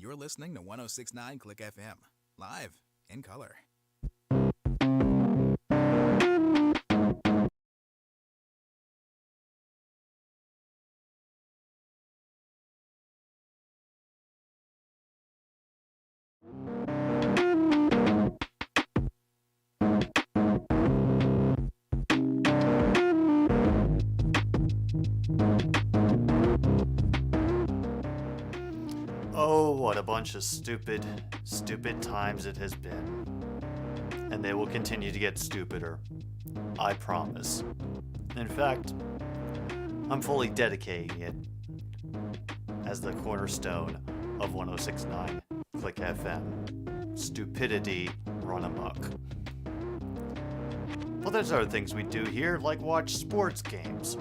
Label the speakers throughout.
Speaker 1: You're listening to 1069 Click FM, live in color.
Speaker 2: Oh, what a bunch of stupid times it has been. And they will continue to get stupider. I promise. In fact, I'm fully dedicating it as the cornerstone of 1069 Click FM. Stupidity run amok. Well, there's other things we do here, like watch sports games.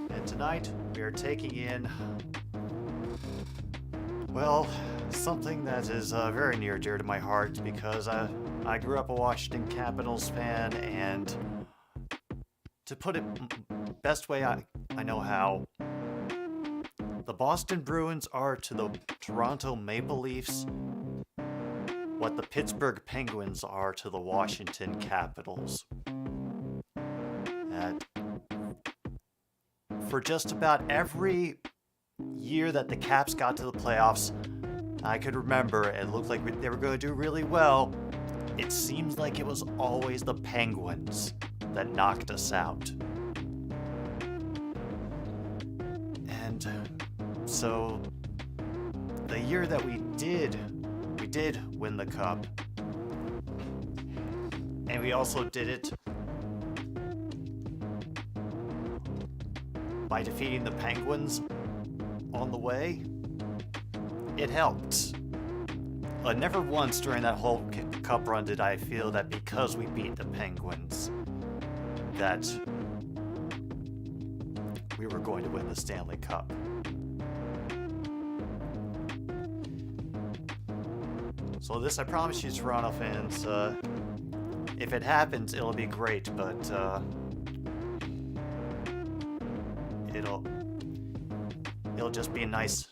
Speaker 2: And tonight, we are taking in, well, something that is very near and dear to my heart because I grew up a Washington Capitals fan, and to put it best way I know how, the Boston Bruins are to the Toronto Maple Leafs what the Pittsburgh Penguins are to the Washington Capitals. And for just about every year that the Caps got to the playoffs, I could remember it looked like they were going to do really well. It seems like it was always the Penguins that knocked us out. And so the year that we did win the cup, and we also did it by defeating the Penguins on the way. It helped. Never once during that whole cup run did I feel that because we beat the Penguins that we were going to win the Stanley Cup. So this, I promise you, Toronto fans, if it happens, it'll be great, but it'll just be a nice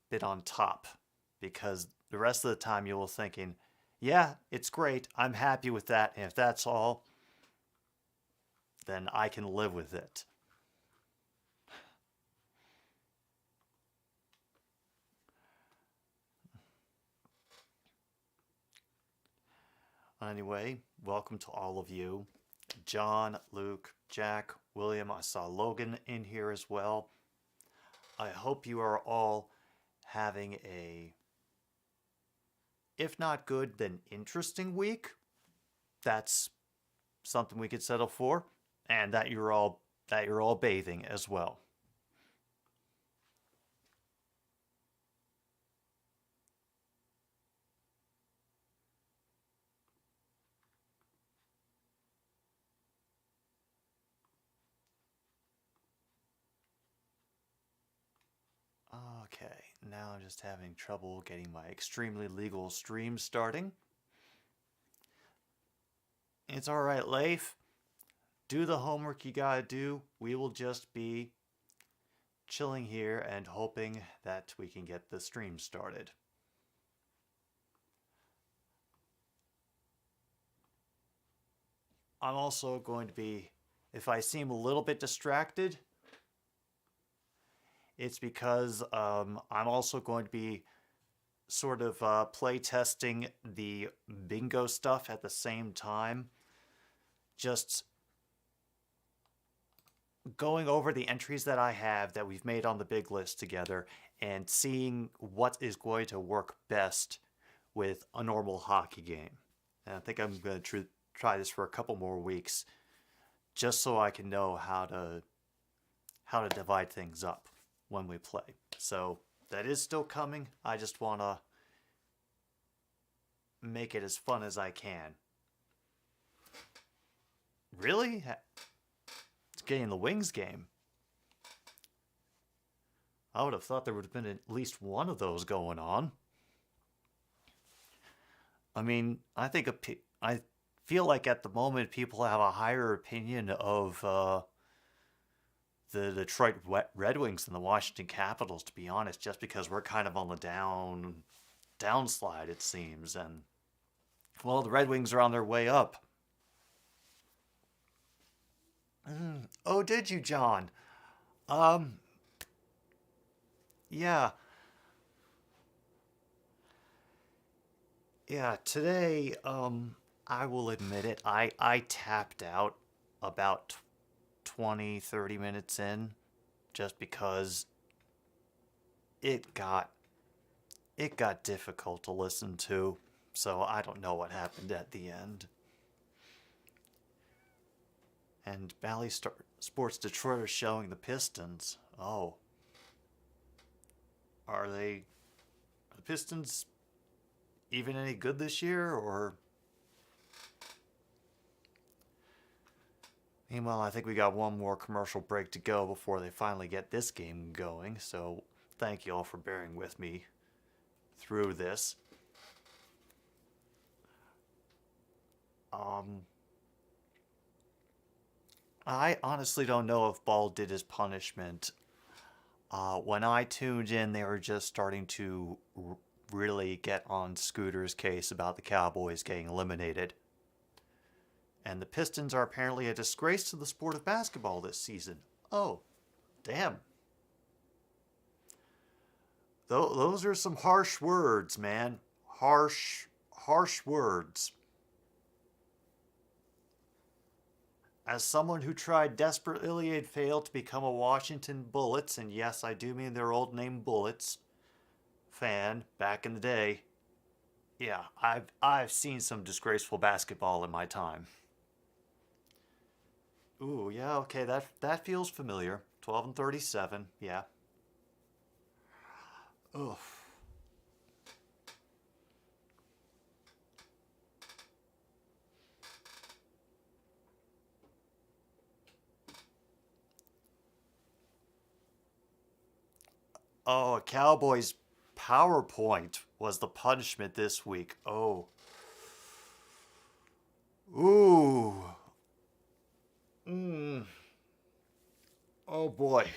Speaker 2: bit on top, because the rest of the time you will thinking, yeah, it's great, I'm happy with that, and if that's all, then I can live with it. Anyway, welcome to all of you. John, Luke, Jack, William, I saw Logan in here as well. I hope you are all having a, if not good, then interesting week. That's something we could settle for, and that you're all bathing as well. Okay, now I'm just having trouble getting my extremely legal stream starting. It's alright, Leif. Do the homework you gotta do. We will just be chilling here and hoping that we can get the stream started. I'm also going to be, if I seem a little bit distracted, it's because I'm also going to be sort of play testing the bingo stuff at the same time. Just going over the entries that I have that we've made on the big list together and seeing what is going to work best with a normal hockey game. And I think I'm going to try this for a couple more weeks just so I can know how to divide things up when we play. So that is still coming. I just want to make it as fun as I can. Really? It's getting the Wings game. I would have thought there would have been at least one of those going on. I mean, I feel like at the moment people have a higher opinion of the Detroit Red Wings and the Washington Capitals, to be honest, just because we're kind of on the downslide, it seems. And, well, the Red Wings are on their way up. Oh, did you, John? Yeah. Yeah, today, I will admit it, I tapped out about 20, 30 minutes in, just because it got difficult to listen to. So I don't know what happened at the end. And Bally Sports Detroit are showing the Pistons. Oh. Are the Pistons even any good this year, or? Meanwhile, I think we got one more commercial break to go before they finally get this game going, so thank you all for bearing with me through this. I honestly don't know if Ball did his punishment. When I tuned in, they were just starting to really get on Scooter's case about the Cowboys getting eliminated. And the Pistons are apparently a disgrace to the sport of basketball this season. Oh, damn. Those are some harsh words, man. Harsh words. As someone who tried desperately and failed to become a Washington Bullets, and yes, I do mean their old name Bullets, fan back in the day, yeah, I've seen some disgraceful basketball in my time. Ooh, yeah, okay, that feels familiar. 12 and 37, yeah. Ugh. Oh, a Cowboys PowerPoint was the punishment this week. Oh. Ooh. Oh boy.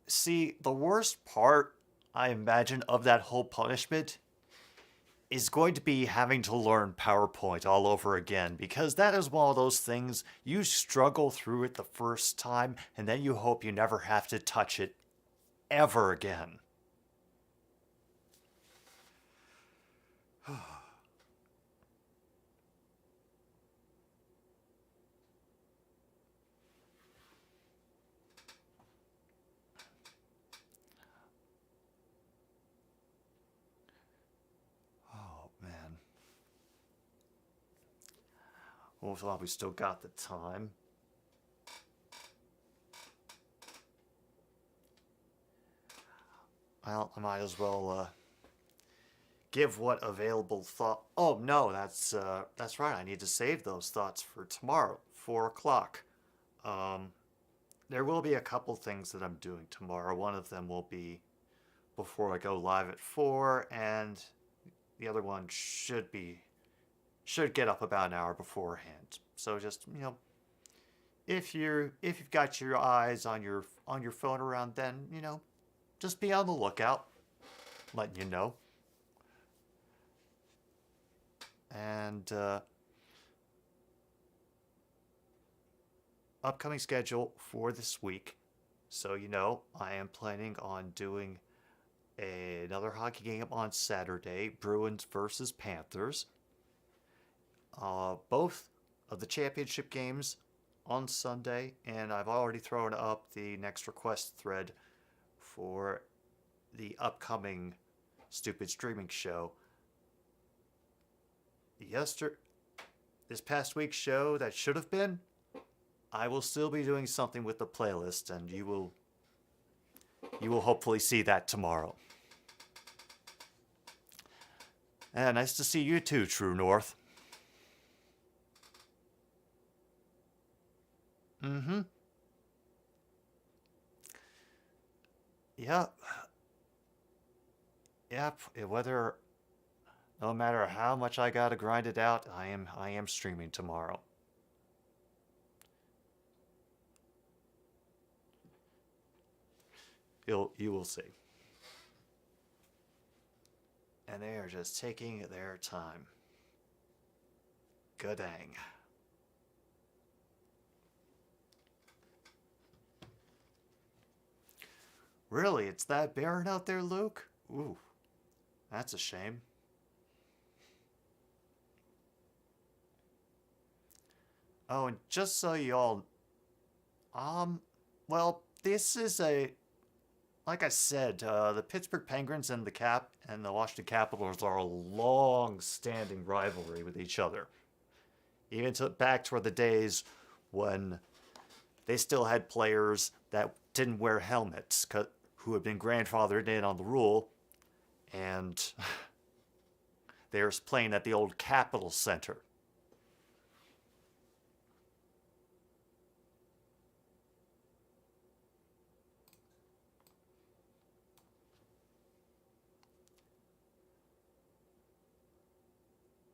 Speaker 2: See, the worst part, I imagine, of that whole punishment is going to be having to learn PowerPoint all over again, because that is one of those things you struggle through it the first time and then you hope you never have to touch it ever again. Oh man. Well, we still got the time. Well, I might as well give what available thought. Oh no, that's right. I need to save those thoughts for tomorrow, 4 o'clock. There will be a couple things that I'm doing tomorrow. One of them will be before I go live at 4, and the other one should get up about an hour beforehand. So just, if you've got your eyes on your phone around then, just be on the lookout, letting you know. And upcoming schedule for this week. So I am planning on doing another hockey game on Saturday, Bruins versus Panthers. Both of the championship games on Sunday, and I've already thrown up the next request thread for the upcoming stupid streaming show. This past week's show that should have been, I will still be doing something with the playlist, and you will hopefully see that tomorrow. And nice to see you too, True North. Yep. No matter how much I gotta grind it out, I am streaming tomorrow. You will see. And they are just taking their time. Good dang. Really, it's that barren out there, Luke? Ooh, that's a shame. Oh, and just so you all... well, this is a... Like I said, the Pittsburgh Penguins and the Washington Capitals are a long-standing rivalry with each other. Even back toward the days when they still had players that didn't wear helmets, who had been grandfathered in on the rule, and they were playing at the old Capitol Center.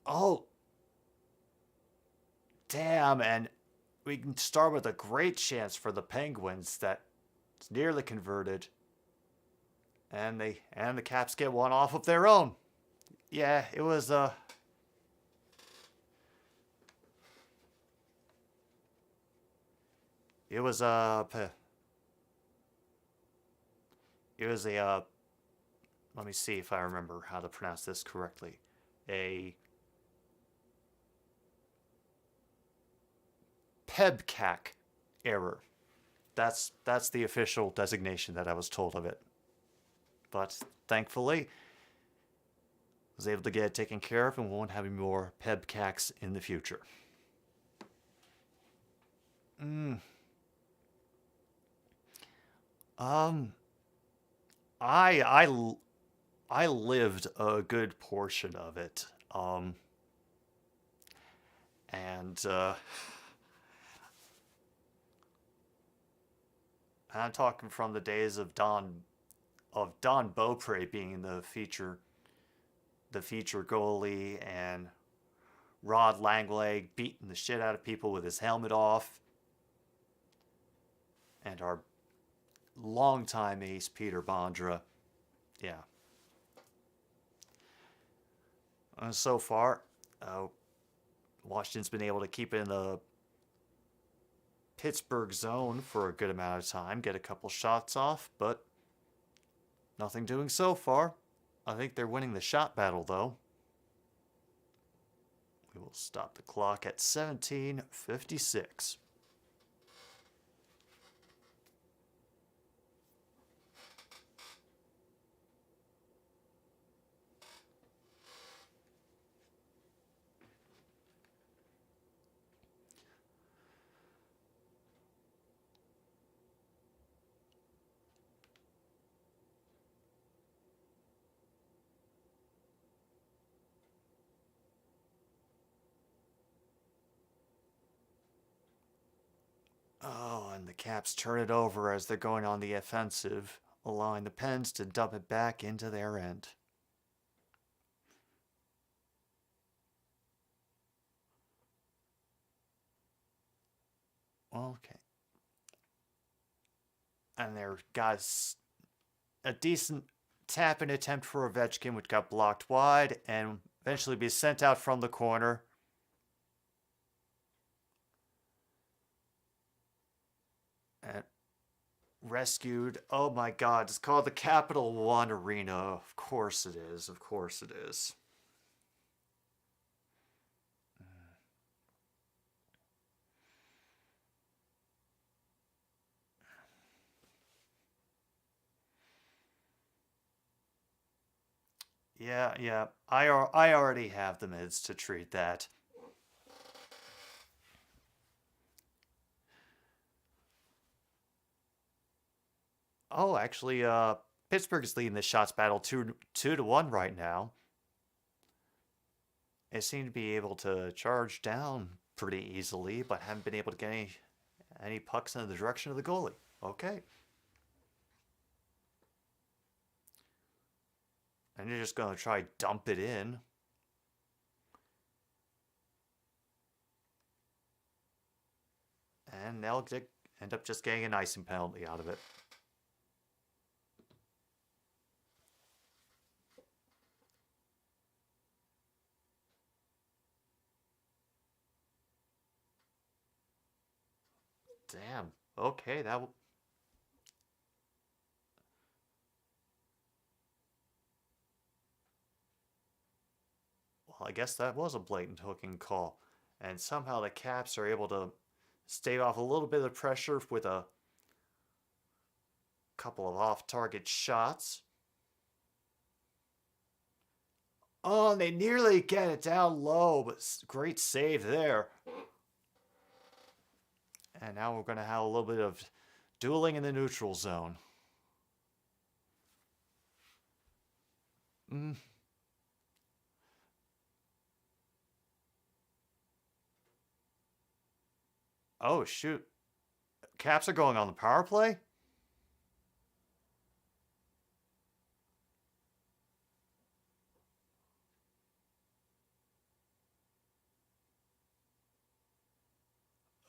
Speaker 2: Oh, damn, and we can start with a great chance for the Penguins that it's nearly converted. And the Caps get one off of their own. Yeah, it was it was a let me see if I remember how to pronounce this correctly. A PEBCAC error. That's the official designation that I was told of it. But thankfully, I was able to get it taken care of and won't have any more PEBCACs in the future. I lived a good portion of it. And I'm talking from the days of Don Beaupre being the feature goalie, and Rod Langleg beating the shit out of people with his helmet off, and our longtime ace Peter Bondra. Yeah. And so far, Washington's been able to keep it in the Pittsburgh zone for a good amount of time, get a couple shots off, but nothing doing so far. I think they're winning the shot battle, though. We will stop the clock at 17:56. Oh, and the Caps turn it over as they're going on the offensive, allowing the Pens to dump it back into their end. Okay. And there got a decent tap-in attempt for Ovechkin, which got blocked wide, and eventually be sent out from the corner. And rescued. Oh my god, it's called the Capital One Arena. Of course it is. Of course it is. Yeah. I already have the mids to treat that. Oh, actually, Pittsburgh is leading the shots battle 2-1 right now. They seem to be able to charge down pretty easily, but haven't been able to get any pucks in the direction of the goalie. Okay. And you're just going to try dump it in. And they'll end up just getting an icing penalty out of it. Damn. Okay, well, I guess that was a blatant hooking call. And somehow the Caps are able to stave off a little bit of pressure with a couple of off-target shots. Oh, and they nearly get it down low, but great save there. And now we're going to have a little bit of dueling in the neutral zone. Oh, shoot. Caps are going on the power play?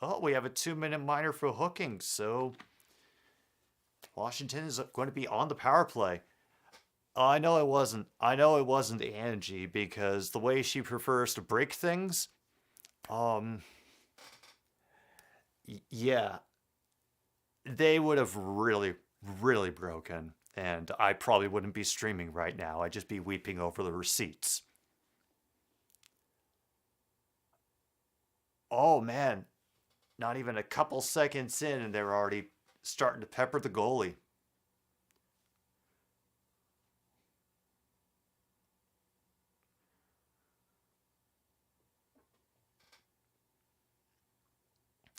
Speaker 2: Oh, we have a 2-minute minor for hooking, so Washington is going to be on the power play. I know it wasn't. I know it wasn't Angie because the way she prefers to break things. Yeah, they would have really, really broken, and I probably wouldn't be streaming right now. I'd just be weeping over the receipts. Oh man, not even a couple seconds in, and they're already starting to pepper the goalie.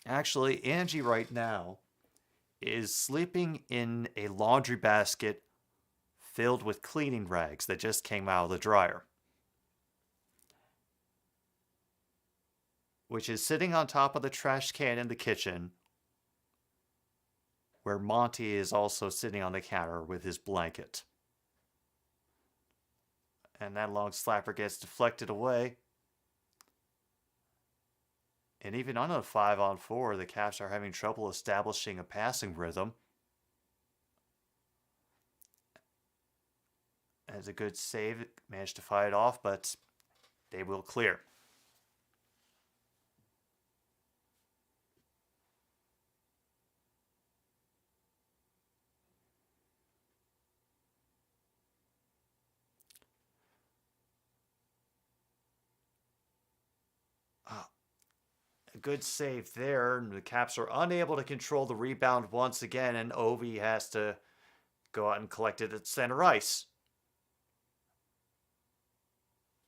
Speaker 2: Actually, Angie right now is sleeping in a laundry basket filled with cleaning rags that just came out of the dryer, which is sitting on top of the trash can in the kitchen, where Monty is also sitting on the counter with his blanket. And that long slapper gets deflected away. And even on a 5-on-4, the Caps are having trouble establishing a passing rhythm. As a good save, managed to fight it off, but they will clear. A good save there, and the Caps are unable to control the rebound once again, and Ovi has to go out and collect it at center ice.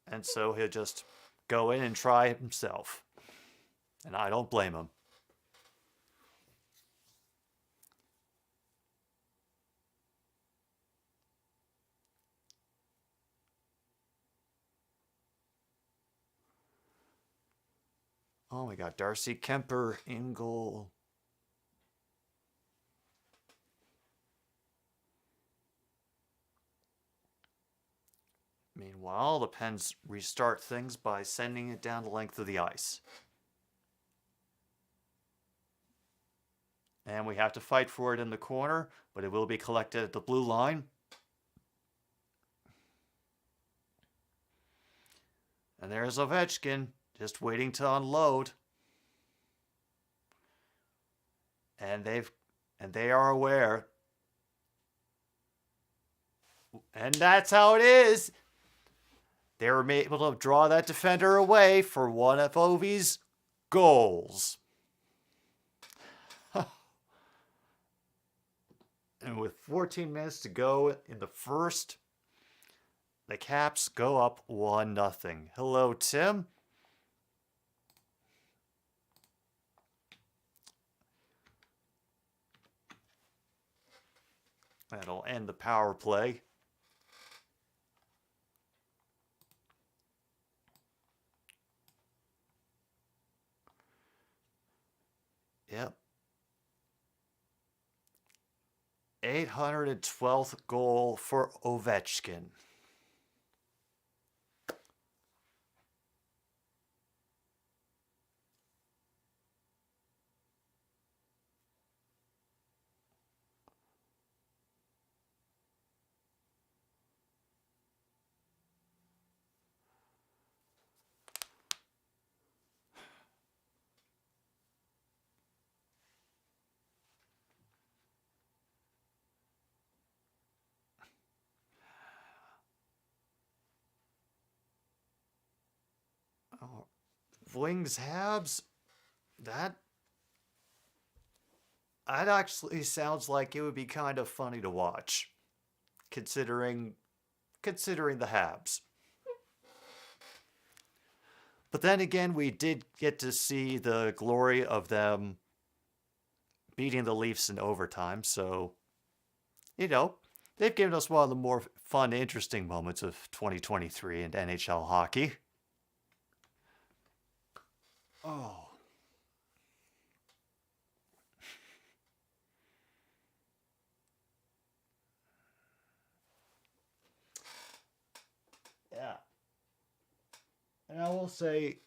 Speaker 2: And so he'll just go in and try himself. And I don't blame him. Oh, we got Darcy Kemper in goal. Meanwhile, the Pens restart things by sending it down the length of the ice. And we have to fight for it in the corner, but it will be collected at the blue line. And there's Ovechkin, just waiting to unload. And they are aware. And that's how it is. They were able to draw that defender away for one of Ovi's goals. And with 14 minutes to go in the first, the Caps go up 1-0. Hello, Tim. That'll end the power play. Yep. 812th goal for Ovechkin. Wings Habs, that actually sounds like it would be kind of funny to watch, considering the Habs. But then again, we did get to see the glory of them beating the Leafs in overtime, so, you know, they've given us one of the more fun, interesting moments of 2023 in NHL hockey. Oh. Yeah. And I will say,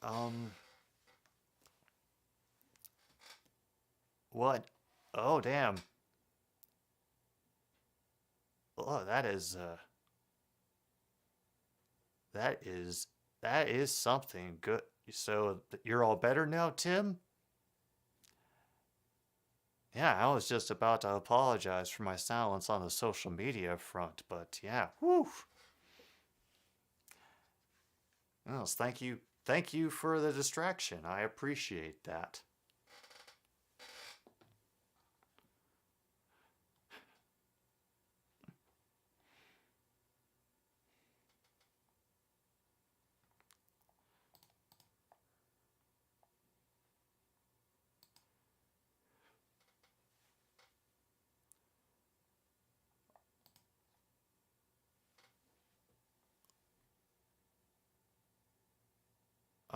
Speaker 2: what? Oh, damn. Oh, that is something good. So you're all better now, Tim? Yeah, I was just about to apologize for my silence on the social media front, but yeah, whew. Yes, thank you. Thank you for the distraction. I appreciate that.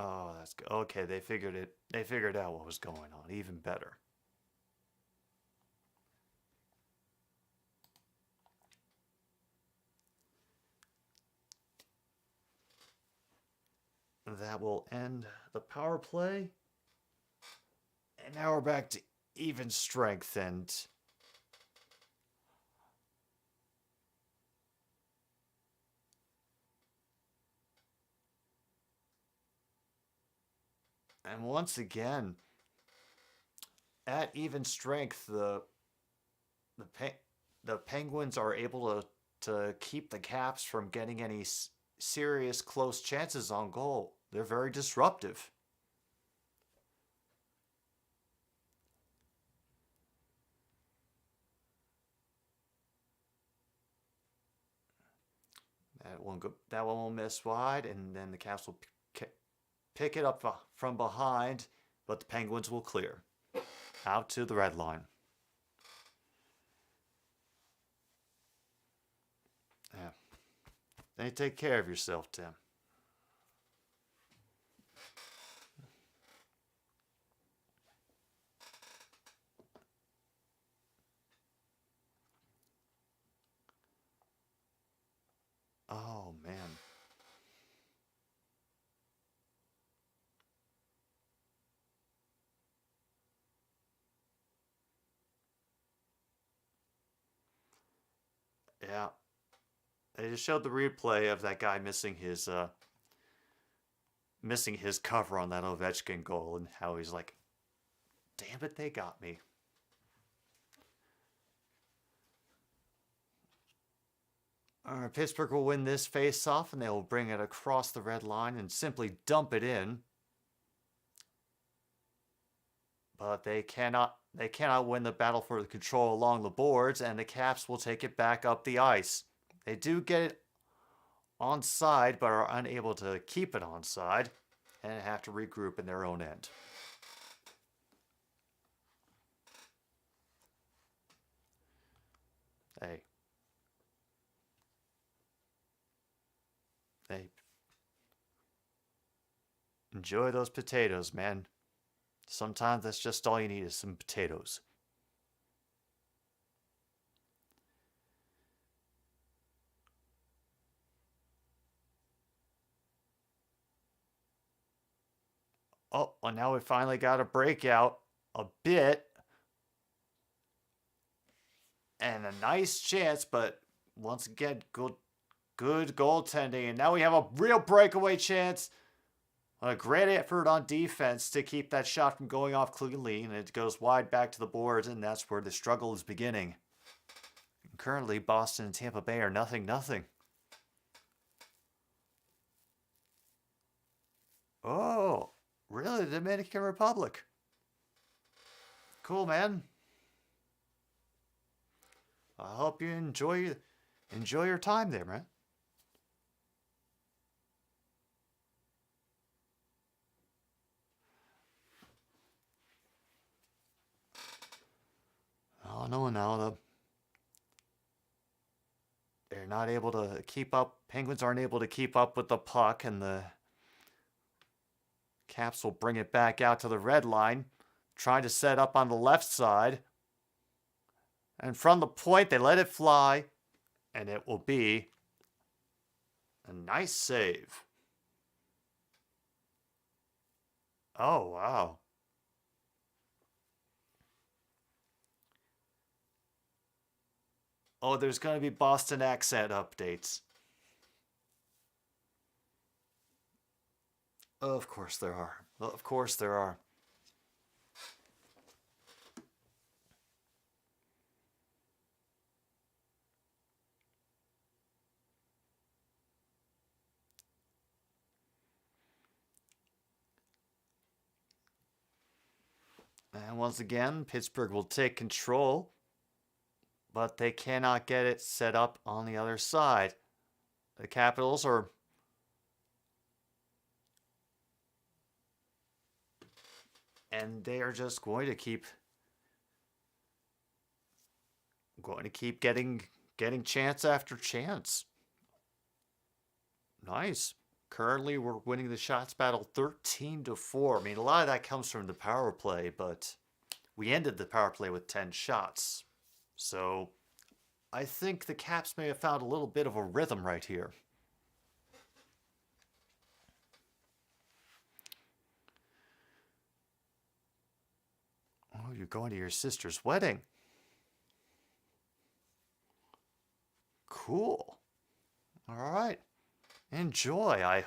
Speaker 2: Oh, that's good. Okay, they figured it. They figured out what was going on. Even better. That will end the power play. And now we're back to even strength and once again, at even strength, the Penguins are able to keep the Caps from getting any serious close chances on goal. They're very disruptive. That one will miss wide, and then the Caps will pick it up from behind, but the Penguins will clear out to the red line. Yeah. Then take care of yourself, Tim. Oh, man. Yeah. They just showed the replay of that guy missing his cover on that Ovechkin goal and how he's like, damn it, they got me. Pittsburgh will win this face-off, and they will bring it across the red line and simply dump it in. But they cannot win the battle for the control along the boards, and the Caps will take it back up the ice. They do get it onside, but are unable to keep it onside, and have to regroup in their own end. Hey. Enjoy those potatoes, man. Sometimes that's just all you need is some potatoes. Oh, well, now we finally got a breakout a bit. And a nice chance, but once again, good goaltending. And now we have a real breakaway chance. A great effort on defense to keep that shot from going off cleanly, and it goes wide back to the boards, and that's where the struggle is beginning. Currently, Boston and Tampa Bay are 0-0. Oh, Really, the Dominican Republic. Cool, man. I hope you enjoy your time there, man. Oh no, they're not able to keep up. Penguins aren't able to keep up with the puck, and the Caps will bring it back out to the red line, trying to set up on the left side. And from the point, they let it fly, and it will be a nice save. Oh, wow. Oh, there's going to be Boston accent updates. Of course there are. Of course there are. And once again, Pittsburgh will take control, but they cannot get it set up on the other side. The Capitals are and they are just going to keep getting chance after chance. Nice. Currently, we're winning the shots battle 13-4. I mean, a lot of that comes from the power play, but we ended the power play with 10 shots. So I think the Caps may have found a little bit of a rhythm right here. Oh, you're going to your sister's wedding. Cool. All right. Enjoy. I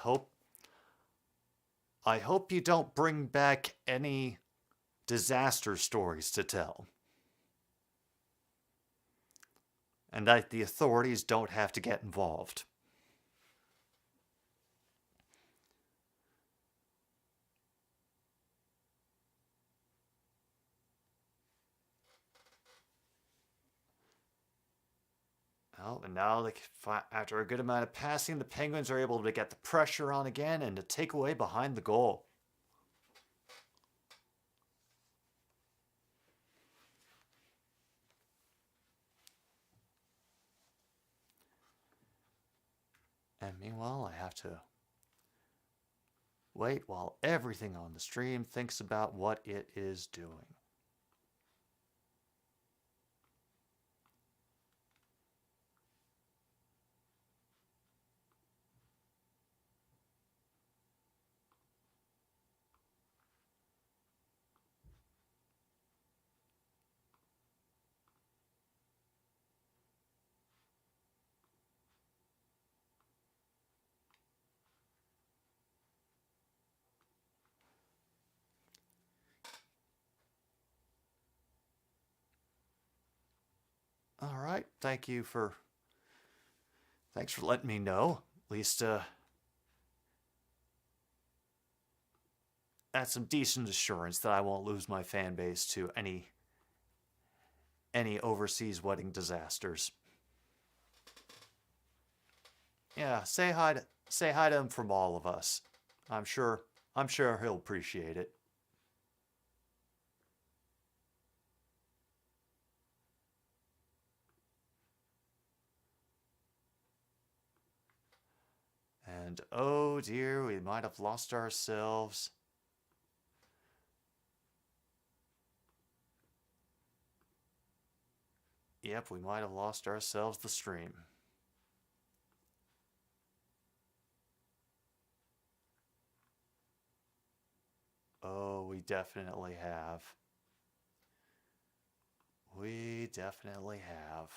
Speaker 2: hope you don't bring back any disaster stories to tell. And that the authorities don't have to get involved. Well, and now, after a good amount of passing, the Penguins are able to get the pressure on again and to take away behind the goal. And meanwhile, I have to wait while everything on the stream thinks about what it is doing. All right, thanks for letting me know. At least that's some decent assurance that I won't lose my fan base to any overseas wedding disasters. Yeah, say hi to him from all of us. I'm sure he'll appreciate it. And oh dear, we might have lost ourselves. Yep, we might have lost ourselves the stream. Oh, we definitely have. We definitely have.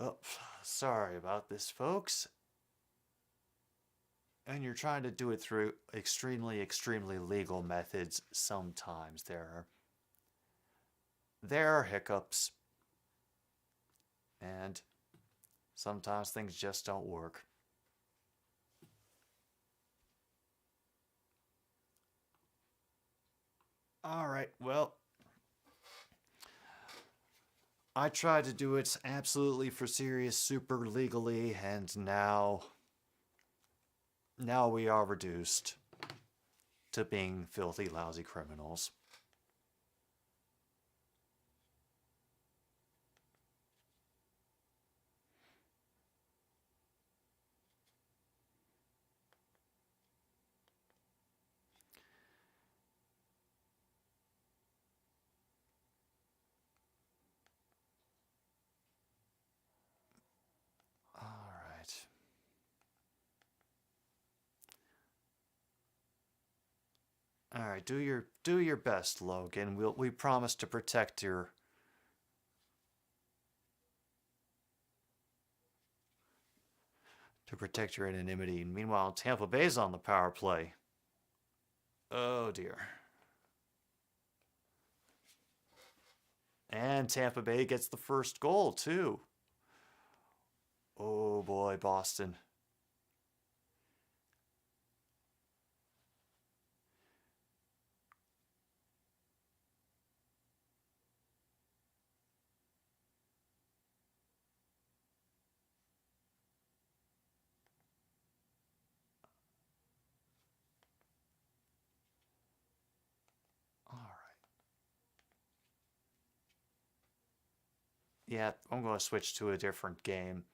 Speaker 2: Oh, sorry about this, folks. And you're trying to do it through extremely, extremely legal methods. Sometimes there are hiccups. And sometimes things just don't work. All right, well, I tried to do it absolutely for serious, super legally, and now we are reduced to being filthy, lousy criminals. All right. All right, do your best, Logan. We promise to protect your anonymity. Meanwhile, Tampa Bay's on the power play. Oh dear. And Tampa Bay gets the first goal too. Oh boy, Boston. All right. Yeah, I'm going to switch to a different game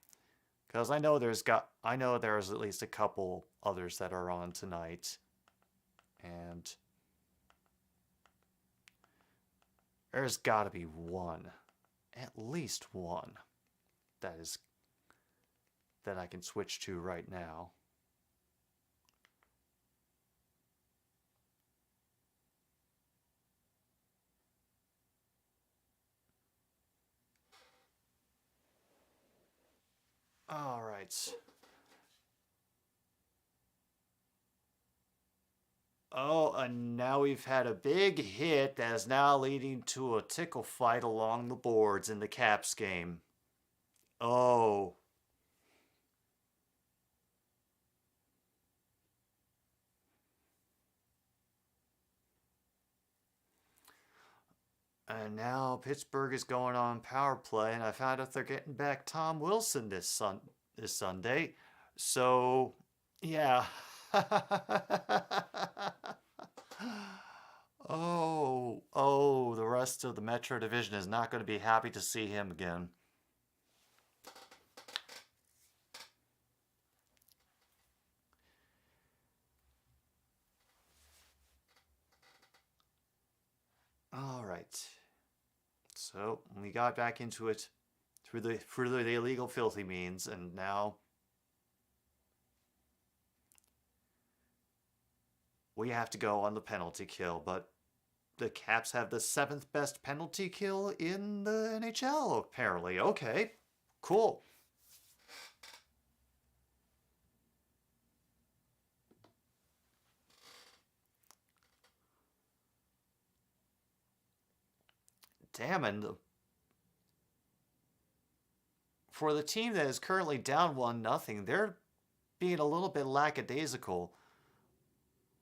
Speaker 2: because I know there's at least a couple others that are on tonight, and there's got to be one, at least one, that I can switch to right now. All right. Oh, and now we've had a big hit that is now leading to a tickle fight along the boards in the Caps game. Oh. And now Pittsburgh is going on power play, and I found out they're getting back Tom Wilson this Sunday. So, yeah. Oh, the rest of the Metro Division is not going to be happy to see him again. All right. So we got back into it through the illegal filthy means, and now we have to go on the penalty kill, but the Caps have the 7th best penalty kill in the NHL, apparently. Okay, cool. Damn, and for the team that is currently down 1-0, they're being a little bit lackadaisical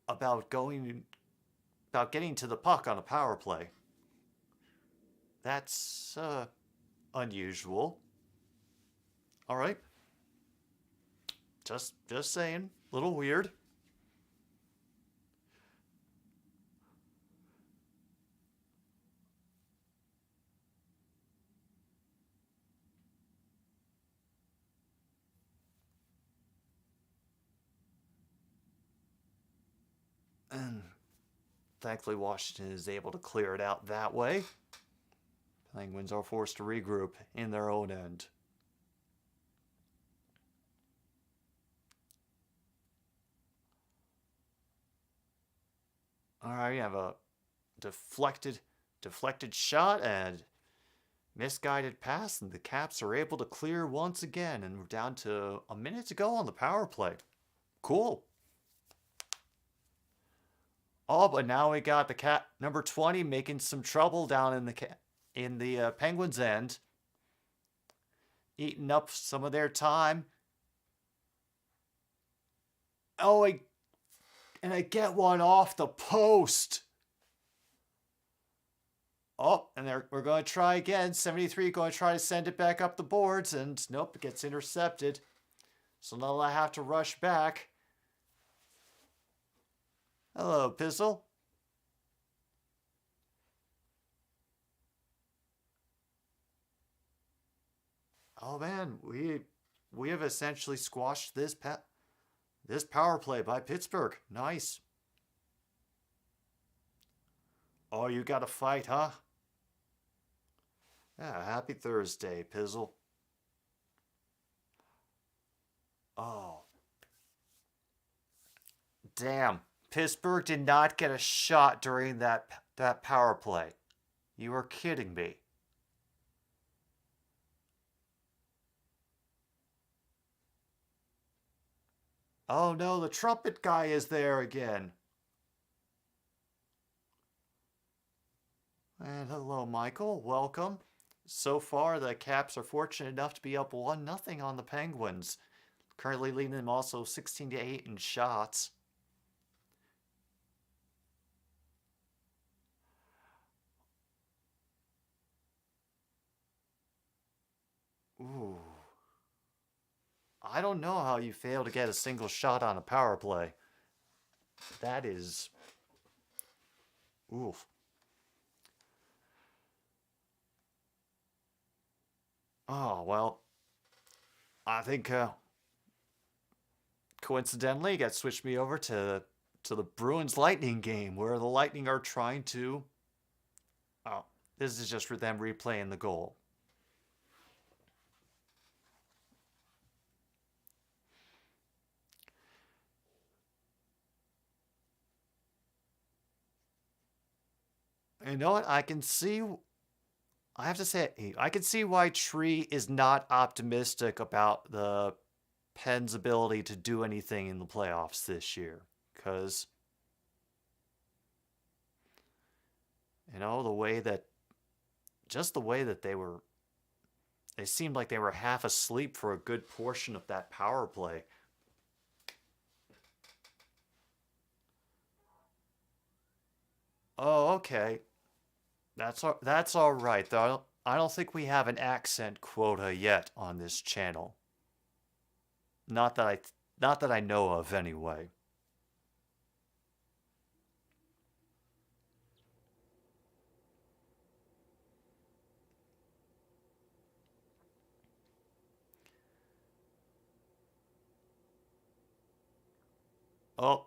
Speaker 2: about getting to the puck on a power play. That's unusual. All right. Just saying, a little weird. And thankfully, Washington is able to clear it out that way. Penguins are forced to regroup in their own end. All right, we have a deflected shot and misguided pass, and the Caps are able to clear once again, and we're down to a minute to go on the power play. Cool. Oh, but now we got the number 20 making some trouble down in the Penguins' end, eating up some of their time. Oh, and I get one off the post. Oh, and we're going to try again. 73 going to try to send it back up the boards, and nope, it gets intercepted. So now I have to rush back. Hello, Pizzle. Oh man, we have essentially squashed this power play by Pittsburgh. Nice. Oh, you got to fight, huh? Yeah, happy Thursday, Pizzle. Oh. Damn. Pittsburgh did not get a shot during that power play. You are kidding me. Oh no, the trumpet guy is there again. And hello, Michael. Welcome. So far, the Caps are fortunate enough to be up 1-0 on the Penguins. Currently leading them also 16-8 in shots. Ooh. I don't know how you fail to get a single shot on a power play. That is... Oof. Oh, well. I think, coincidentally, got switched me over to the Bruins Lightning game, where the Lightning are trying to... Oh, this is just for them replaying the goal. You know what? I can see... I have to say, I can see why Tree is not optimistic about the Pens' ability to do anything in the playoffs this year. Because, you know, just the way that they seemed like they were half asleep for a good portion of that power play. Oh, okay. That's all right, though. I don't think we have an accent quota yet on this channel. Not that I know of, anyway. Oh,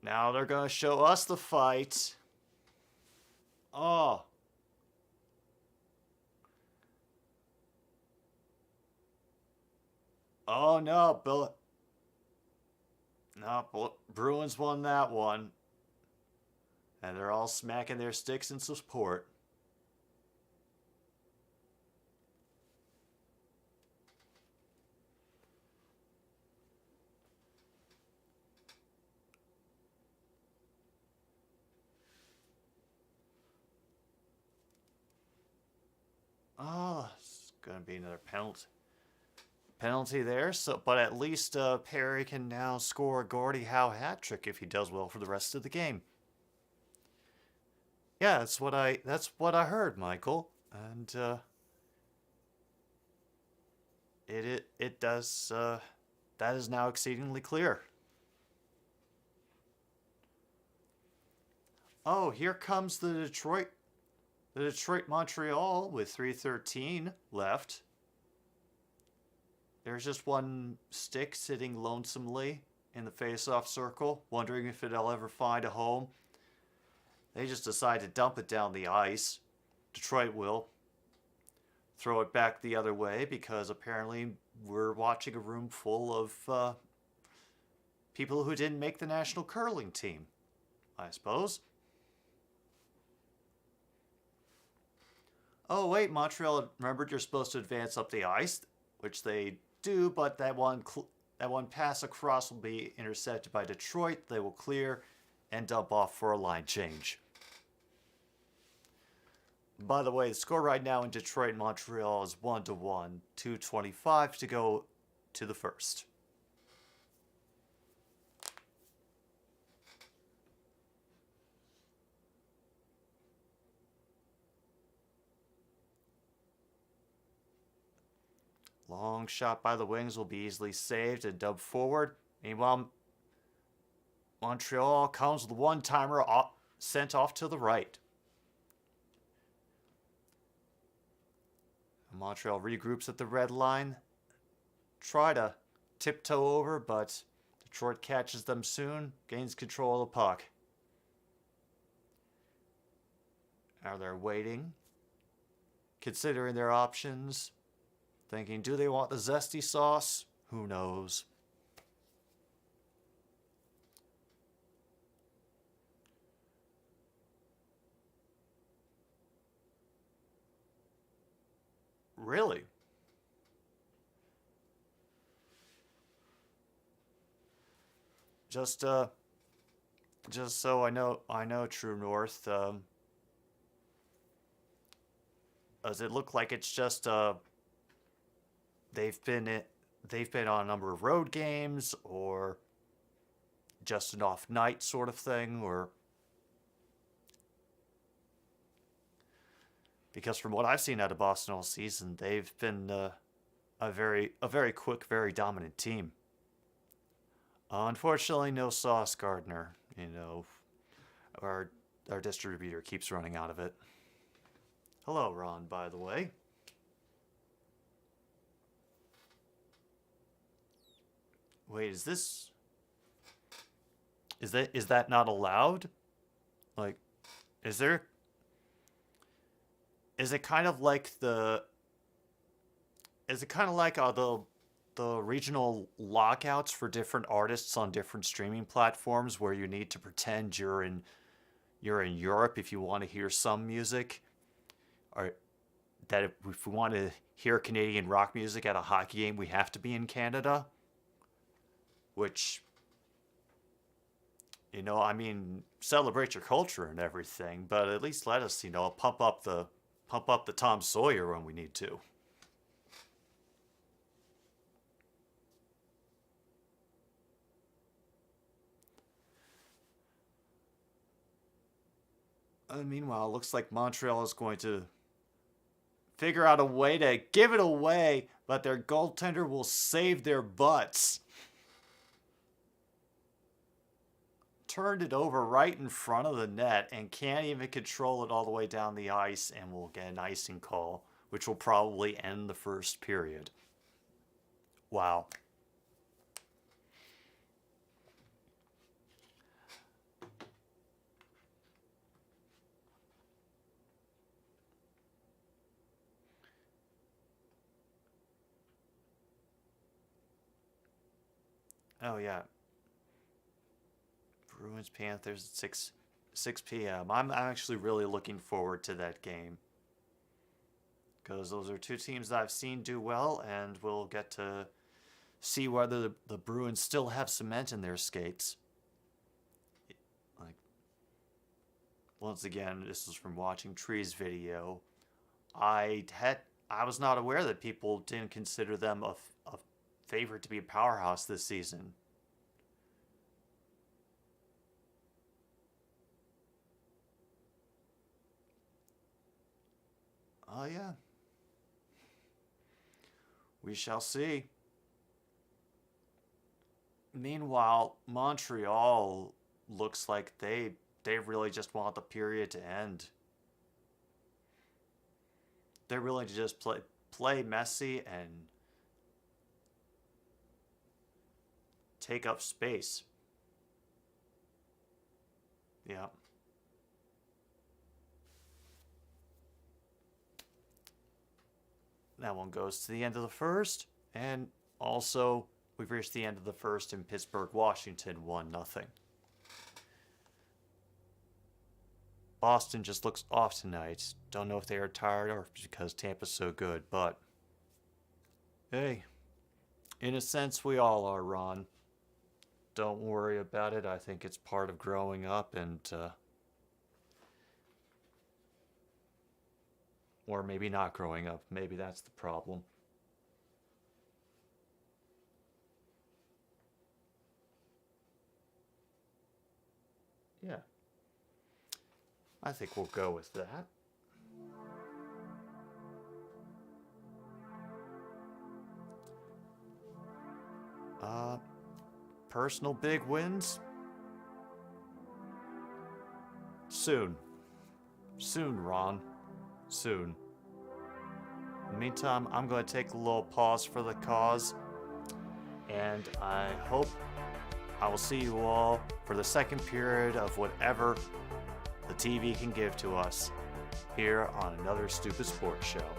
Speaker 2: now they're gonna show us the fight. Oh. Oh no, Bruins won that one. And they're all smacking their sticks in support. Oh, it's gonna be another penalty there. So, but at least Perry can now score a Gordie Howe hat trick if he does well for the rest of the game. Yeah, that's what I heard, Michael, and it does that is now exceedingly clear. Oh, here comes the Detroit Montreal with 3:13 left. There's just one stick sitting lonesomely in the face-off circle, wondering if it'll ever find a home. They just decide to dump it down the ice. Detroit will throw it back the other way because apparently we're watching a room full of people who didn't make the national curling team, I suppose. Oh wait, Montreal remembered you're supposed to advance up the ice, which they do, but that one pass across will be intercepted by Detroit. They will clear and dump off for a line change. By the way, the score right now in Detroit and Montreal is 1-1, 2:25 to go to the first. Long shot by the wings will be easily saved and dubbed forward. Meanwhile, Montreal comes with one-timer sent off to the right. Montreal regroups at the red line. Try to tiptoe over, but Detroit catches them soon, gains control of the puck. Now they're waiting, considering their options, thinking, do they want the zesty sauce? Who knows? Really? Just so I know True North. Does it look like it's just they've been on a number of road games, or just an off night sort of thing, or because from what I've seen out of Boston all season, they've been a very quick, very dominant team. Unfortunately, no Sauce Gardner. You know, our distributor keeps running out of it. Hello, Ron, by the way. Wait, is that not allowed? Like, is it kind of like the regional lockouts for different artists on different streaming platforms, where you need to pretend you're in Europe if you want to hear some music, or that if we want to hear Canadian rock music at a hockey game, we have to be in Canada? Which, you know, I mean, celebrate your culture and everything, but at least let us, you know, pump up the Tom Sawyer when we need to. Meanwhile, it looks like Montreal is going to figure out a way to give it away, but their goaltender will save their butts. Turned it over right in front of the net and can't even control it all the way down the ice, and will get an icing call, which will probably end the first period. Wow. Oh yeah. Bruins Panthers at 6 p.m. I'm actually really looking forward to that game, because those are two teams that I've seen do well, and we'll get to see whether the Bruins still have cement in their skates. Like, once again, this is from watching Tree's video. I was not aware that people didn't consider them a favorite to be a powerhouse this season. Oh yeah. We shall see. Meanwhile, Montreal looks like they really just want the period to end. They're willing to just play messy and take up space. Yeah. That one goes to the end of the first, and also we've reached the end of the first in Pittsburgh, Washington, 1-0. Boston just looks off tonight. Don't know if they are tired or because Tampa's so good, but hey, in a sense we all are, Ron. Don't worry about it. I think it's part of growing up, and or maybe not growing up. Maybe that's the problem. Yeah. I think we'll go with that. personal big wins? Soon. Soon, Ron. Soon. In the meantime, I'm going to take a little pause for the cause, and I hope I will see you all for the second period of whatever the TV can give to us here on another Stupid Sports Show.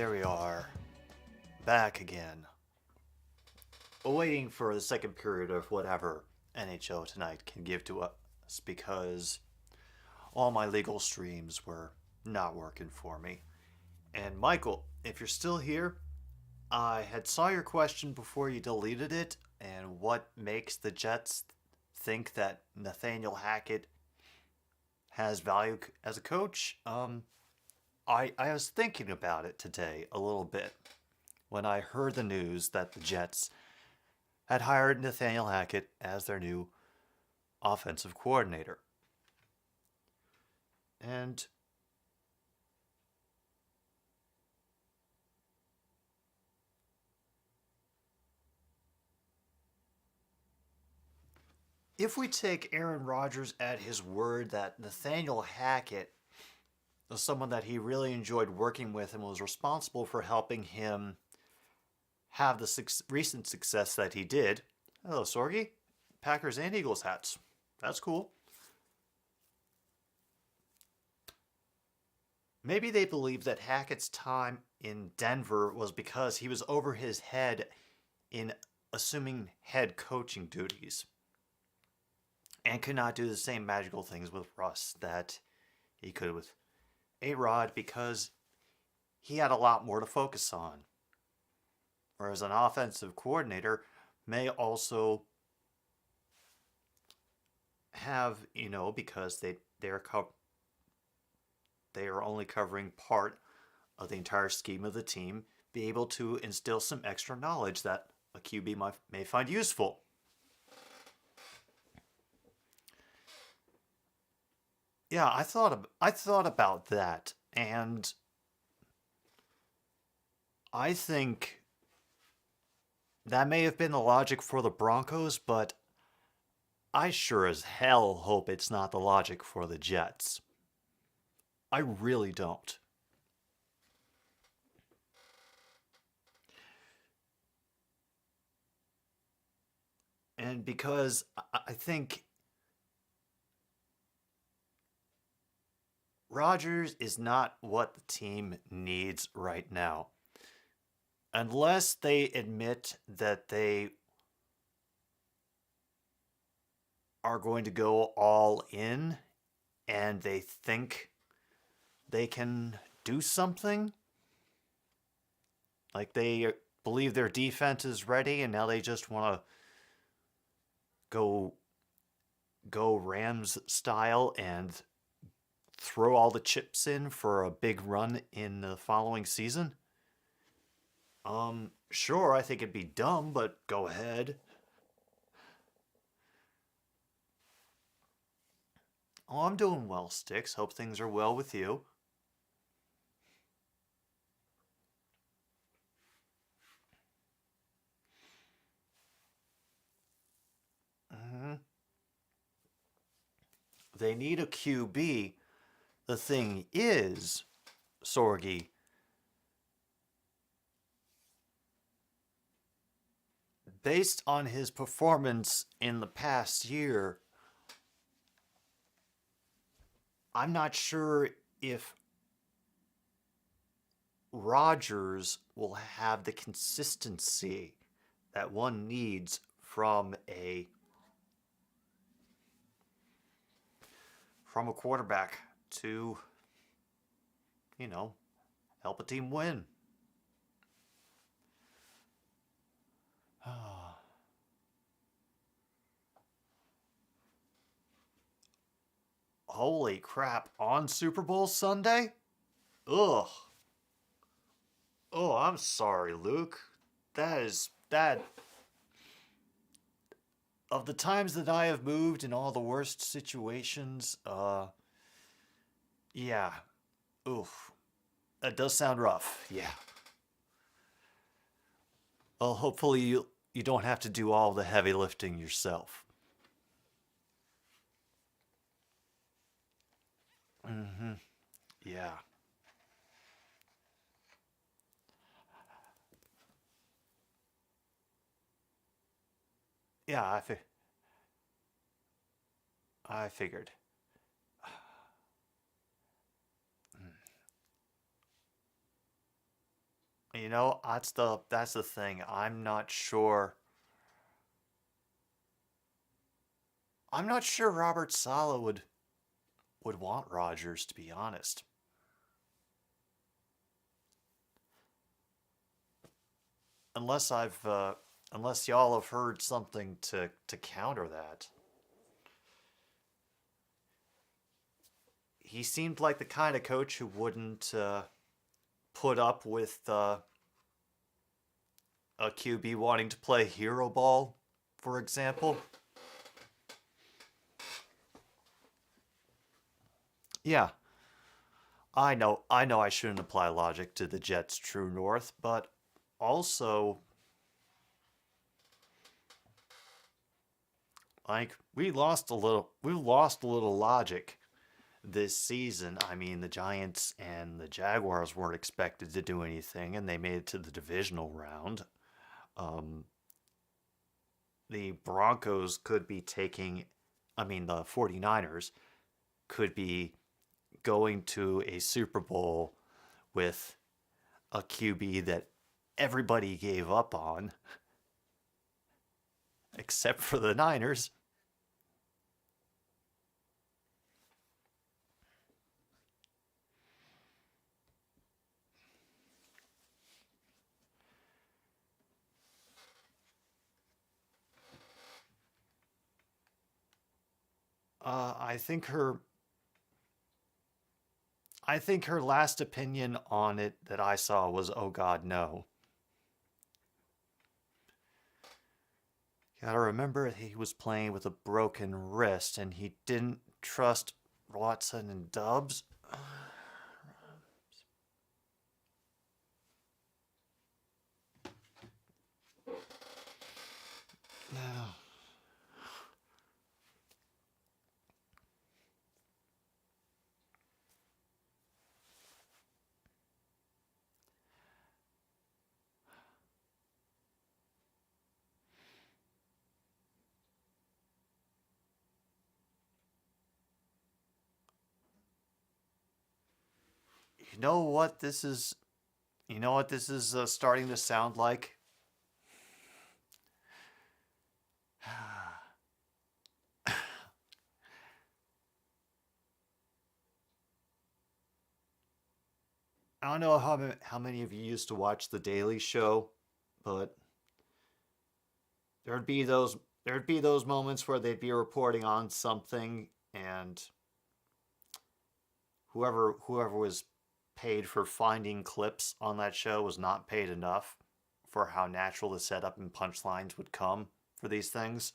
Speaker 2: there we are. Back again. Waiting for the second period of whatever NHL tonight can give to us because all my legal streams were not working for me. And Michael, if you're still here, I had saw your question before you deleted it, and what makes the Jets think that Nathaniel Hackett has value as a coach? I was thinking about it today a little bit when I heard the news that the Jets had hired Nathaniel Hackett as their new offensive coordinator. And if we take Aaron Rodgers at his word that Nathaniel Hackett was someone that he really enjoyed working with and was responsible for helping him have the recent success that he did. Hello, Sorgi. Packers and Eagles hats. That's cool. Maybe they believe that Hackett's time in Denver was because he was over his head in assuming head coaching duties and could not do the same magical things with Russ that he could with A-Rod because he had a lot more to focus on. Whereas an offensive coordinator may also have, because they are only covering part of the entire scheme of the team, be able to instill some extra knowledge that a QB may find useful. Yeah, I thought about that, and I think that may have been the logic for the Broncos, but I sure as hell hope it's not the logic for the Jets. I really don't. And because I think Rodgers is not what the team needs right now. Unless they admit that they are going to go all in and they think they can do something. Like they believe their defense is ready and now they just want to go Rams style and throw all the chips in for a big run in the following season. Sure, I think it'd be dumb, but go ahead. Oh, I'm doing well, Sticks. Hope things are well with you. They need a QB. The thing is, Sorgi, based on his performance in the past year, I'm not sure if Rodgers will have the consistency that one needs from a quarterback to, help a team win. Holy crap, on Super Bowl Sunday? Ugh. Oh, I'm sorry, Luke. That. Of the times that I have moved in all the worst situations, yeah. Oof. That does sound rough, yeah. Well, hopefully you don't have to do all the heavy lifting yourself. Yeah. Yeah, I figured. You know, that's the thing. I'm not sure Robert Saleh would want Rodgers, to be honest. Unless y'all have heard something to counter that. He seemed like the kind of coach who wouldn't put up with a QB wanting to play hero ball, for example. Yeah, I know I shouldn't apply logic to the Jets' true north, but also, like, we lost a little logic this season. I mean, the Giants and the Jaguars weren't expected to do anything, and they made it to the divisional round. Um, the Broncos could be taking, I mean, the 49ers could be going to a Super Bowl with a QB that everybody gave up on, except for the Niners. Uh, I think her I think her last opinion on it that I saw was, "Oh God, no." Gotta remember he was playing with a broken wrist, and he didn't trust Watson and Dubs. You know what this is? You know what this is starting to sound like? I don't know how many of you used to watch The Daily Show, but there'd be those there'd be those moments where they'd be reporting on something, and whoever was paid for finding clips on that show was not paid enough for how natural the setup and punchlines would come for these things.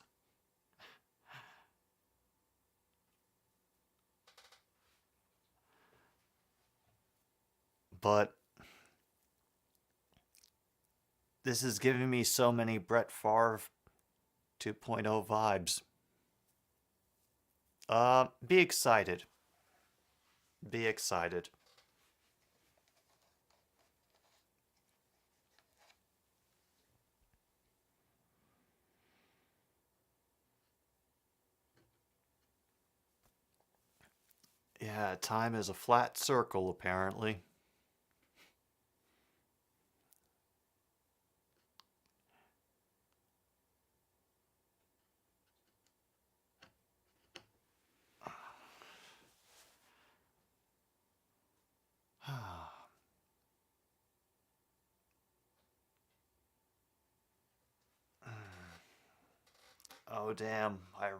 Speaker 2: But this is giving me so many Brett Favre 2.0 vibes. Be excited. Be excited. Yeah, time is a flat circle, apparently. Oh damn! I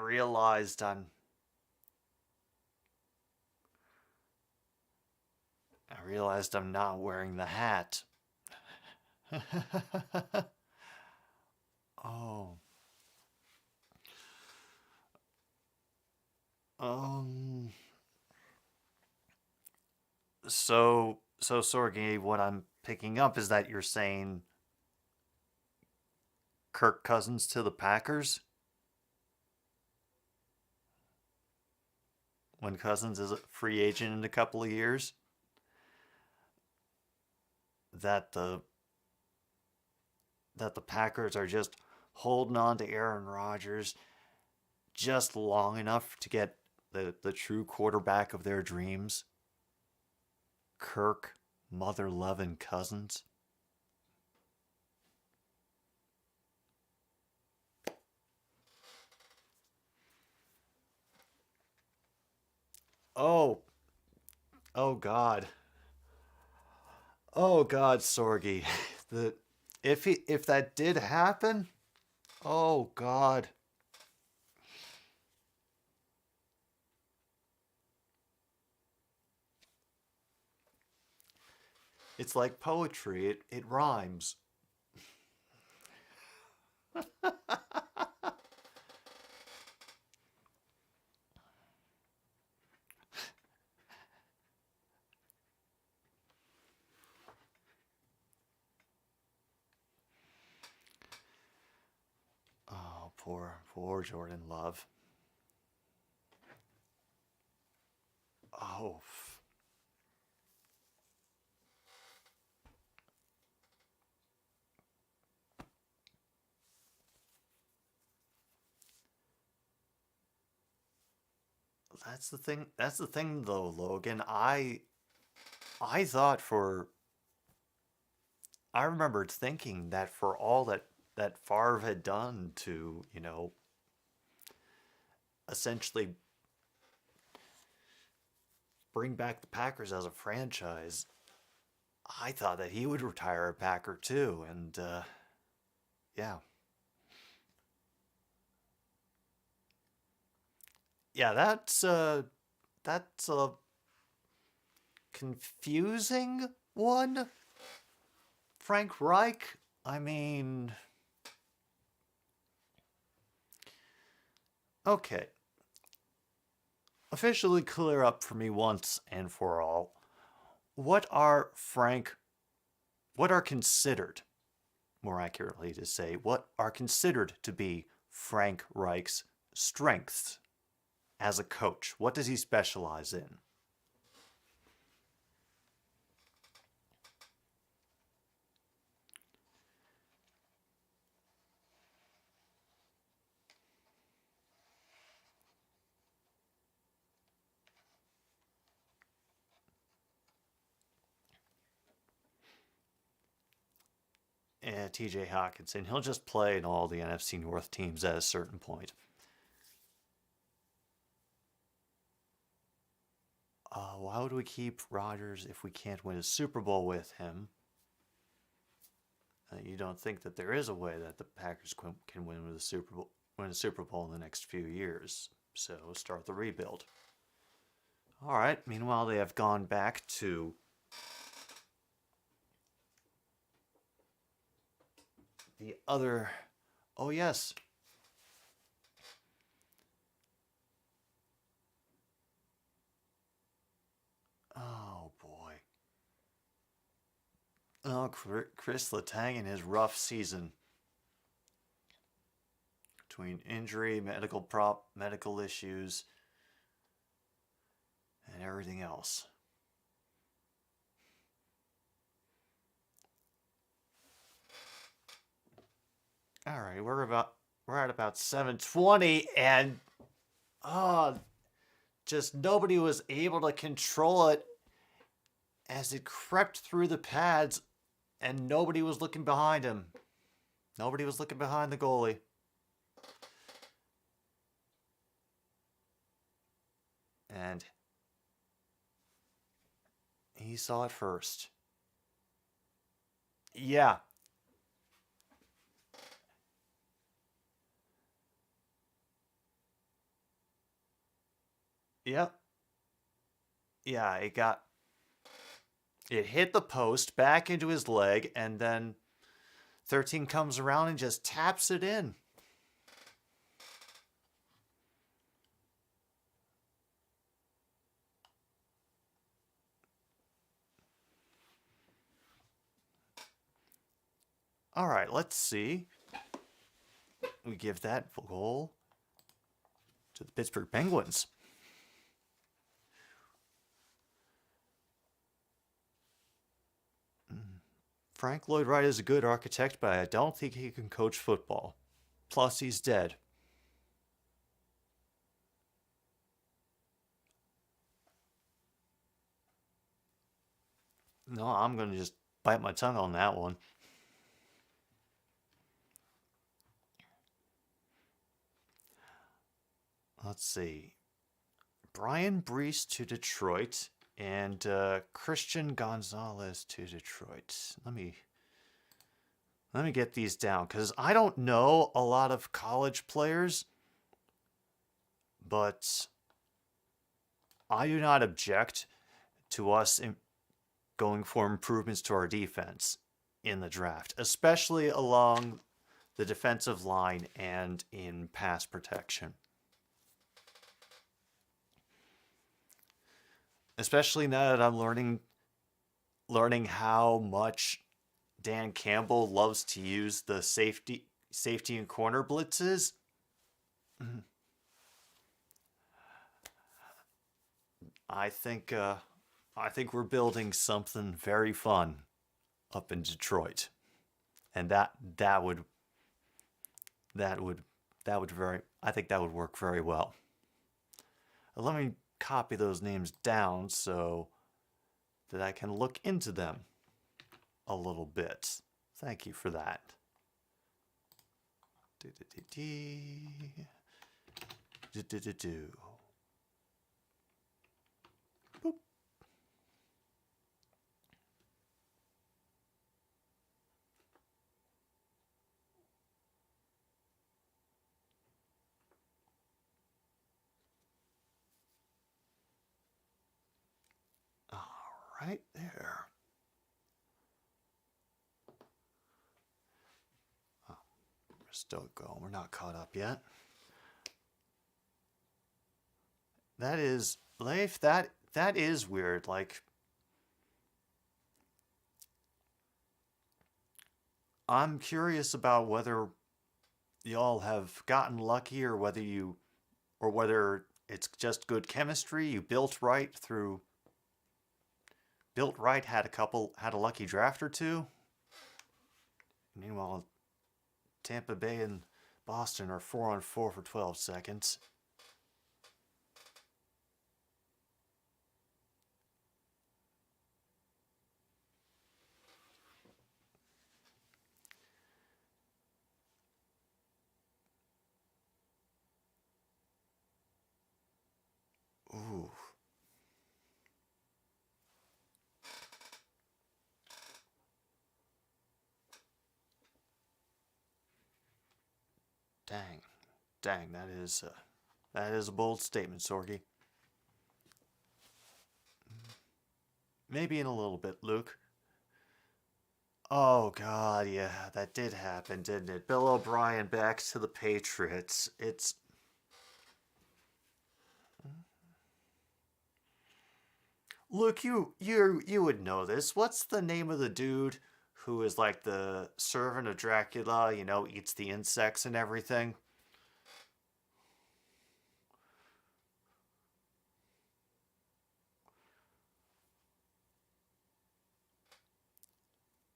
Speaker 2: realized I'm not wearing the hat. Oh. Um. So Sorgi, what I'm picking up is that you're saying Kirk Cousins to the Packers when Cousins is a free agent in a couple of years. That the Packers are just holding on to Aaron Rodgers just long enough to get the true quarterback of their dreams, Kirk Mother Lovin' Cousins. Oh, oh God. Oh God, Sorgi. The if that did happen, oh God. It's like poetry. It rhymes. Oh, poor Jordan Love. Oh, that's the thing. That's the thing, though, Logan. I thought for I remembered thinking that for all that Favre had done to, essentially bring back the Packers as a franchise, I thought that he would retire a Packer too, and yeah, yeah, that's a confusing one. Frank Reich. I mean, okay. Officially clear up for me once and for all. What are what are considered, more accurately to say, what are considered to be Frank Reich's strengths as a coach? What does he specialize in? TJ Hawkinson. He'll just play in all the NFC North teams at a certain point. Why would we keep Rodgers if we can't win a Super Bowl with him? You don't think that there is a way that the Packers can win with a Super Bowl in the next few years? So start the rebuild. All right. Meanwhile, they have gone back to the other. Oh yes. Oh boy. Oh, Chris Letang and his rough season between injury, medical issues, and everything else. All right, we're at about 7:20, and just nobody was able to control it as it crept through the pads, and nobody was looking behind him. Nobody was looking behind the goalie. And he saw it first. Yeah. Yep. Yeah, it hit the post back into his leg, and then 13 comes around and just taps it in. All right, let's see. We give that goal to the Pittsburgh Penguins. Frank Lloyd Wright is a good architect, but I don't think he can coach football. Plus, he's dead. No, I'm going to just bite my tongue on that one. Let's see. Brian Brees to Detroit and Christian Gonzalez to Detroit. Let me get these down because I don't know a lot of college players, but I do not object to us going for improvements to our defense in the draft, especially along the defensive line and in pass protection. Especially now that I'm learning how much Dan Campbell loves to use the safety and corner blitzes. I think we're building something very fun up in Detroit, and I think that would work very well. Let me copy those names down so that I can look into them a little bit. Thank you for that. Boop. Right there. Oh, we're still going. We're not caught up yet. That is, Leif, that is weird. Like, I'm curious about whether y'all have gotten lucky or whether it's just good chemistry. You built right, had a lucky draft or two. Meanwhile, Tampa Bay and Boston are 4-on-4 for 12 seconds. Ooh. Dang, that is a bold statement, Sorgi. Maybe in a little bit, Luke. Oh God, yeah, that did happen, didn't it? Bill O'Brien back to the Patriots. Luke, you would know this. What's the name of the dude who is like the servant of Dracula? Eats the insects and everything.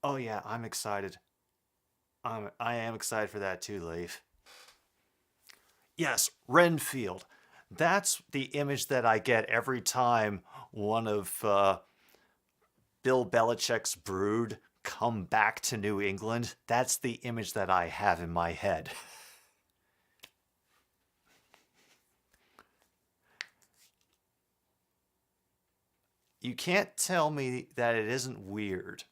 Speaker 2: Oh yeah, I'm excited. I am excited for that too, Leif. Yes, Renfield. That's the image that I get every time one of Bill Belichick's brood come back to New England. That's the image that I have in my head. You can't tell me that it isn't weird.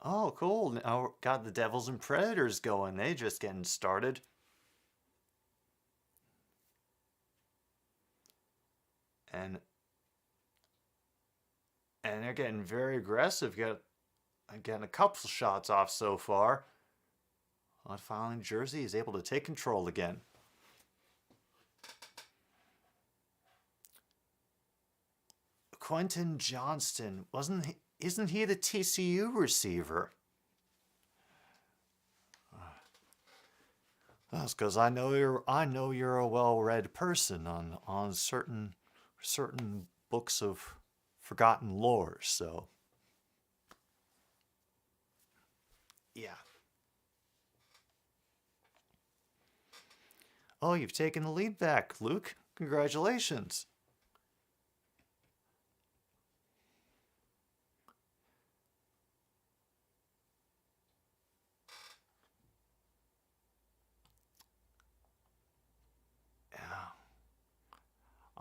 Speaker 2: Oh, cool. Now got the Devils and Predators going. They just getting started. And they're getting very aggressive. Getting a couple shots off so far. Finally, Jersey is able to take control again. Quentin Johnston, isn't he the TCU receiver? That's because I know you're a well-read person on certain books of forgotten lore. So yeah. Oh, you've taken the lead back, Luke. Congratulations.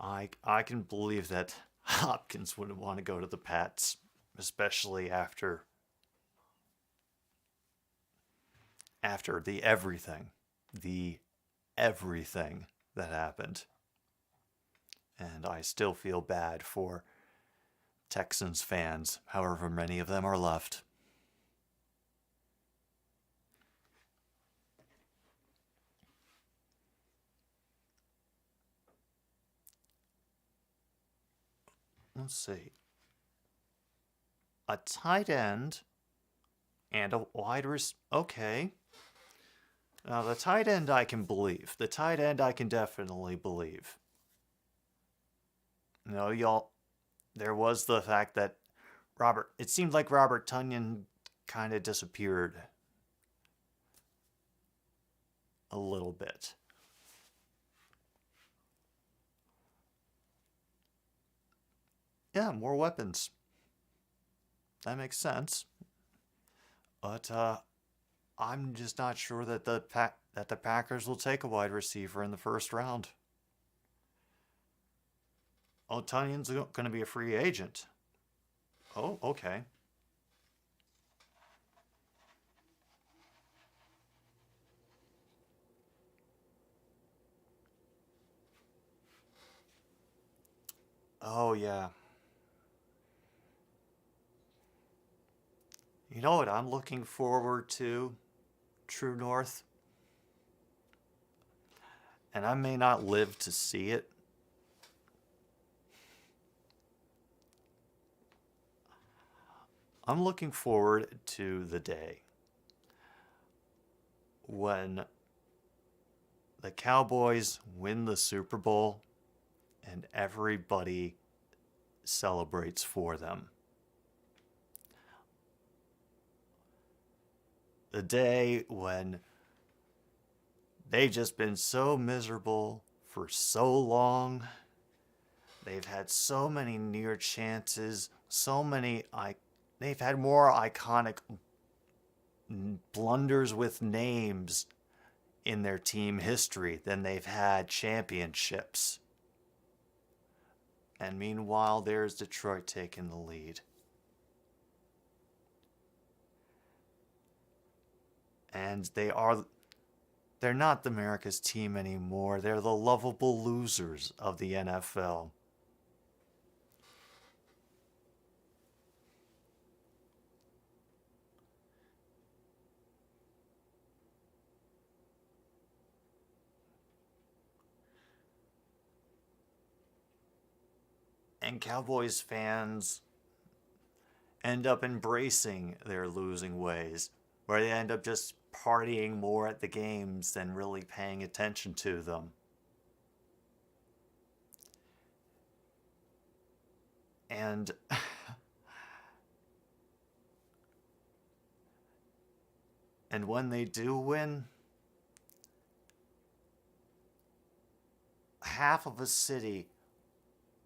Speaker 2: I can believe that Hopkins wouldn't want to go to the Pats, especially after the everything that happened. And I still feel bad for Texans fans, however many of them are left. Let's see. A tight end and a wide receiver. Okay. Now, the tight end I can believe. The tight end I can definitely believe. No, y'all. There was the fact that it seemed like Robert Tonyan kind of disappeared a little bit. Yeah, more weapons. That makes sense. But I'm just not sure that the Packers will take a wide receiver in the first round. Oh, Tonyan's going to be a free agent. Oh, okay. Oh, yeah. You know what I'm looking forward to, True North? And I may not live to see it. I'm looking forward to the day when the Cowboys win the Super Bowl and everybody celebrates for them. The day when they've just been so miserable for so long. They've had so many near chances, they've had more iconic blunders with names in their team history than they've had championships. And meanwhile, there's Detroit taking the lead. And they're not America's team anymore. They're the lovable losers of the NFL. And Cowboys fans end up embracing their losing ways, where they end up just partying more at the games than really paying attention to them. And and when they do win, half of a city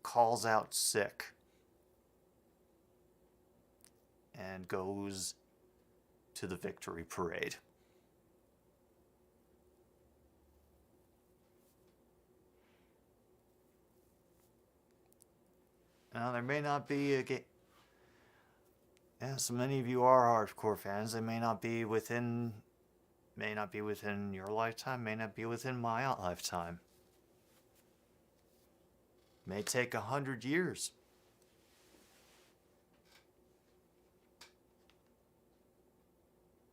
Speaker 2: calls out sick and goes to the victory parade. Now, there may not be a game. Yeah, so many of you are hardcore fans. They may not be within your lifetime, may not be within my lifetime. May take 100 years.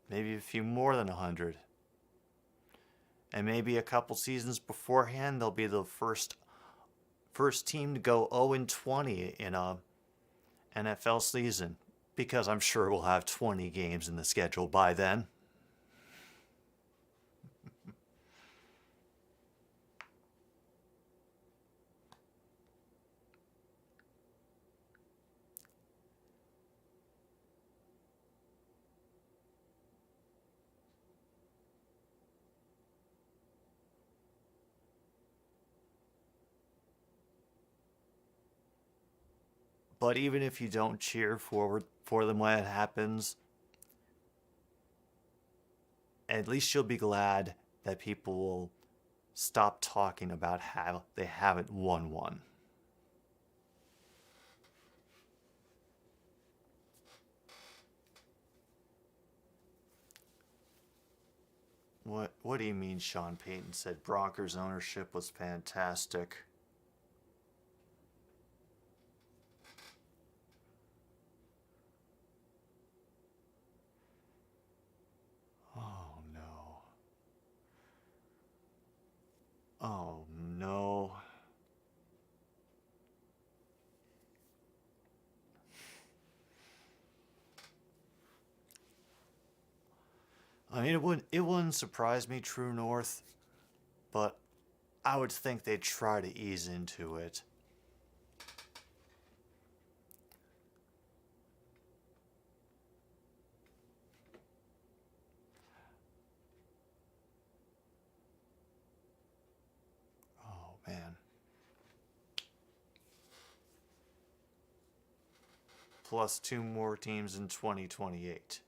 Speaker 2: Maybe a few more than 100. And maybe a couple seasons beforehand, they'll be the first team to go 0-20 in a NFL season, because I'm sure we'll have 20 games in the schedule by then. But even if you don't cheer for them when it happens, at least you'll be glad that people will stop talking about how they haven't won one. What do you mean Sean Payton said Broncos ownership was fantastic? Oh no. Oh no. I mean, it wouldn't surprise me, True North, but I would think they'd try to ease into it. Oh man. Plus 2 more teams in 2028.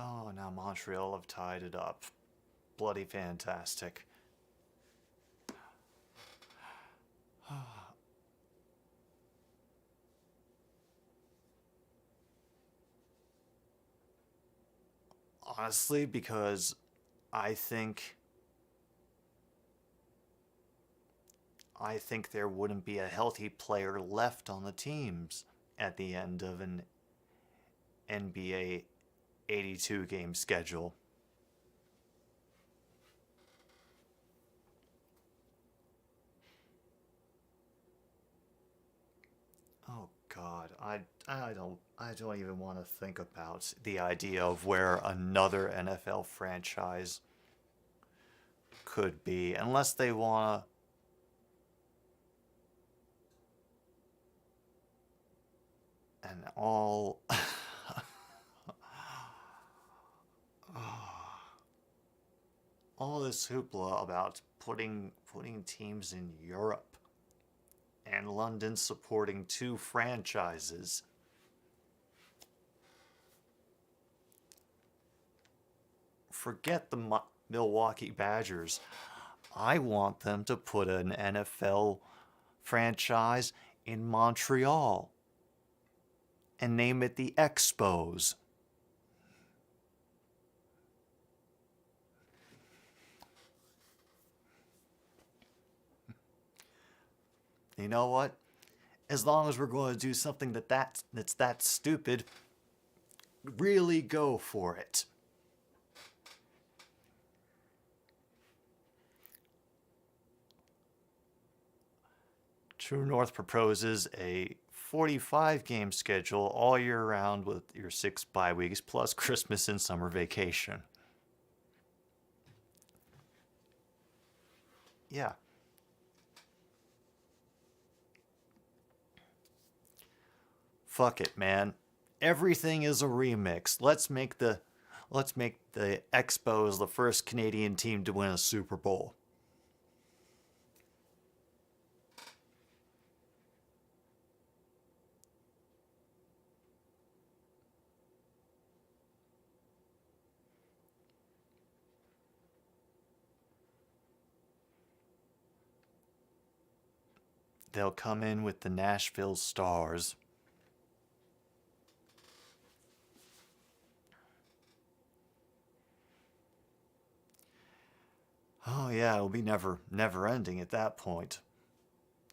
Speaker 2: Oh, now Montreal have tied it up. Bloody fantastic. Honestly, because I think I think there wouldn't be a healthy player left on the teams at the end of an NBA 82 game schedule. Oh God, I don't even want to think about the idea of where another NFL franchise could be, unless they want an all all this hoopla about putting teams in Europe and London supporting 2 franchises. Forget the Milwaukee Badgers. I want them to put an NFL franchise in Montreal and name it the Expos. You know what? As long as we're going to do something that's that stupid, really go for it. True North proposes a 45 game schedule all year round with your 6 bye weeks plus Christmas and summer vacation. Yeah. Fuck it, man. Everything is a remix. Let's make the Expos the first Canadian team to win a Super Bowl. They'll come in with the Nashville Stars. Oh yeah, it'll be never ending at that point.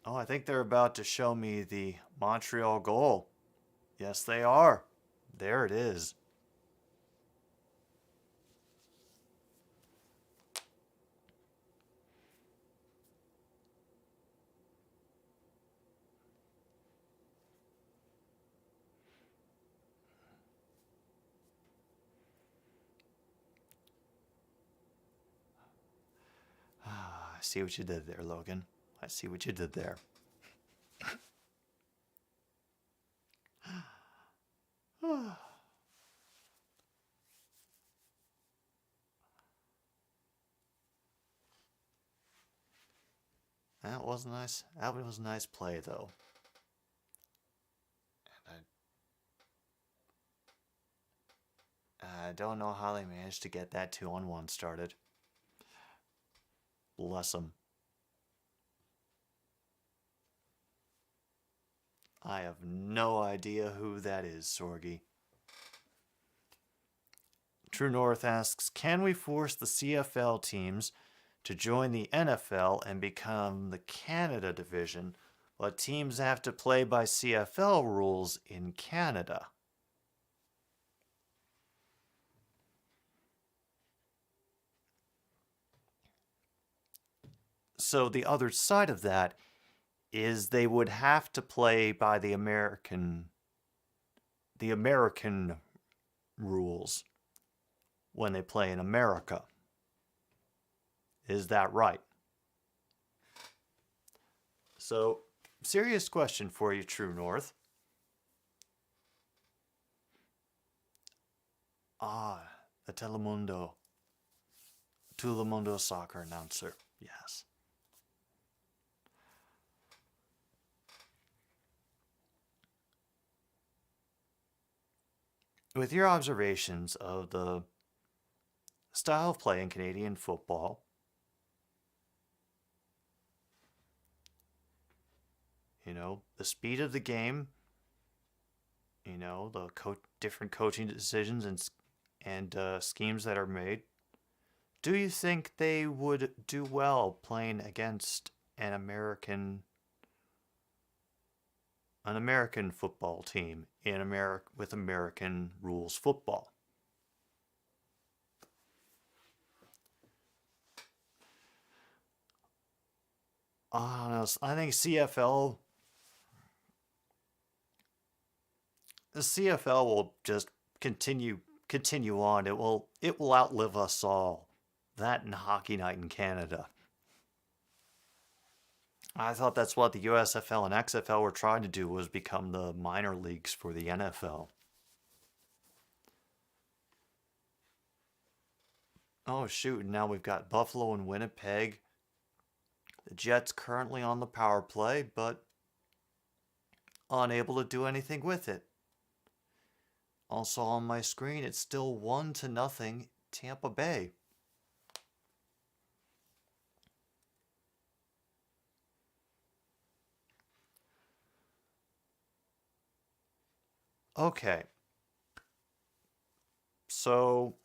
Speaker 2: Oh, I think they're about to show me the Montreal goal. Yes, they are. There it is. I see what you did there, Logan. I see what you did there. That was nice. That was a nice play, though. And I don't know how they managed to get that 2-on-1 started. Bless them. I have no idea who that is, Sorgi. True North asks, can we force the CFL teams to join the NFL and become the Canada division, but teams have to play by CFL rules in Canada? So the other side of that is they would have to play by the American rules when they play in America. Is that right? So, serious question for you, True North. The Telemundo soccer announcer. Yes. With your observations of the style of play in Canadian football, the speed of the game, the different coaching decisions and schemes that are made, do you think they would do well playing against an American football team with American rules football? I think the CFL will just continue on. It will outlive us all. That and Hockey Night in Canada. I thought that's what the USFL and XFL were trying to do, was become the minor leagues for the NFL. Oh shoot, now we've got Buffalo and Winnipeg. The Jets currently on the power play, but unable to do anything with it. Also on my screen, it's still 1-0 Tampa Bay. Okay. So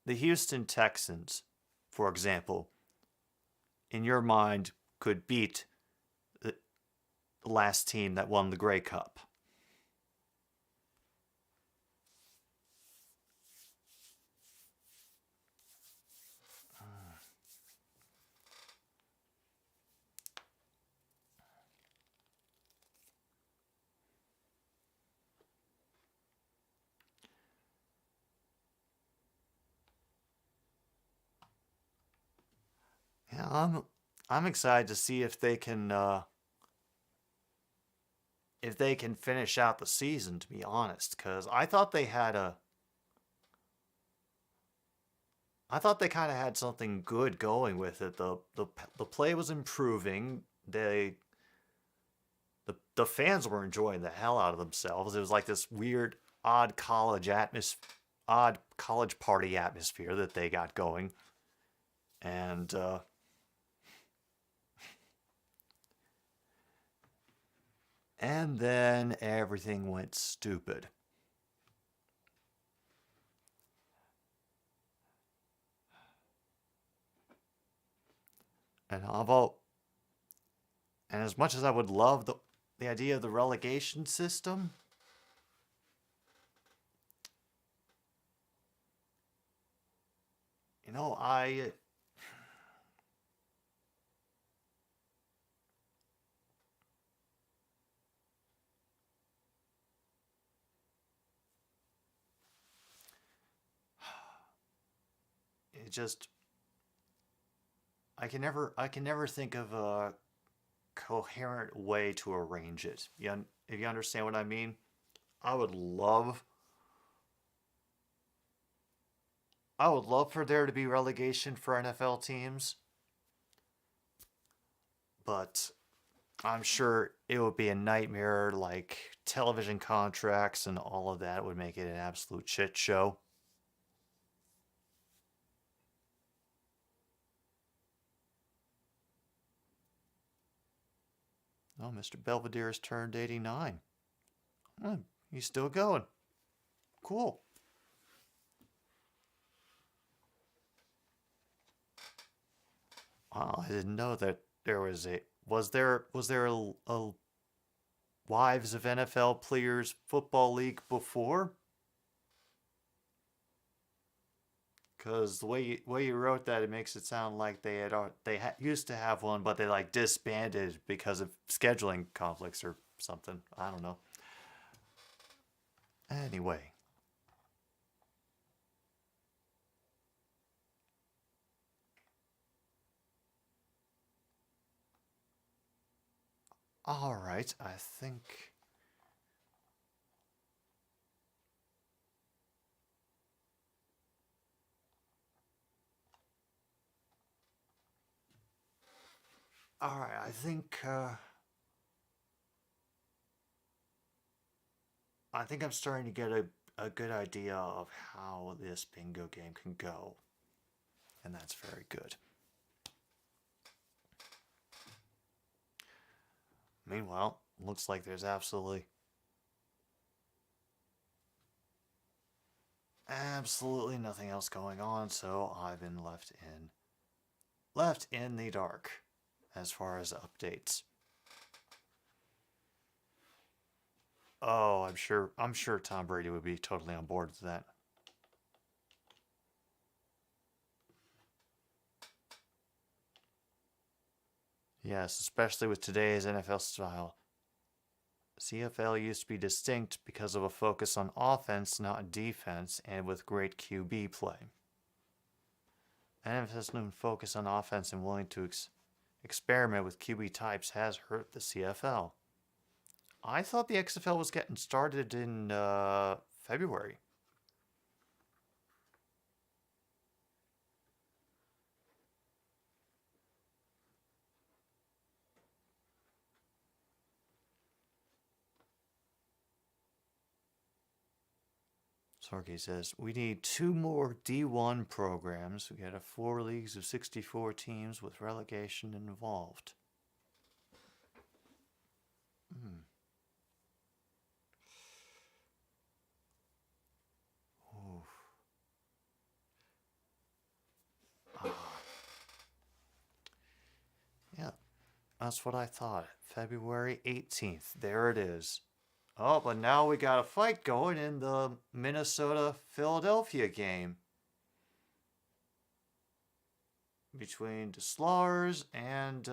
Speaker 2: the Houston Texans, for example, in your mind, could beat the last team that won the Grey Cup. Yeah, I'm excited to see if they can finish out the season, to be honest, because I thought they kind of had something good going with it. The play was improving. The fans were enjoying the hell out of themselves. It was like this weird odd college party atmosphere that they got going. And then everything went stupid. And as much as I would love the idea of the relegation system, I it just I can never think of a coherent way to arrange it. If you understand what I mean, I would love for there to be relegation for NFL teams, but I'm sure it would be a nightmare, like television contracts and all of that would make it an absolute shit show. Oh, Mr. Belvedere has turned 89. He's still going. Cool. Wow, I didn't know that there was a a Wives of NFL Players Football League before? Because the way you wrote that, it makes it sound like used to have one, but they like disbanded because of scheduling conflicts or something. I don't know. Anyway. All right, I think. All right, I think. I think I'm starting to get a good idea of how this bingo game can go, and that's very good. Meanwhile, looks like there's absolutely nothing else going on, so I've been left in the dark as far as updates. Oh, I'm sure Tom Brady would be totally on board with that. Yes, especially with today's NFL style. CFL used to be distinct because of a focus on offense, not defense, and with great QB play. NFL's new focus on offense and willing to experiment with QB types has hurt the CFL. I thought the XFL was getting started in February. Sorky says, we need 2 more D1 programs. We got 4 leagues of 64 teams with relegation involved. Yeah, that's what I thought. February 18th. There it is. Oh, but now we got a fight going in the Minnesota-Philadelphia game between DeSlars and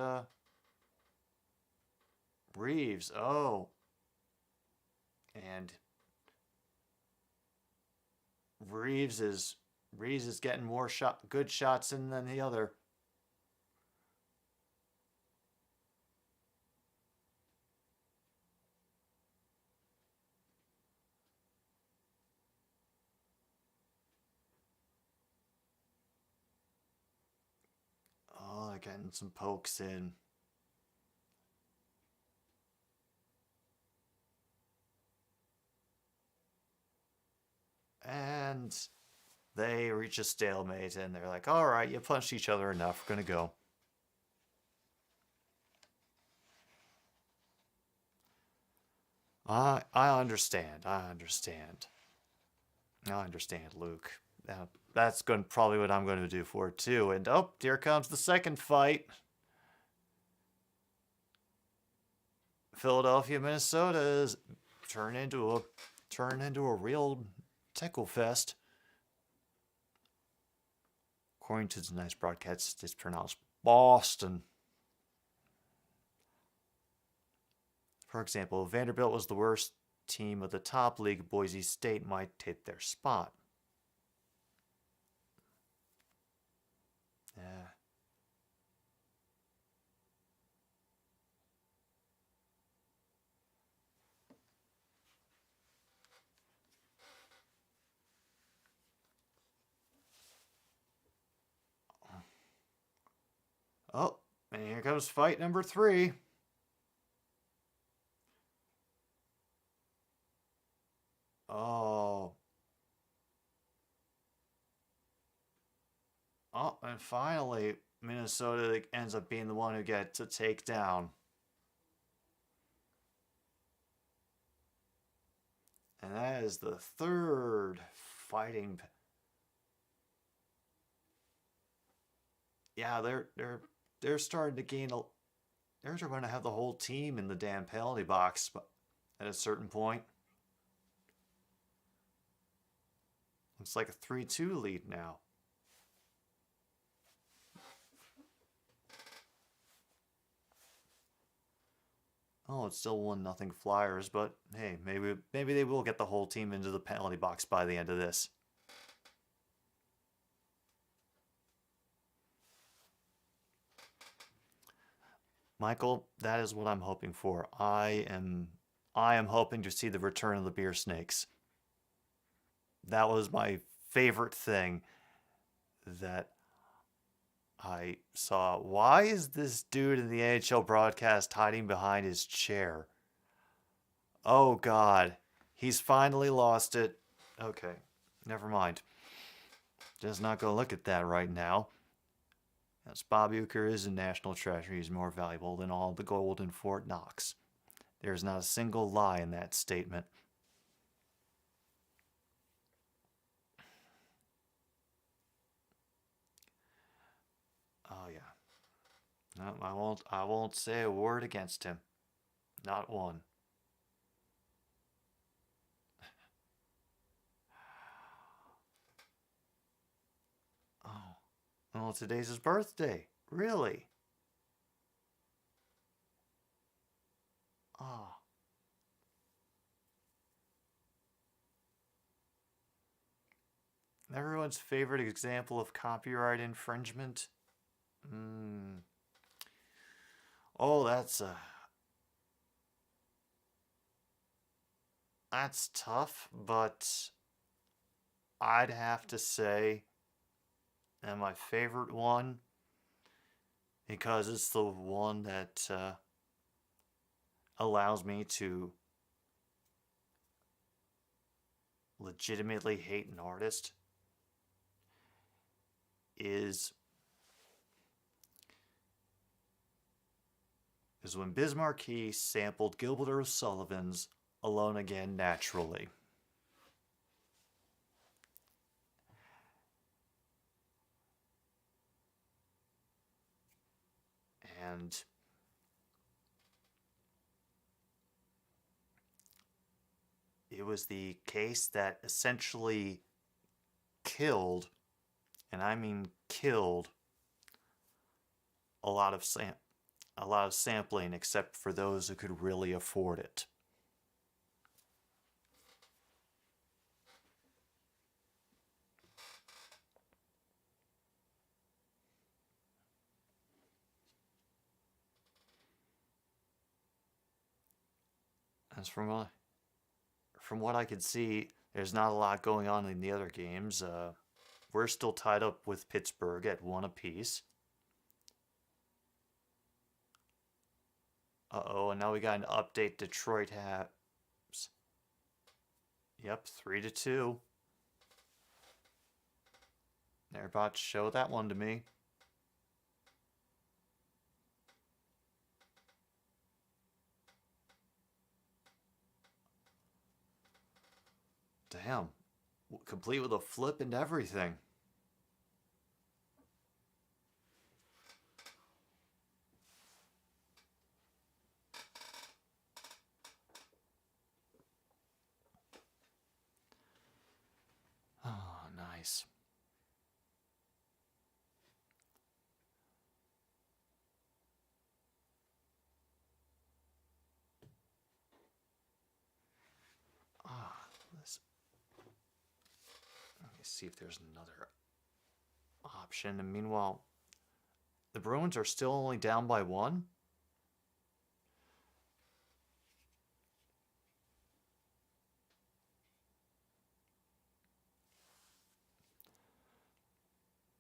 Speaker 2: Reeves. Oh. And Reeves is getting more good shots in than the other. Oh, they're getting some pokes in. And they reach a stalemate and they're like, all right, you punched each other enough. We're going to go. I understand. I understand, Luke. Now, that's probably what I'm going to do for it too. And oh, here comes the second fight. Philadelphia, Minnesota is turn into a real tickle fest. According to tonight's broadcast, it's pronounced Boston. For example, if Vanderbilt was the worst team of the top league, Boise State might take their spot. Yeah. Oh, and here comes fight number 3. Oh, and finally, Minnesota ends up being the one who gets a takedown. And that is the third fighting. Yeah, they're starting to gain a. They're going to have the whole team in the damn penalty box at a certain point. Looks like a 3-2 lead now. Oh, it's still 1-0 Flyers, but hey, maybe they will get the whole team into the penalty box by the end of this. Michael, that is what I'm hoping for. I am hoping to see the return of the beer snakes. That was my favorite thing that I saw. Why is this dude in the NHL broadcast hiding behind his chair? Oh God, he's finally lost it. Okay, never mind. Just not gonna look at that right now. Yes, Bob Uecker is a national treasure. He's more valuable than all the gold in Fort Knox. There's not a single lie in that statement. Oh yeah. No, I won't say a word against him. Not one. Oh. Well, today's his birthday. Really? Oh. Everyone's favorite example of copyright infringement? Oh, that's tough, but I'd have to say that my favorite one, because it's the one that allows me to legitimately hate an artist, is when Biz Markie sampled Gilbert O'Sullivan's Alone Again Naturally. And it was the case that essentially killed, and I mean killed, a lot of sampling, except for those who could really afford it. As from what I could see, there's not a lot going on in the other games. We're still tied up with Pittsburgh at 1 apiece. Uh-oh, and now we got an update. Detroit has. Yep, 3-2. They're about to show that one to me. Damn. Complete with a flip and everything. Oh, nice. Let me see if there's another option. And meanwhile, the Bruins are still only down by 1.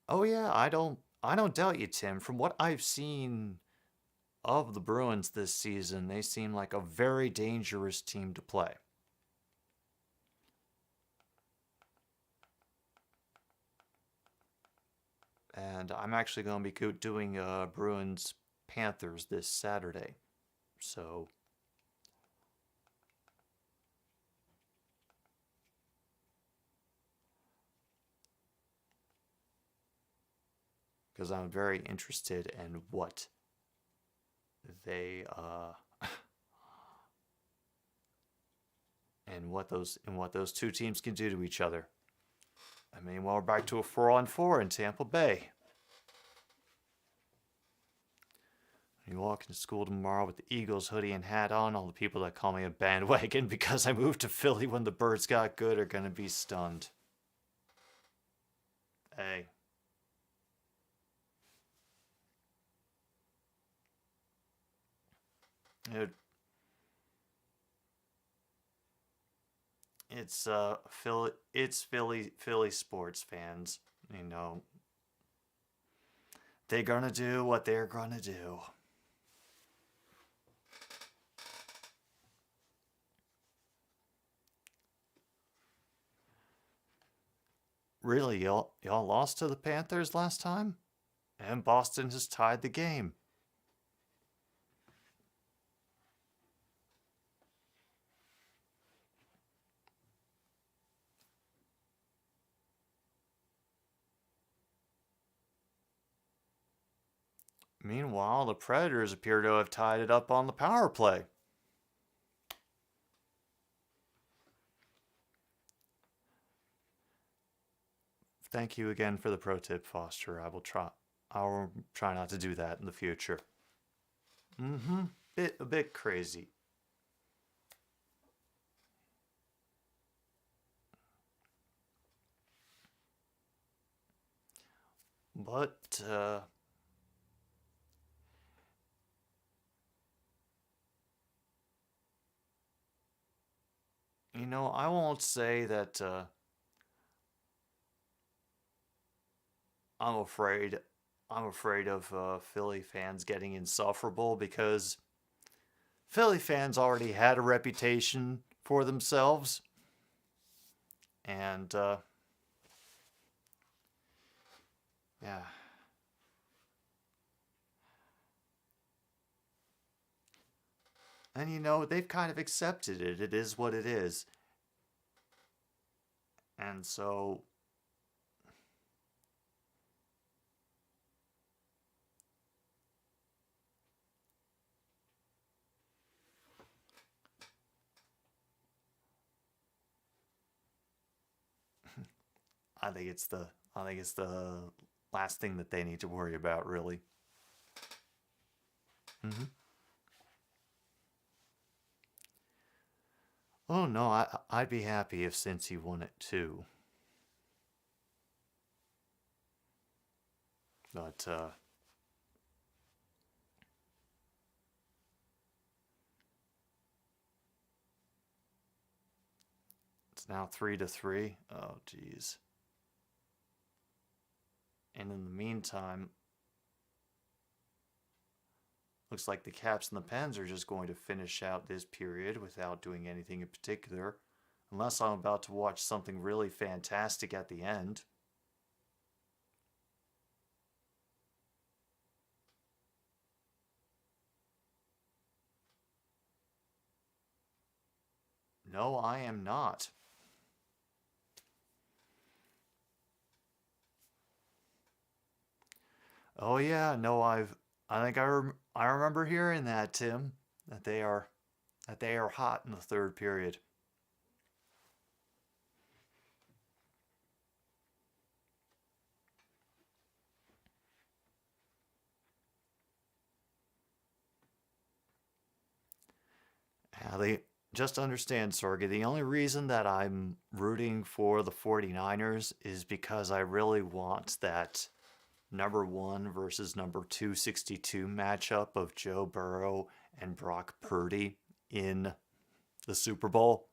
Speaker 2: Oh yeah, I don't doubt you, Tim. From what I've seen of the Bruins this season, they seem like a very dangerous team to play. And I'm actually going to be doing Bruins Panthers this Saturday. So because I'm very interested in what they and what those two teams can do to each other. I mean, well, we're back to a 4-on-4 in Tampa Bay. You walk into school tomorrow with the Eagles hoodie and hat on, all the people that call me a bandwagon because I moved to Philly when the Birds got good are going to be stunned. Hey. It's Philly sports fans, you know. They're gonna do what they're gonna do. Really, y'all lost to the Panthers last time? And Boston has tied the game. Meanwhile, the Predators appear to have tied it up on the power play. Thank you again for the pro tip, Foster. I'll try not to do that in the future. A bit crazy. But you know, I won't say that I'm afraid of Philly fans getting insufferable, because Philly fans already had a reputation for themselves. And yeah. And you know, they've kind of accepted it. It is what it is. And so I think it's the last thing that they need to worry about, really. Oh no, I'd be happy if Cincy won it too. But it's now 3-3. Oh geez. And in the meantime, looks like the Caps and the Pens are just going to finish out this period without doing anything in particular, unless I'm about to watch something really fantastic at the end. No, I am not. Oh yeah, no, I think I remember hearing that, Tim, that they are hot in the third period. Yeah, they just understand, Sorga. The only reason that I'm rooting for the 49ers is because I really want that number 1 versus number 262 matchup of Joe Burrow and Brock Purdy in the Super Bowl.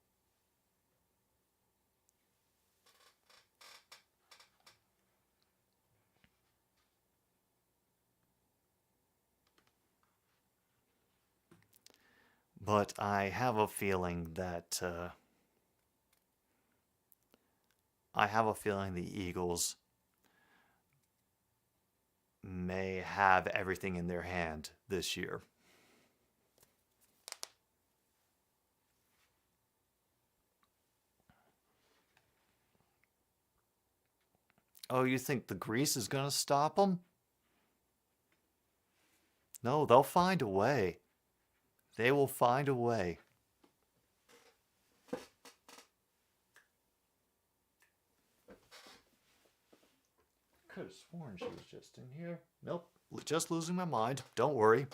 Speaker 2: But I have a feeling that the Eagles may have everything in their hand this year. Oh, you think the grease is going to stop them? No, they'll find a way. They will find a way. Could have sworn she was just in here. Nope, just losing my mind. Don't worry.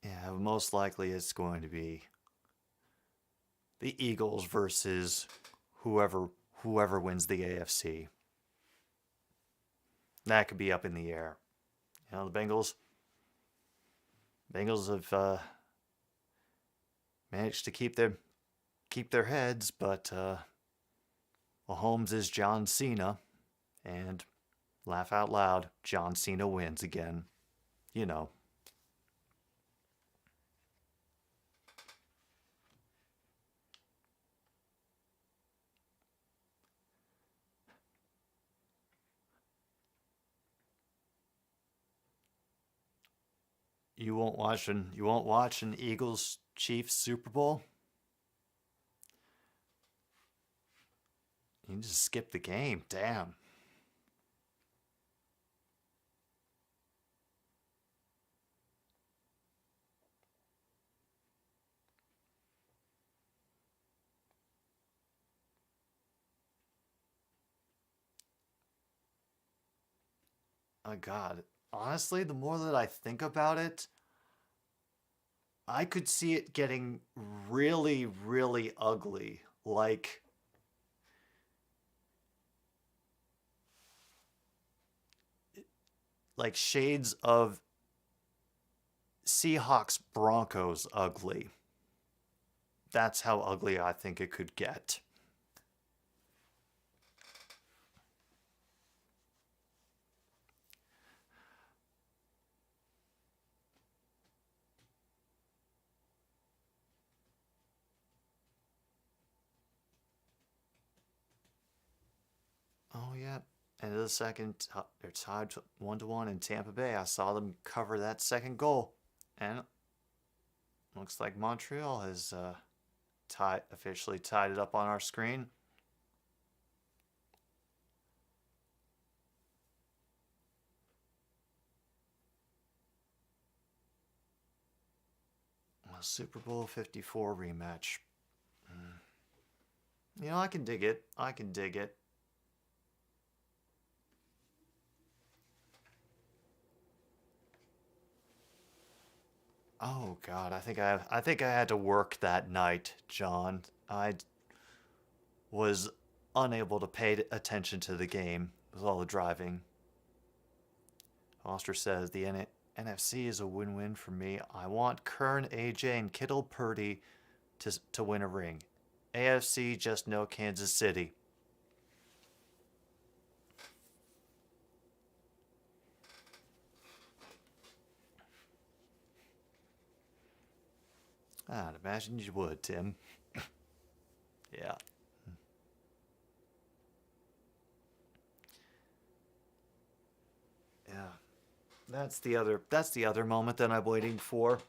Speaker 2: Yeah, most likely it's going to be the Eagles versus whoever wins the AFC. That could be up in the air. You know, the Bengals have managed to keep their heads, but Mahomes is John Cena, and laugh out loud, John Cena wins again. You know. You won't watch an Eagles Chiefs Super Bowl? You can just skip the game. Damn. Oh God. Honestly, the more that I think about it, I could see it getting really, really ugly. Like shades of Seahawks Broncos ugly. That's how ugly I think it could get. Oh yeah. End of the second, they're tied 1-1 in Tampa Bay. I saw them cover that second goal, and looks like Montreal has officially tied it up on our screen. A Super Bowl 54 rematch. You know, I can dig it. I can dig it. Oh God, I think I had to work that night, John. I was unable to pay attention to the game with all the driving. Foster says the NFC is a win-win for me. I want Kern, AJ, and Kittle Purdy to win a ring. AFC, just no Kansas City. I'd imagine you would, Tim. Yeah. Yeah. That's the other moment that I'm waiting for.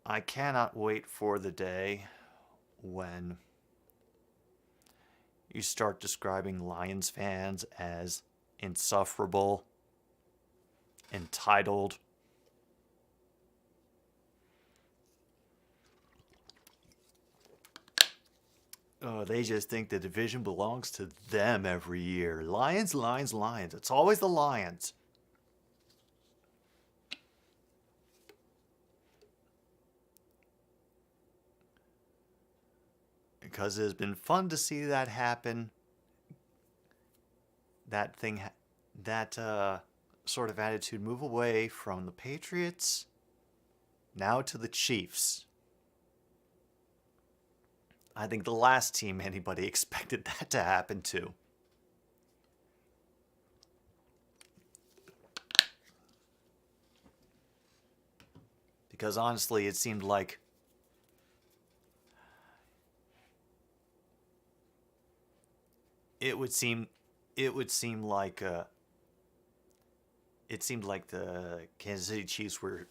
Speaker 2: I cannot wait for the day when you start describing Lions fans as insufferable, entitled. Oh, they just think the division belongs to them every year. Lions, Lions, Lions. It's always the Lions. Because it has been fun to see that happen. That sort of attitude move away from the Patriots, now to the Chiefs. I think the last team anybody expected that to happen to. Because honestly, it seemed like it seemed like the Kansas City Chiefs were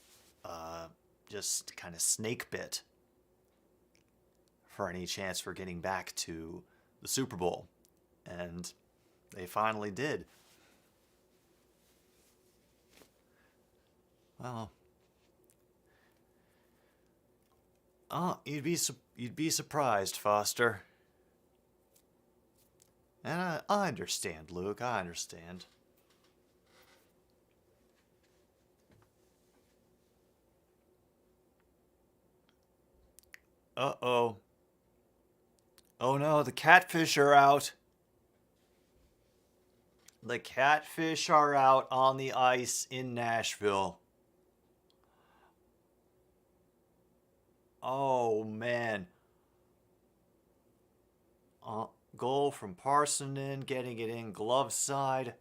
Speaker 2: just kind of snake bit for any chance for getting back to the Super Bowl, and they finally did. Well, you'd be surprised, Foster. And I understand, Luke. I understand. Uh-oh. Oh no, the catfish are out. The catfish are out on the ice in Nashville. Oh, man. Goal from Parsonen, getting it in glove side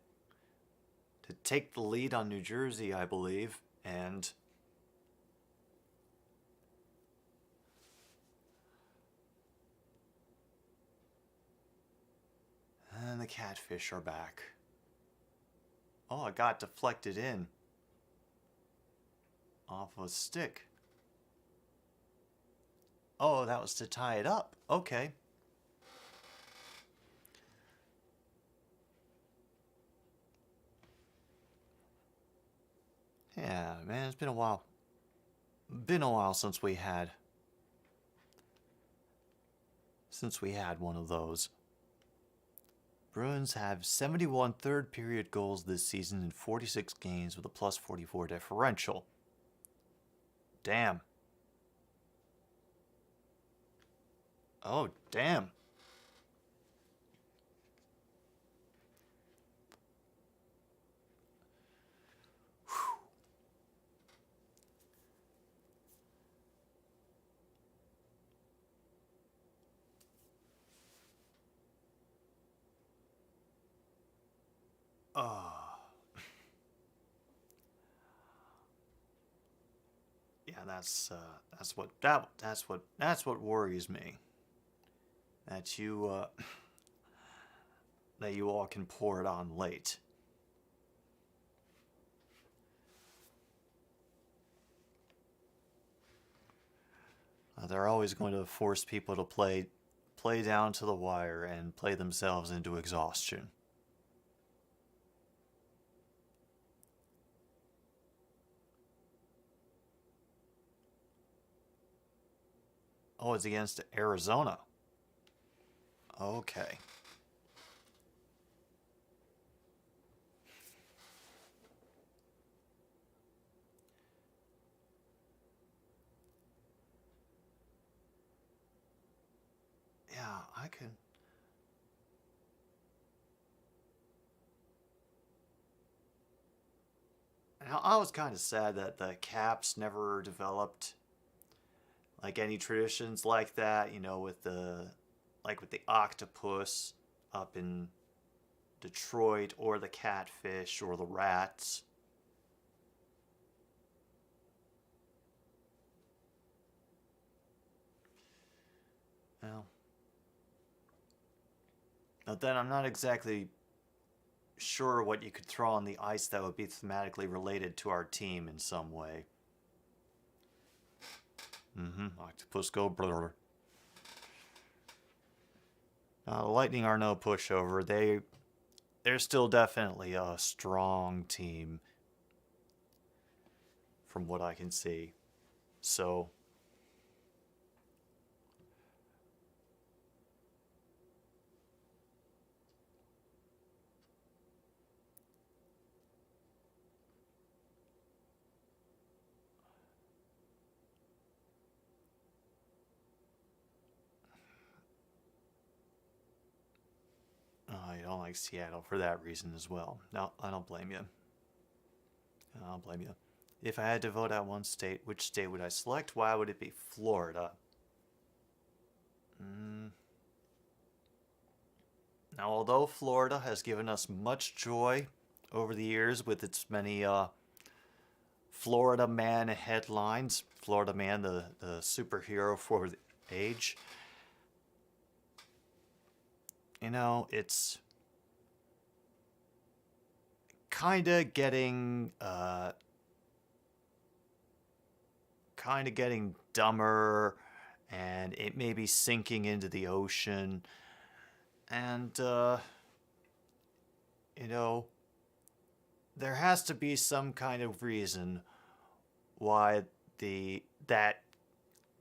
Speaker 2: to take the lead on New Jersey, I believe. And the catfish are back. Oh, it got deflected in off a stick. Oh, that was to tie it up. Okay. Yeah, man, it's been a while. Been a while since we had one of those. Bruins have 71 third period goals this season in 46 games with a plus 44 differential. Damn. Oh, damn. Yeah, that's what worries me. That you that you all can pour it on late. They're always going to force people to play down to the wire and play themselves into exhaustion. Oh, it's against Arizona. Okay. Yeah, I can. Now, I was kind of sad that the Caps never developed like any traditions like that, you know, with the octopus up in Detroit, or the catfish, or the rats. Well, but then I'm not exactly sure what you could throw on the ice that would be thematically related to our team in some way. Octopus go brother. The Lightning are no pushover. They're still definitely a strong team from what I can see. So I don't like Seattle for that reason as well. No, I don't blame you. I don't blame you. If I had to vote out one state, which state would I select? Why would it be Florida? Now, although Florida has given us much joy over the years with its many Florida Man headlines, Florida Man, the superhero for the age, you know, it's kind of getting dumber, and it may be sinking into the ocean, and you know, there has to be some kind of reason why that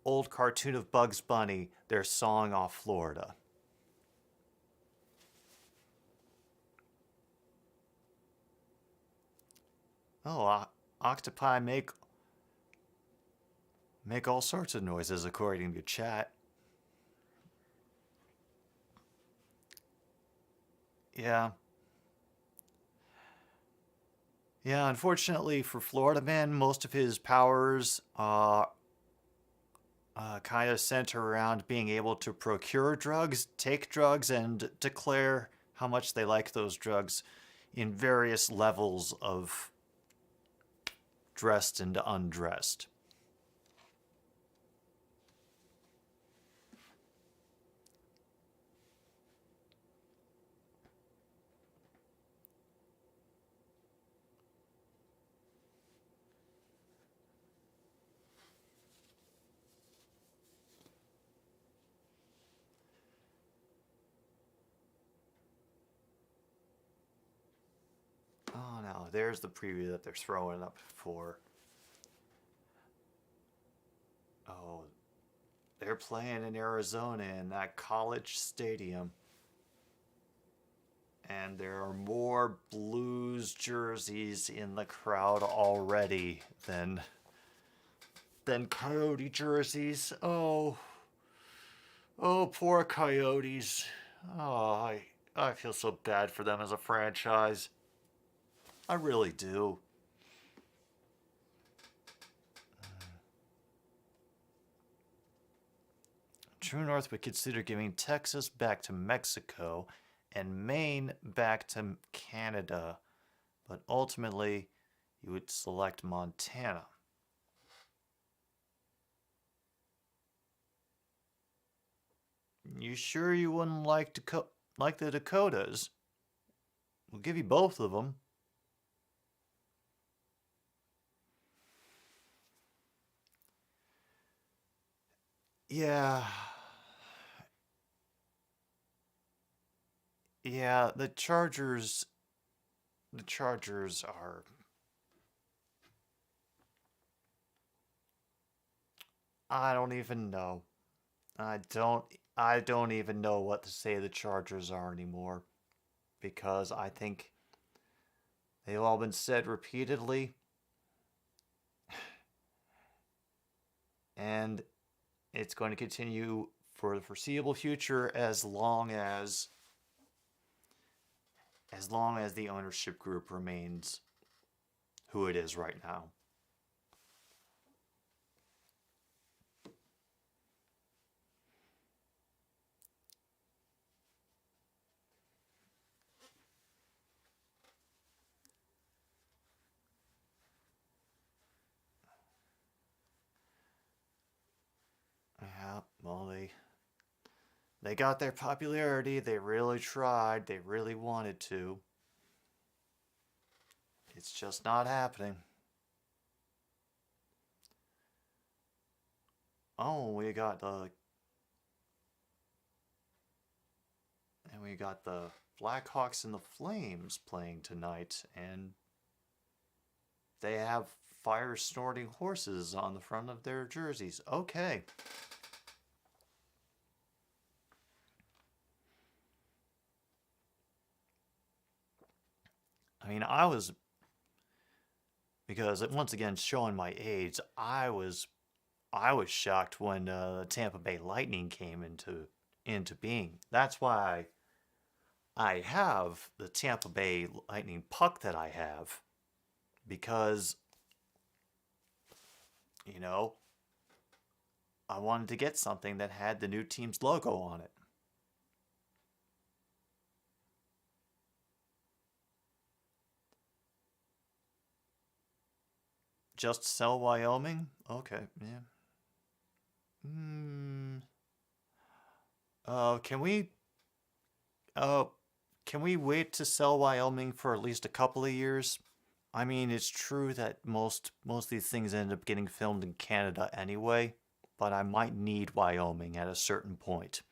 Speaker 2: old cartoon of Bugs Bunny, they're sawing off Florida. Oh, octopi make all sorts of noises according to chat. Yeah. Yeah, unfortunately for Florida Man, most of his powers kind of center around being able to procure drugs, take drugs, and declare how much they like those drugs in various levels of dressed and undressed. Oh no, there's the preview that they're throwing up for. Oh, they're playing in Arizona in that college stadium. And there are more Blues jerseys in the crowd already than Coyote jerseys. Oh, poor Coyotes. Oh, I feel so bad for them as a franchise. I really do. True North would consider giving Texas back to Mexico and Maine back to Canada, but ultimately you would select Montana. You sure you wouldn't like the Dakotas? We'll give you both of them. Yeah. Yeah, the Chargers are, I don't even know. I don't even know what to say the Chargers are anymore, because I think they've all been said repeatedly, and it's going to continue for the foreseeable future as long as the ownership group remains who it is right now. Yeah, well, they got their popularity. They really tried. They really wanted to. It's just not happening. Oh, we got the Blackhawks and the Flames playing tonight, and they have fire snorting horses on the front of their jerseys. Okay. I mean, because once again showing my age, I was shocked when the Tampa Bay Lightning came into being. That's why I have the Tampa Bay Lightning puck that I have, because you know, I wanted to get something that had the new team's logo on it. just sell Wyoming? Okay, yeah. Can we... can we wait to sell Wyoming for at least a couple of years? I mean, it's true that most of these things end up getting filmed in Canada anyway, but I might need Wyoming at a certain point.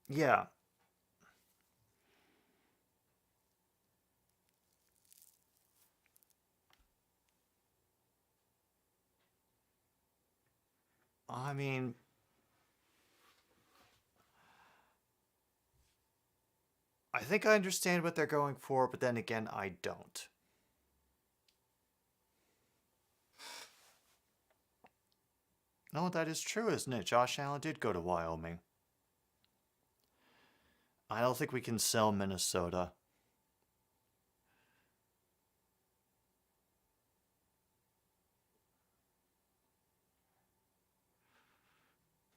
Speaker 2: Yeah. I mean, I think I understand what they're going for, but then again, I don't. No, that is true, isn't it? Josh Allen did go to Wyoming. I don't think we can sell Minnesota.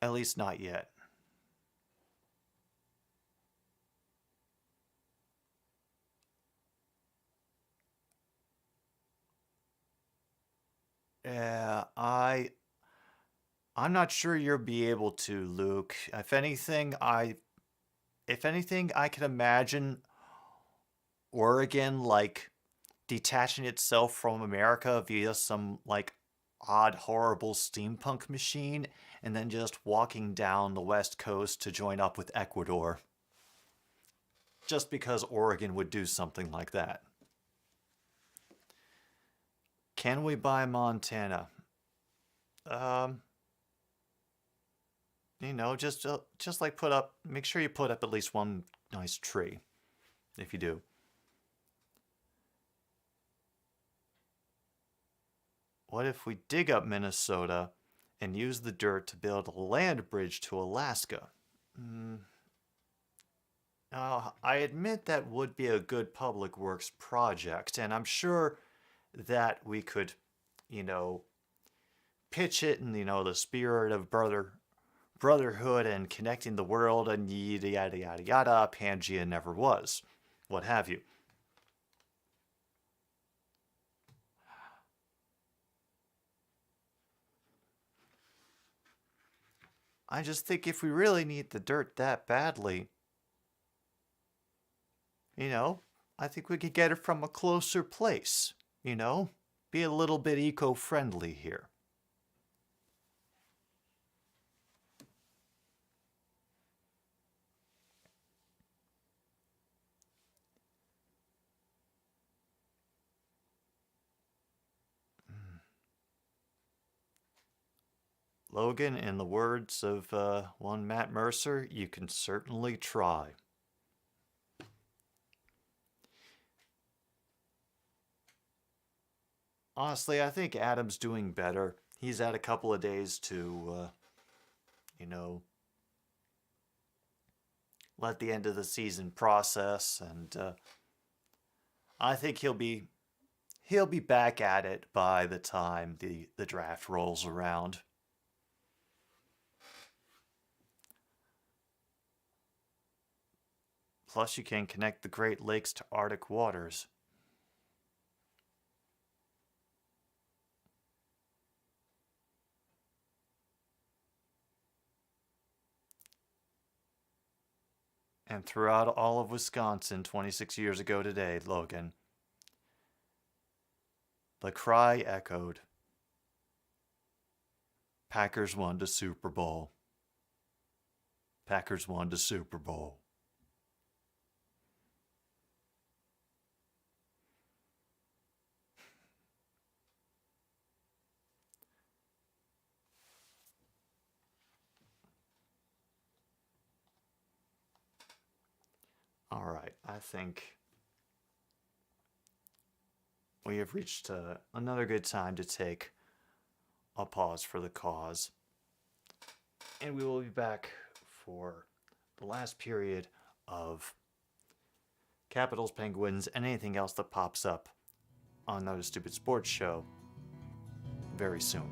Speaker 2: At least not yet. Yeah, I'm not sure you'll be able to, Luke. If anything, I can imagine Oregon like detaching itself from America via some like odd, horrible steampunk machine and then just walking down the west coast to join up with Ecuador. Just because Oregon would do something like that. Can we buy Montana? You know, just like make sure you put up at least one nice tree, if you do. What if we dig up Minnesota and use the dirt to build a land bridge to Alaska? I admit that would be a good public works project, and I'm sure that we could, you know, pitch it in, you know, the spirit of brotherhood and connecting the world and yada yada yada yada, Pangea never was, what have you. I just think if we really need the dirt that badly, you know, I think we could get it from a closer place, you know? Be a little bit eco-friendly here. Logan, in the words of one Matt Mercer, you can certainly try. Honestly, I think Adam's doing better. He's had a couple of days to, you know, let the end of the season process, and I think he'll be back at it by the time the draft rolls around. Plus, you can connect the Great Lakes to Arctic waters. And throughout all of Wisconsin 26 years ago today, Logan, the cry echoed. Packers won the Super Bowl. Packers won the Super Bowl. All right, I think we have reached another good time to take a pause for the cause. And we will be back for the last period of Capitals, Penguins, and anything else that pops up on Another Stupid Sports Show very soon.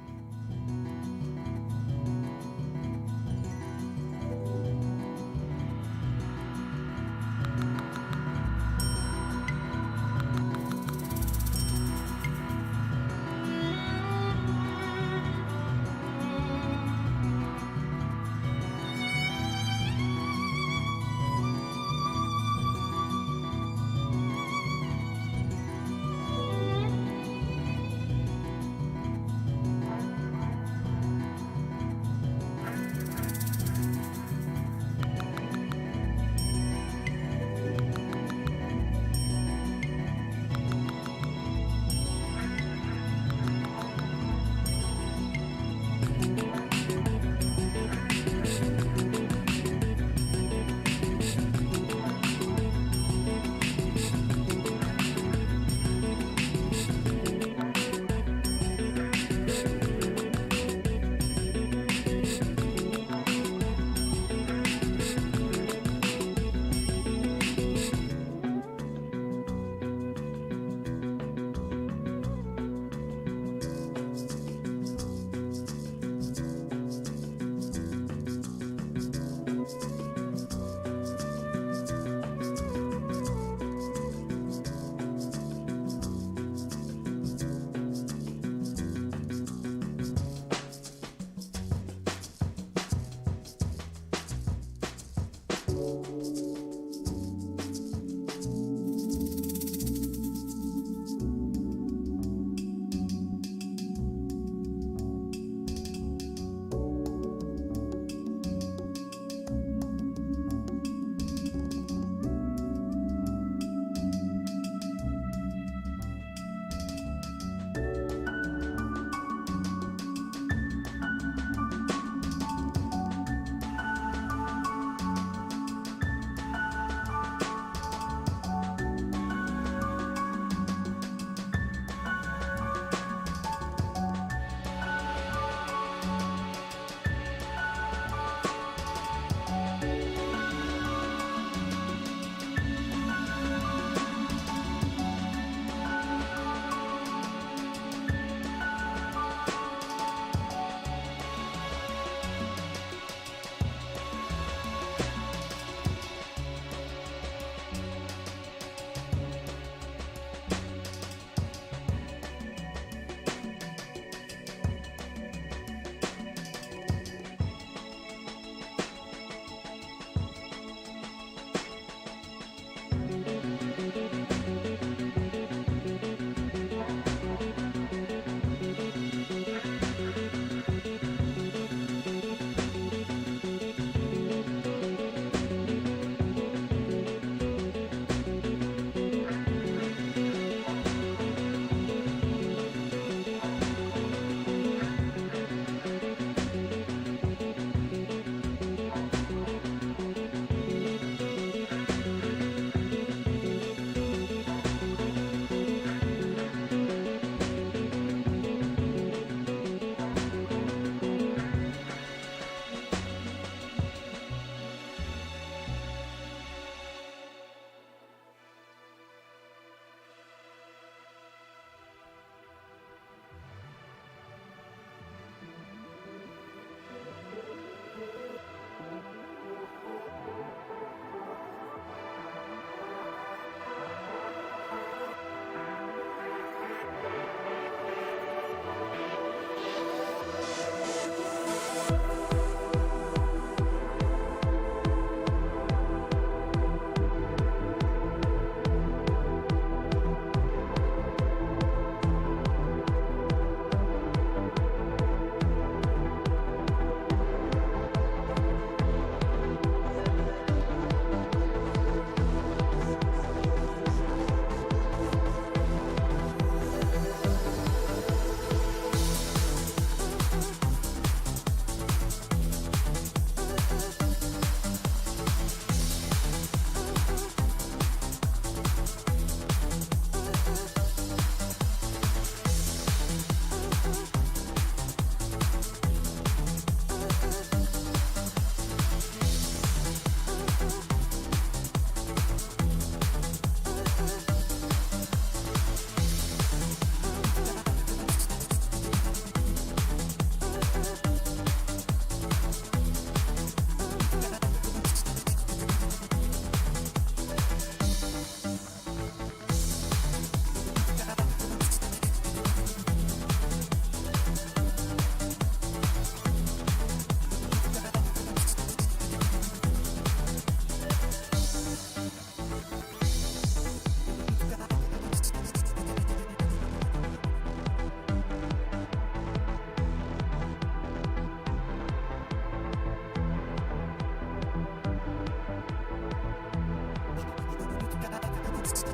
Speaker 2: Alright,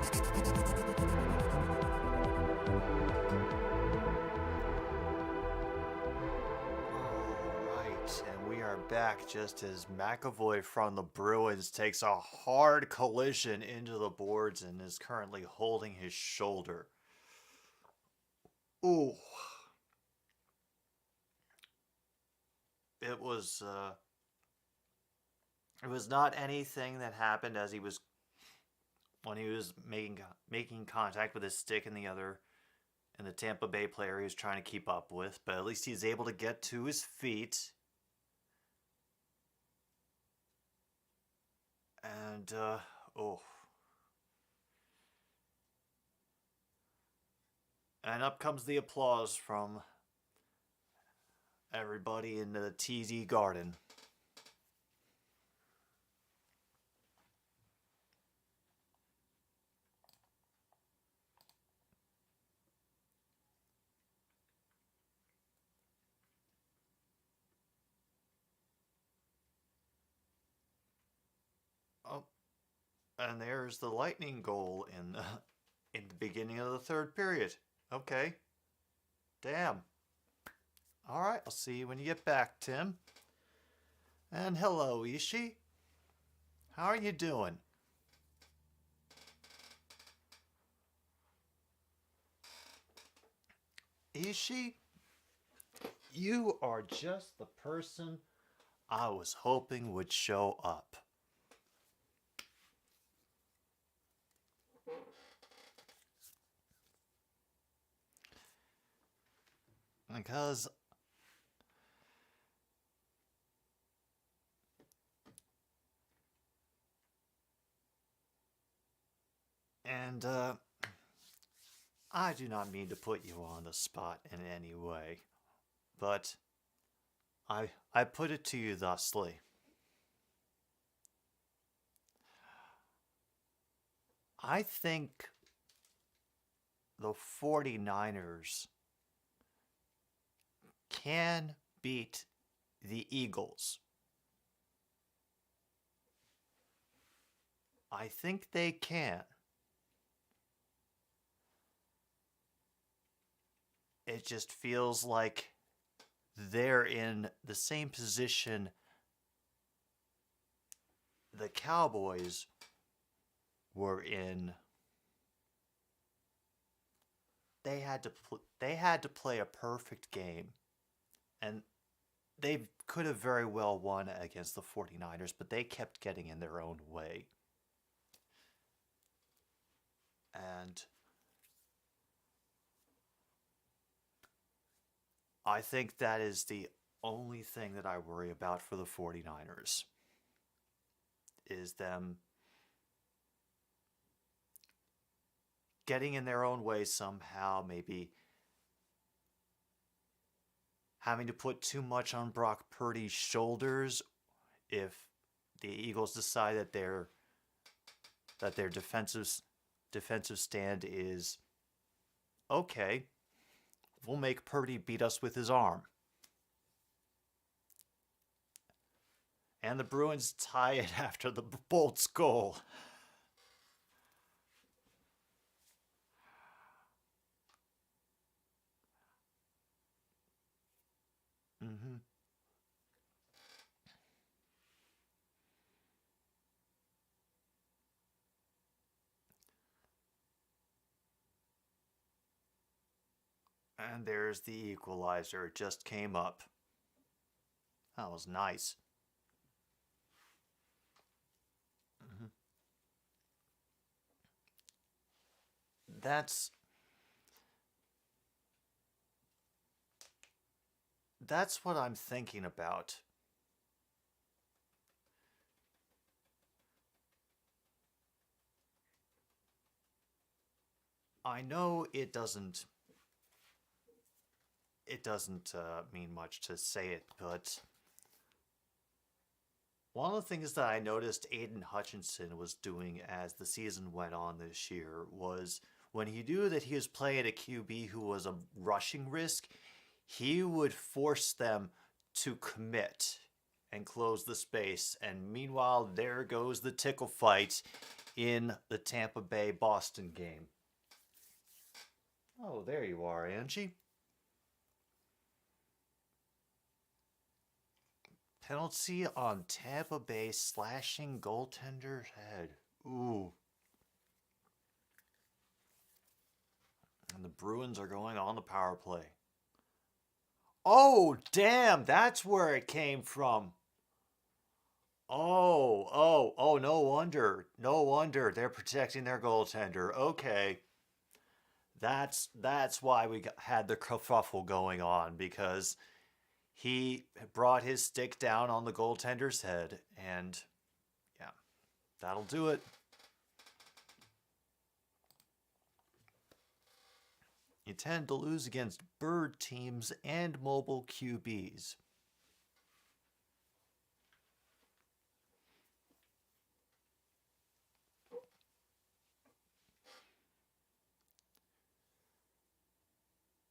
Speaker 2: and we are back just as McAvoy from the Bruins takes a hard collision into the boards and is currently holding his shoulder. Ooh. It was not anything that happened as he was when he was making contact with his stick and the Tampa Bay player he was trying to keep up with, but at least he's able to get to his feet. And and up comes the applause from everybody in the TD Garden. Oh, and there's the Lightning goal in the beginning of the third period. Okay. Damn. All right, I'll see you when you get back, Tim. And hello, Ishii. How are you doing? Ishii, you are just the person I was hoping would show up. Because I do not mean to put you on the spot in any way, but I put it to you thusly. I think the 49ers can beat the Eagles. I think they can. It just feels like they're in the same position the Cowboys were in. They had to play a perfect game, and they could have very well won against the 49ers, but they kept getting in their own way. And I think that is the only thing that I worry about for the 49ers, is them getting in their own way somehow, maybe having to put too much on Brock Purdy's shoulders if the Eagles decide that their defensive stand is okay. We'll make Purdy beat us with his arm. And the Bruins tie it after the Bolts goal. Mm-hmm. And there's the equalizer. It just came up. That was nice. Mm-hmm. That's what I'm thinking about. I know it doesn't mean much to say it, but one of the things that I noticed Aiden Hutchinson was doing as the season went on this year was when he knew that he was playing a QB who was a rushing risk, he would force them to commit. and close the space. And meanwhile, there goes the tickle fight in the Tampa Bay Boston game. Oh, there you are, Angie. Penalty on Tampa Bay slashing goaltender's head. Ooh. And the Bruins are going on the power play. Oh, damn, that's where it came from. Oh, no wonder. No wonder they're protecting their goaltender. Okay. That's why we had the kerfuffle going on, because he brought his stick down on the goaltender's head, and yeah, that'll do it. You tend to lose against bird teams and mobile QBs.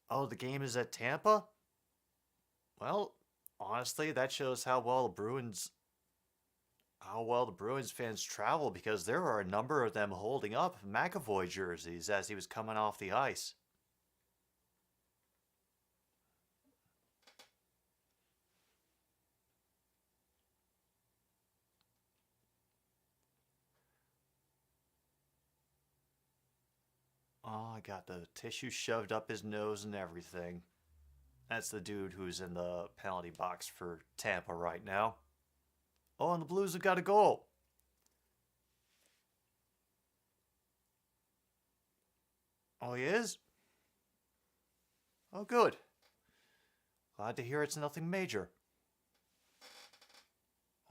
Speaker 2: Oh, the game is at Tampa? Well, honestly, that shows how well the Bruins fans travel, because there are a number of them holding up McAvoy jerseys as he was coming off the ice. Oh, I got the tissue shoved up his nose and everything. That's the dude who's in the penalty box for Tampa right now. Oh, and the Blues have got a goal. Oh, he is? Oh, good. Glad to hear it's nothing major.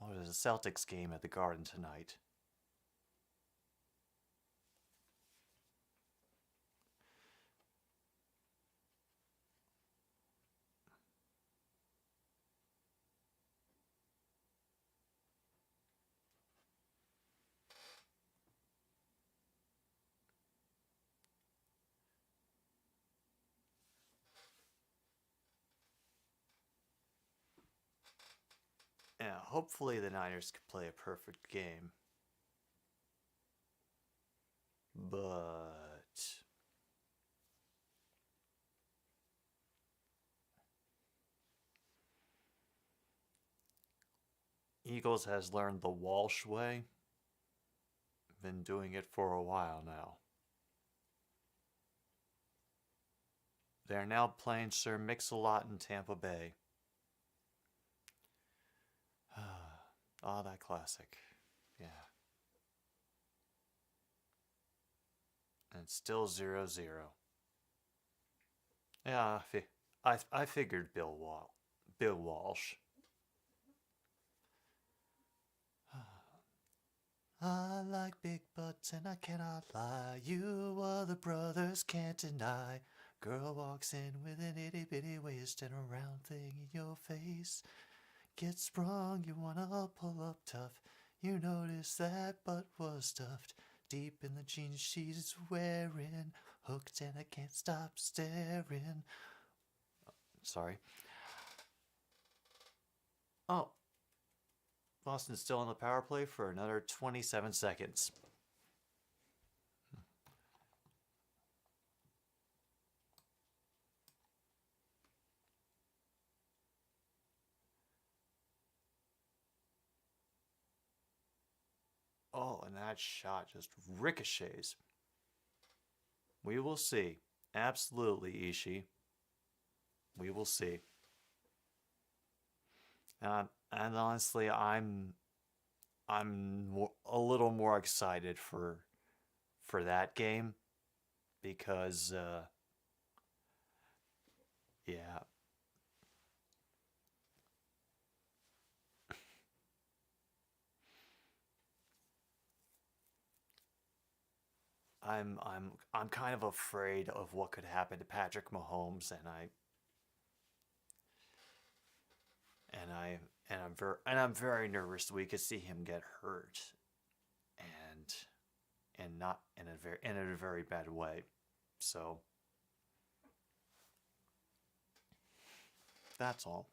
Speaker 2: Oh, there's a Celtics game at the Garden tonight. Yeah, hopefully the Niners can play a perfect game. But Eagles has learned the Walsh way. Been doing it for a while now. They're now playing Sir Mix-a-Lot in Tampa Bay. Oh, that classic. Yeah. And it's still 0-0. Yeah, I figured Bill Walsh. I like big butts and I cannot lie. You other brothers can't deny. Girl walks in with an itty bitty waist and a round thing in your face. Get sprung, you wanna pull up tough. You notice that butt was stuffed deep in the jeans she's wearing. Hooked and I can't stop staring. Sorry. Oh. Boston's still on the power play for another 27 seconds. Oh, and that shot just ricochets. We will see. Absolutely, Ishii. We will see. And honestly, I'm a little more excited for that game, because yeah. I'm kind of afraid of what could happen to Patrick Mahomes, I'm very nervous we could see him get hurt, and not in a very bad way. So that's all.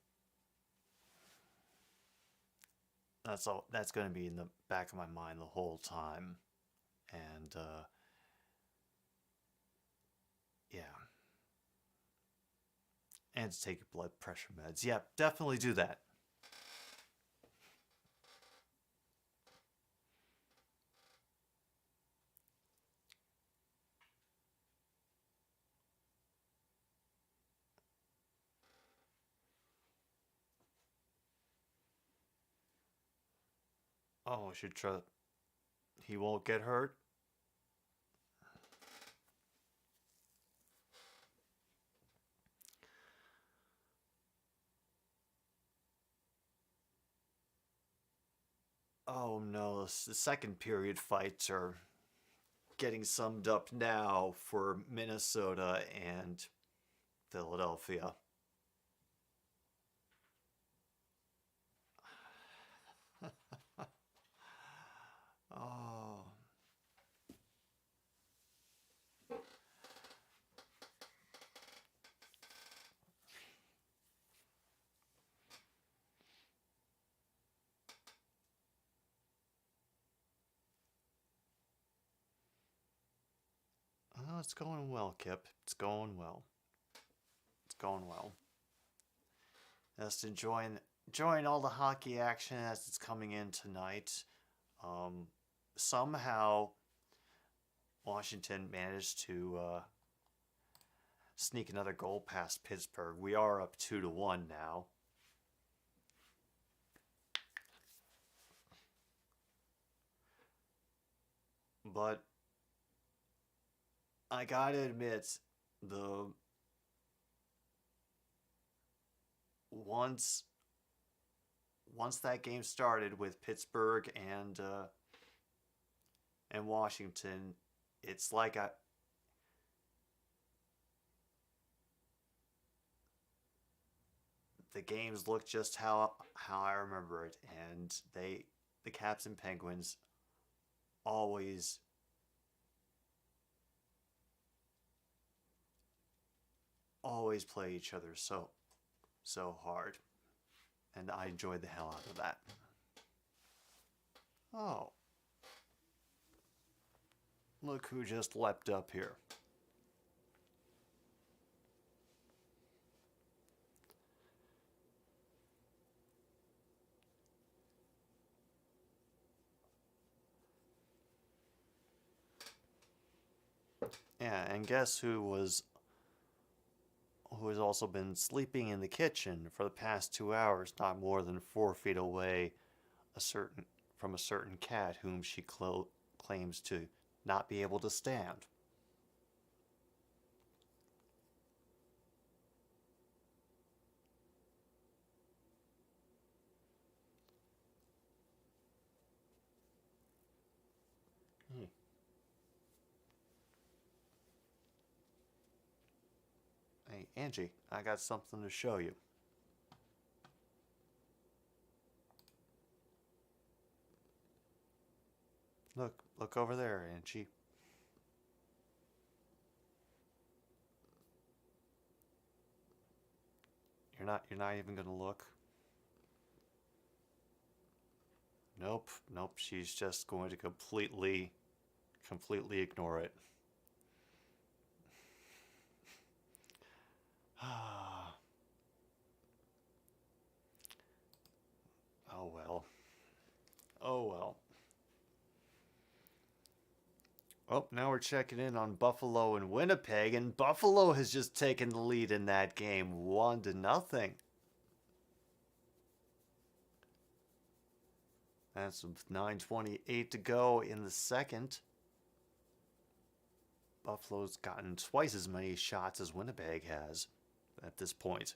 Speaker 2: that's all. That's going to be in the back of my mind the whole time, and yeah, and to take your blood pressure meds. Yep, definitely do that. Oh, I should try. He won't get hurt. Oh no, the second period fights are getting summed up now for Minnesota and Philadelphia. Oh. Oh, it's going well, Kip. It's going well. It's going well. Just enjoying all the hockey action as it's coming in tonight. Somehow Washington managed to sneak another goal past Pittsburgh. We are up 2-1 now. But I gotta admit, the once that game started with Pittsburgh and Washington, it's like the games look just how I remember it, and the Caps and Penguins always play each other so hard, and I enjoyed the hell out of that. Oh, look who just leapt up here. Yeah, and guess who has also been sleeping in the kitchen for the past 2 hours, not more than 4 feet away, from a certain cat whom she claims to not be able to stand. Hey. Hey, Angie, I got something to show you. Look over there, Angie. You're not even gonna look? Nope, she's just going to completely ignore it. Oh well. Oh well. Oh, now we're checking in on Buffalo and Winnipeg, and Buffalo has just taken the lead in that game 1-0. That's with 9:28 to go in the second. Buffalo's gotten twice as many shots as Winnipeg has at this point.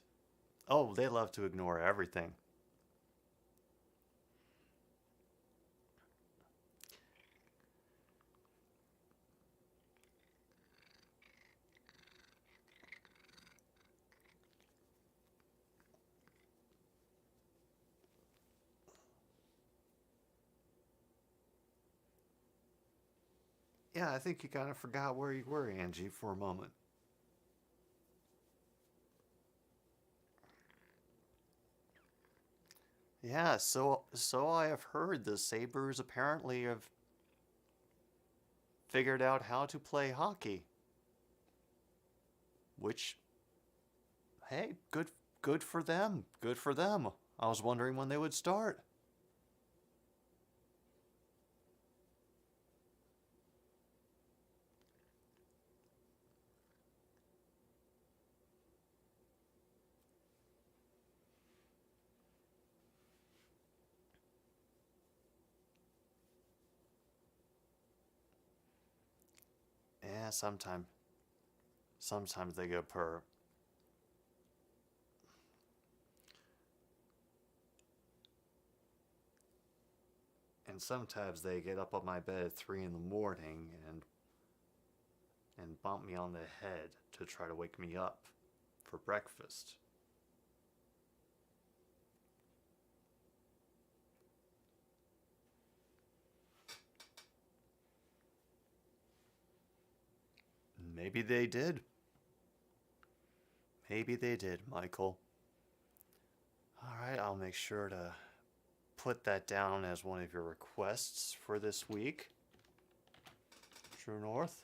Speaker 2: Oh, they love to ignore everything. Yeah, I think you kind of forgot where you were, Angie, for a moment. Yeah, so I have heard the Sabres apparently have figured out how to play hockey. Which, hey, good for them. Good for them. I was wondering when they would start. Yeah, sometimes they go per. And sometimes they get up on my bed at 3 in the morning and bump me on the head to try to wake me up for breakfast. Maybe they did. Maybe they did, Michael. Alright, I'll make sure to put that down as one of your requests for this week. True North.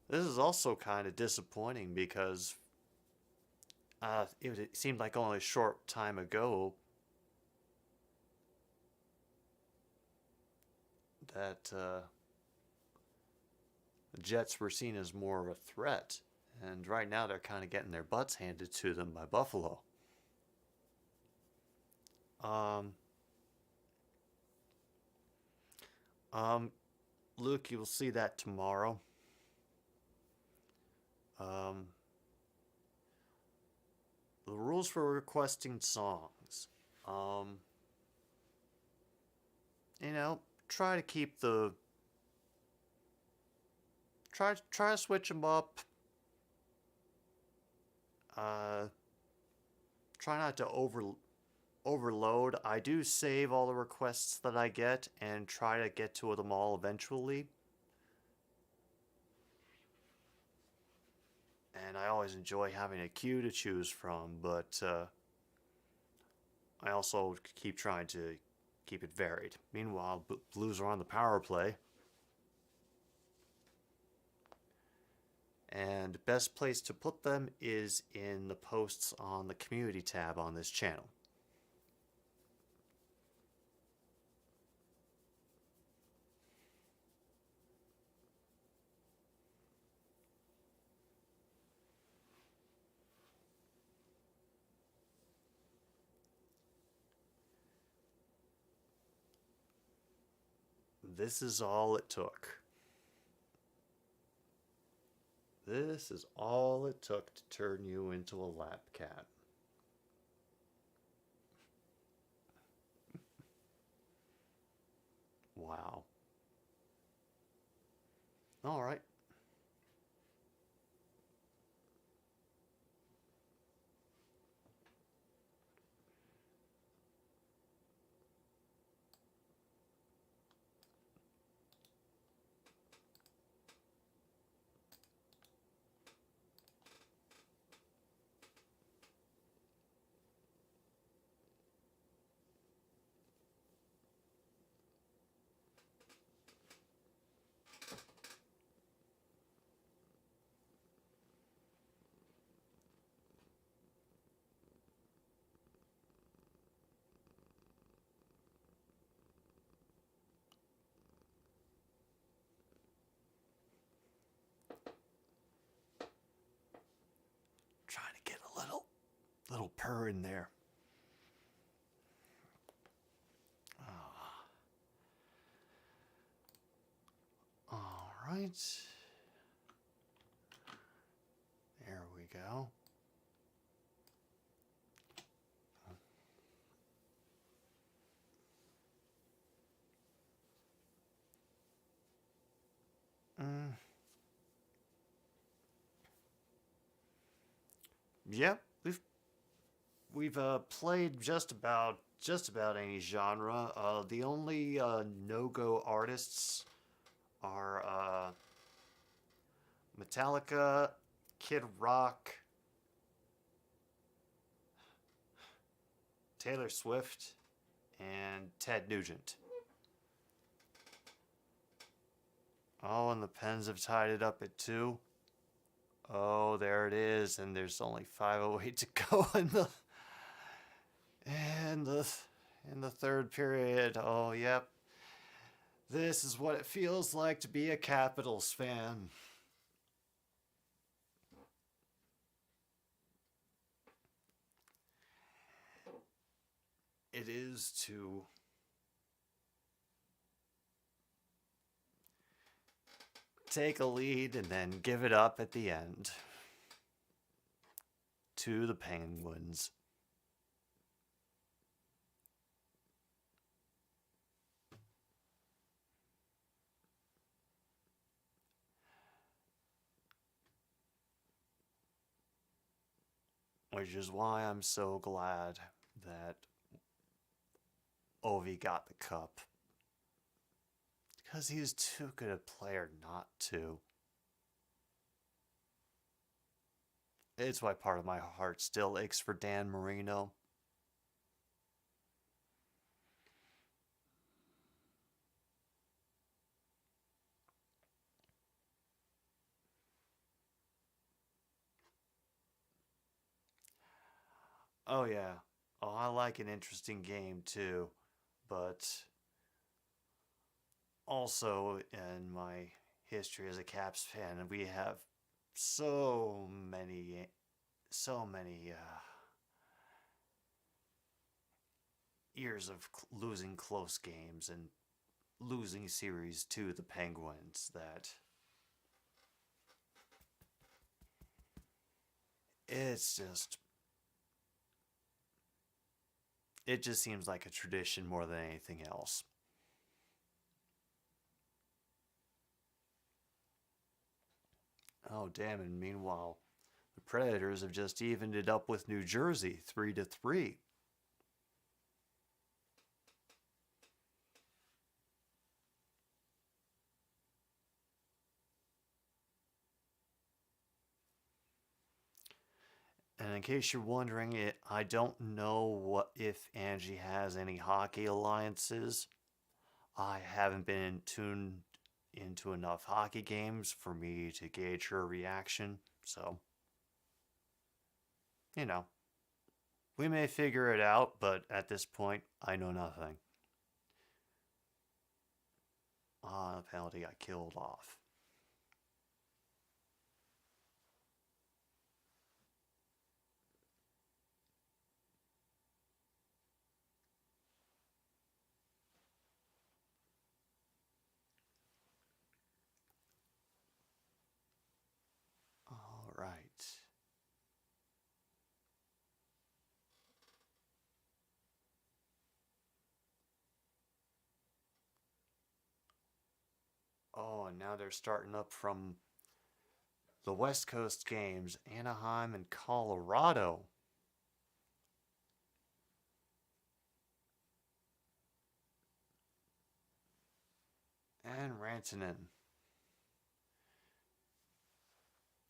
Speaker 2: This is also kind of disappointing because it seemed like only a short time ago that the Jets were seen as more of a threat, and right now they're kind of getting their butts handed to them by Buffalo. Um, um, Luke, you will see that tomorrow. Um, the rules for requesting songs. Um, you know, try to keep the try to switch them up. Uh, try not to overload. I do save all the requests that I get and try to get to them all eventually. And I always enjoy having a queue to choose from, but I also keep trying to keep it varied. Meanwhile, Blues are on the power play. And best place to put them is in the posts on the community tab on this channel. This is all it took. This is all it took to turn you into a lap cat. Wow. All right. Trying to get a little purr in there. All right. we go. Yep, we've played just about any genre. The only no-go artists are Metallica, Kid Rock, Taylor Swift, and Ted Nugent. Oh, and the Pens have tied it up at 2. Oh, there it is, and there's only 5:08 to go in the third period. Oh, yep. This is what it feels like to be a Capitals fan. It is to take a lead and then give it up at the end to the Penguins. Which is why I'm so glad that Ovi got the cup. Because he's too good a player not to. It's why part of my heart still aches for Dan Marino. Oh yeah. Oh, I like an interesting game too. But also in my history as a Caps fan, we have so many years of losing close games and losing series to the Penguins that it just seems like a tradition more than anything else. Oh damn, and meanwhile the Predators have just evened it up with New Jersey 3-3. And in case you're wondering, I don't know if Angie has any hockey alliances. I haven't been tuned into enough hockey games for me to gauge her reaction, so, we may figure it out, but at this point, I know nothing. The penalty got killed off. All right. Oh, and now they're starting up from the West Coast games, Anaheim and Colorado. And Rantanen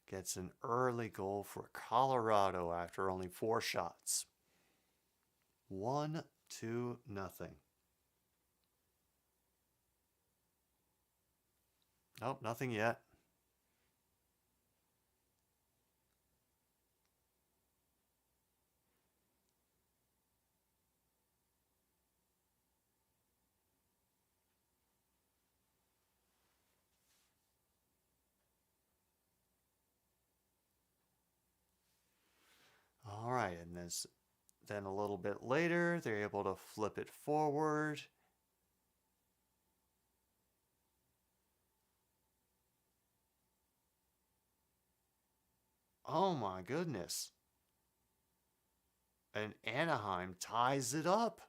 Speaker 2: gets an early goal for Colorado after only 4 shots. 1-0. Nope, nothing yet. All right, and then a little bit later, they're able to flip it forward. Oh my goodness. And Anaheim ties it up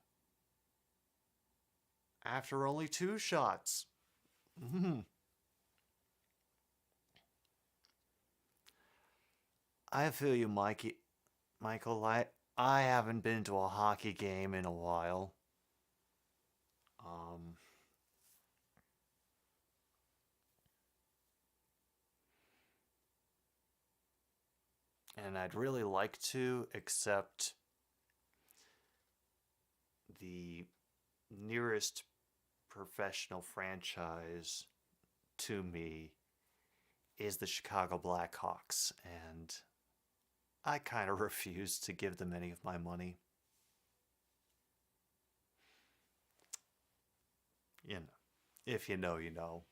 Speaker 2: after only 2 shots. I feel you, Michael. I haven't been to a hockey game in a while. And I'd really like to, except the nearest professional franchise to me is the Chicago Blackhawks, and I kind of refuse to give them any of my money. You know, if you know, you know.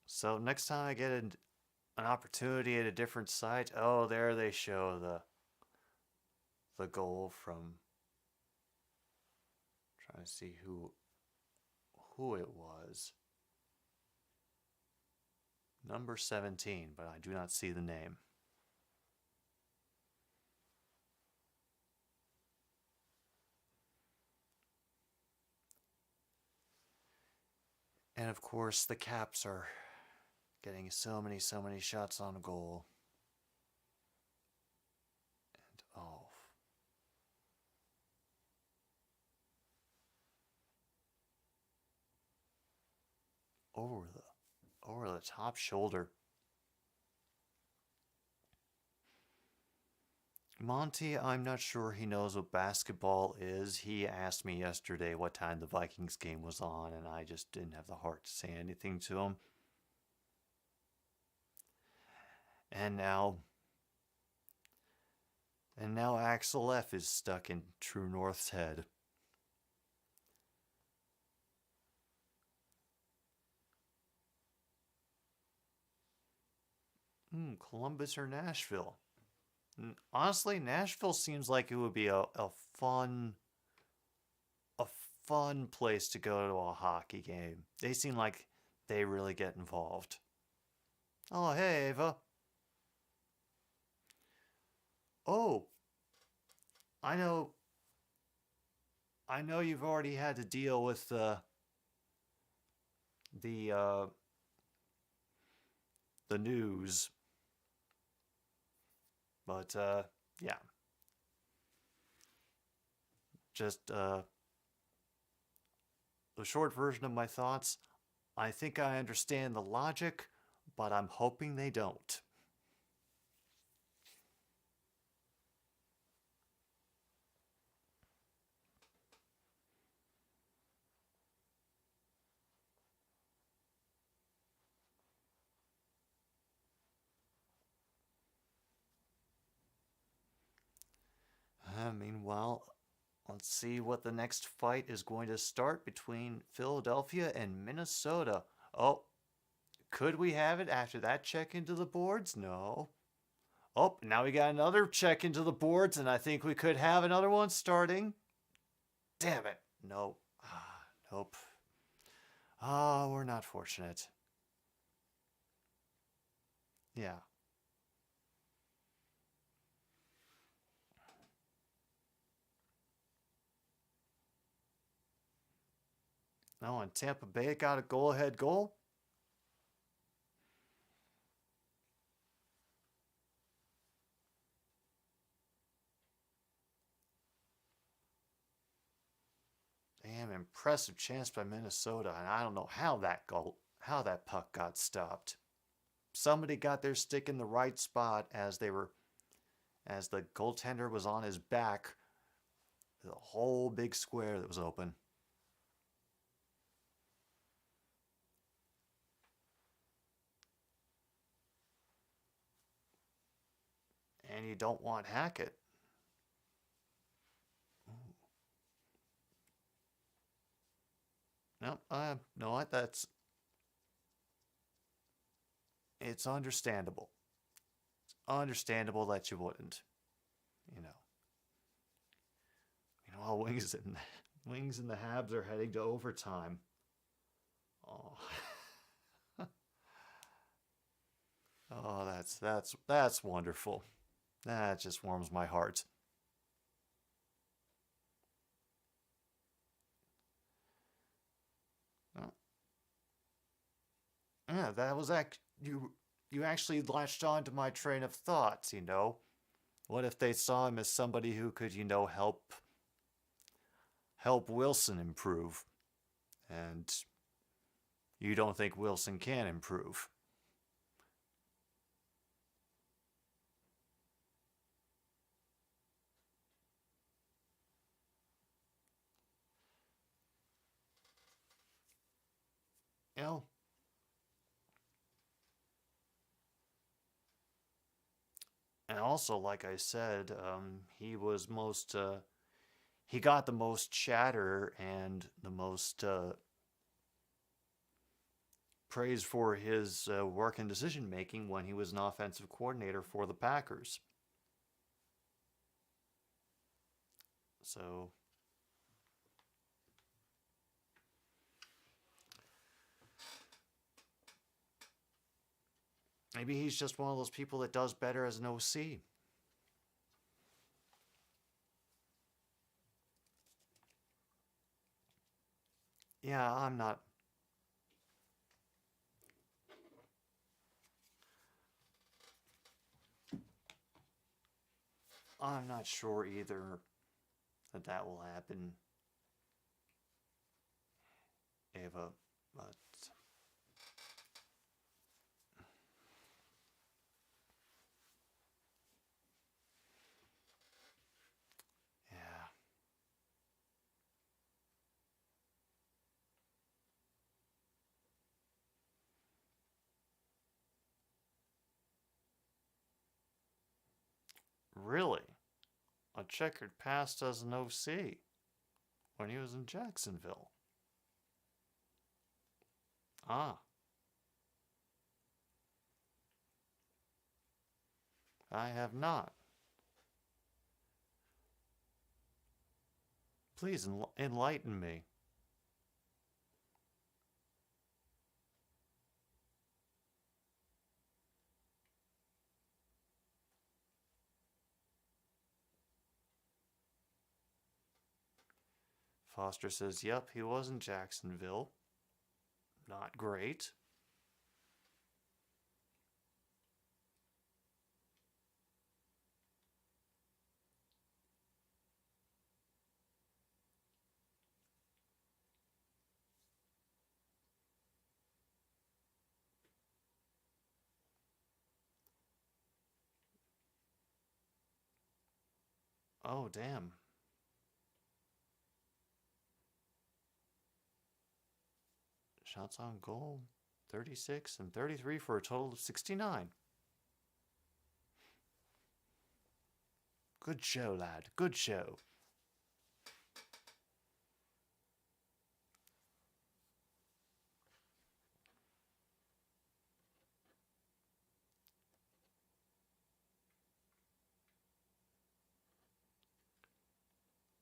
Speaker 2: So next time I get an opportunity at a different site, oh, there they show the goal from. Trying to see who it was. Number 17, but I do not see the name. And of course, the Caps are getting so many shots on goal. And oh. Over the top shoulder. Monty, I'm not sure he knows what basketball is. He asked me yesterday what time the Vikings game was on, and I just didn't have the heart to say anything to him. And now Axel F is stuck in True North's head. Columbus or Nashville? Honestly, Nashville seems like it would be a fun place to go to a hockey game. They seem like they really get involved. Oh, hey, Ava. Oh, I know you've already had to deal with the news. But yeah. Just the short version of my thoughts. I think I understand the logic, but I'm hoping they don't. Meanwhile, let's see what the next fight is going to start between Philadelphia and Minnesota. Oh, could we have it after that check into the boards? No. Oh, now we got another check into the boards, and I think we could have another one starting. Damn it. Nope. Nope. We're not fortunate. Yeah. No, and Tampa Bay got a goal-ahead goal. Damn, impressive chance by Minnesota, and I don't know how that puck got stopped. Somebody got their stick in the right spot as the goaltender was on his back. The whole big square that was open. And you don't want Hackett. No, no, what? It's understandable. It's understandable that you wouldn't. Meanwhile, Wings and the Habs are heading to overtime. Oh, oh, that's wonderful. That just warms my heart. Oh, yeah, that was you actually latched on to my train of thoughts, you know. What if they saw him as somebody who could, you know, help Wilson improve? And you don't think Wilson can improve? You know, and also, like I said, he got the most chatter and the most praise for his work and decision making when he was an offensive coordinator for the Packers. So maybe he's just one of those people that does better as an OC. Yeah, I'm not sure either that will happen, Ava. But yeah, really, a checkered past as an OC when he was in Jacksonville. Ah, I have not. Please enlighten me. Foster says, yep, he was in Jacksonville. Not great. Oh, damn. Shots on goal, 36 and 33 for a total of 69. Good show, lad. Good show.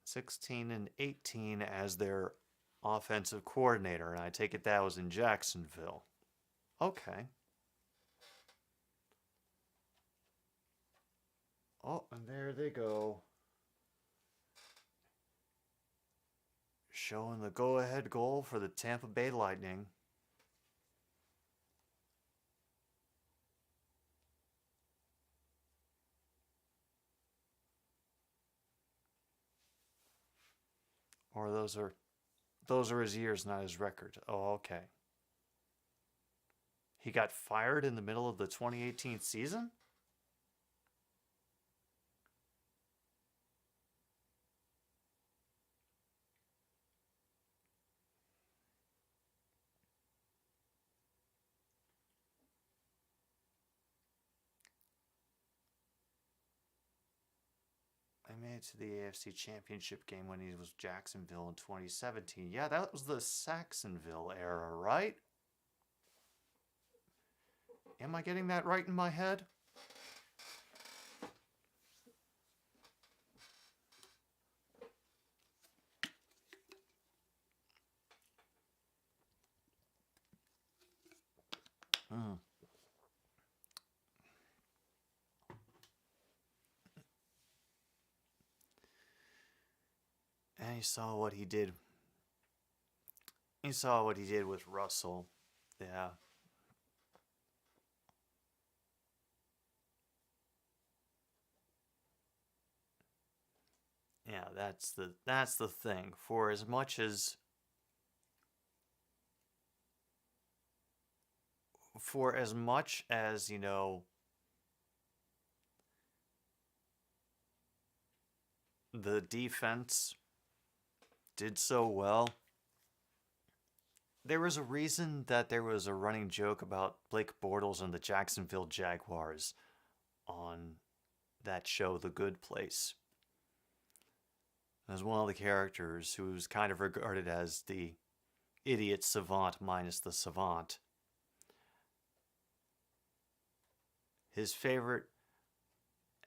Speaker 2: $16 and $18 as their offensive coordinator, and I take it that was in Jacksonville. Okay. Oh, and there they go. Showing the go-ahead goal for the Tampa Bay Lightning. Or those are his years, not his record. Oh, okay. He got fired in the middle of the 2018 season? I made it to the AFC Championship game when he was Jacksonville in 2017. Yeah, that was the Saxonville era, right? Am I getting that right in my head? And he saw what he did. He saw what he did with Russell. Yeah. Yeah, that's the thing. For as much as you know, the defense did so well, there was a reason that there was a running joke about Blake Bortles and the Jacksonville Jaguars on that show, The Good Place. As one of the characters who was kind of regarded as the idiot savant minus the savant. His favorite,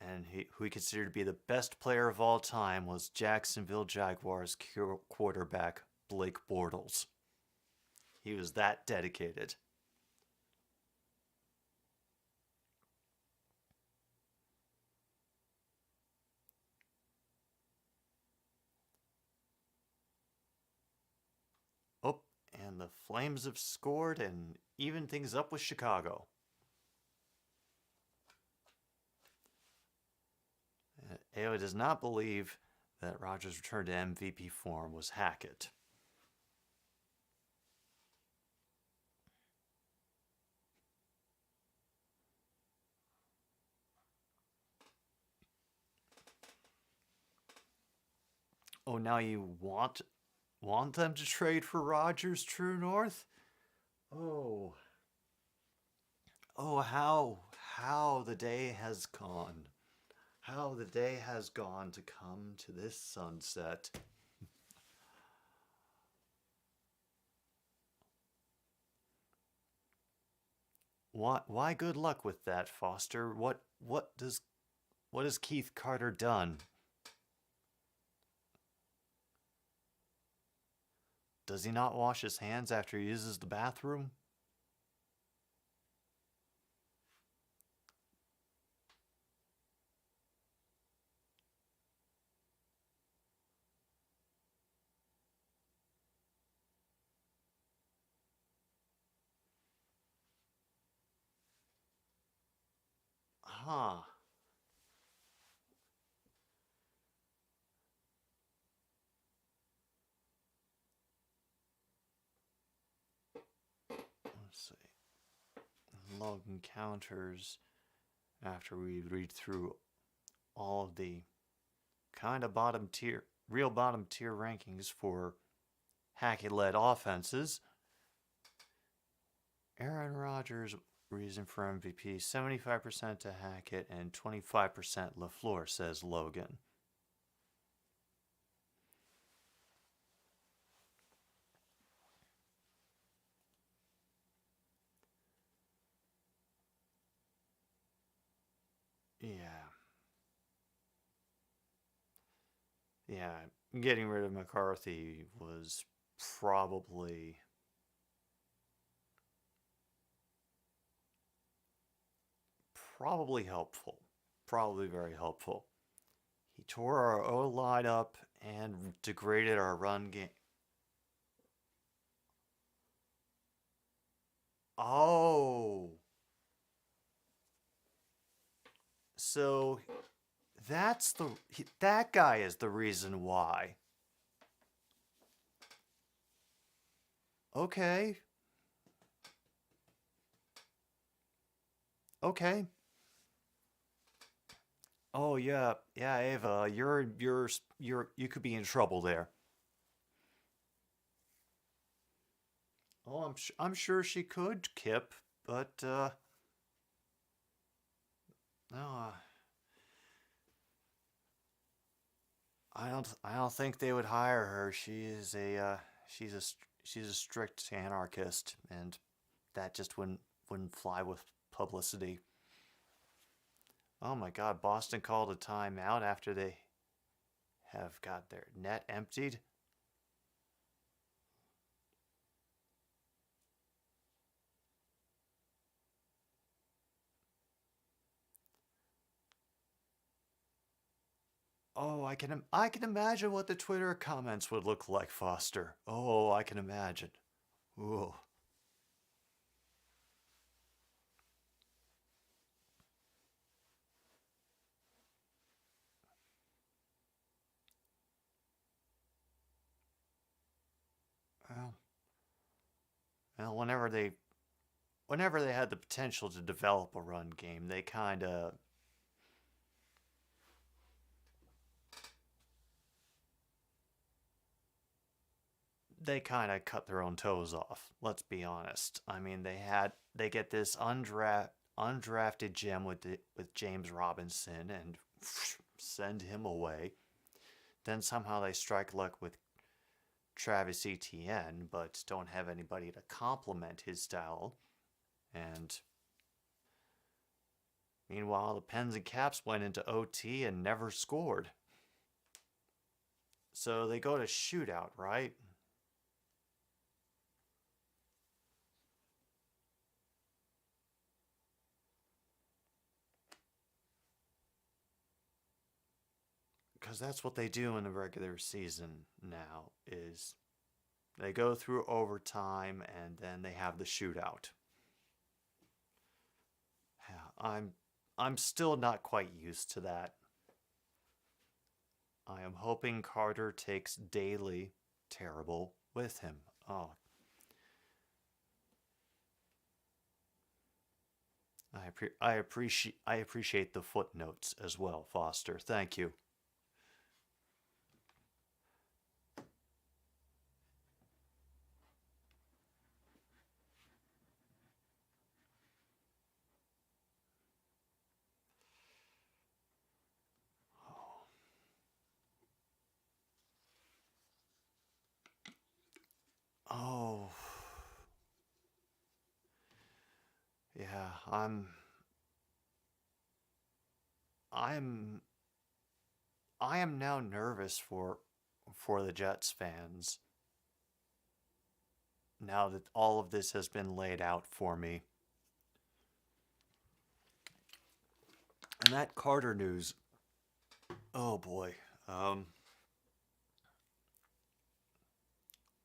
Speaker 2: and who he considered to be the best player of all time, was Jacksonville Jaguars quarterback Blake Bortles. He was that dedicated. Oh, and the Flames have scored and evened things up with Chicago. AO does not believe that Rodgers' return to MVP form was Hackett. Oh, now you want them to trade for Rodgers, True North? Oh. Oh, how the day has gone. How the day has gone to come to this sunset. Why good luck with that, Foster? What has Keith Carter done? Does he not wash his hands after he uses the bathroom? Huh. Let's see. Log encounters after we read through all of the kind of real bottom tier rankings for Hackett-led offenses. Aaron Rodgers' reason for MVP, 75% to Hackett and 25% LaFleur, says Logan. Yeah, getting rid of McCarthy was probably helpful. Probably very helpful. He tore our O-line up and degraded our run game. Oh. So that guy is the reason why. Okay. Okay. Oh yeah, Ava, you could be in trouble there. Oh, I'm sure she could, Kip, but no, I don't think they would hire her. She's a strict anarchist, and that just wouldn't fly with publicity. Oh my God, Boston called a timeout after they have got their net emptied. Oh, I can imagine what the Twitter comments would look like, Foster. Oh, I can imagine. Ooh. Well, well, whenever they had the potential to develop a run game, they kind of cut their own toes off. Let's be honest. I mean, they get this undrafted gem with James Robinson and send him away. Then somehow they strike luck with Travis Etienne, but don't have anybody to complement his style. And meanwhile, the Pens and Caps went into OT and never scored. So they go to shootout, right? Because that's what they do in the regular season now, is they go through overtime and then they have the shootout. Yeah, I'm still not quite used to that. I am hoping Carter takes Daily Terrible with him. Oh, I appreciate the footnotes as well, Foster. Thank you. Oh, yeah. I'm I am now nervous for the Jets fans. Now that all of this has been laid out for me. And that Carter news. Oh boy.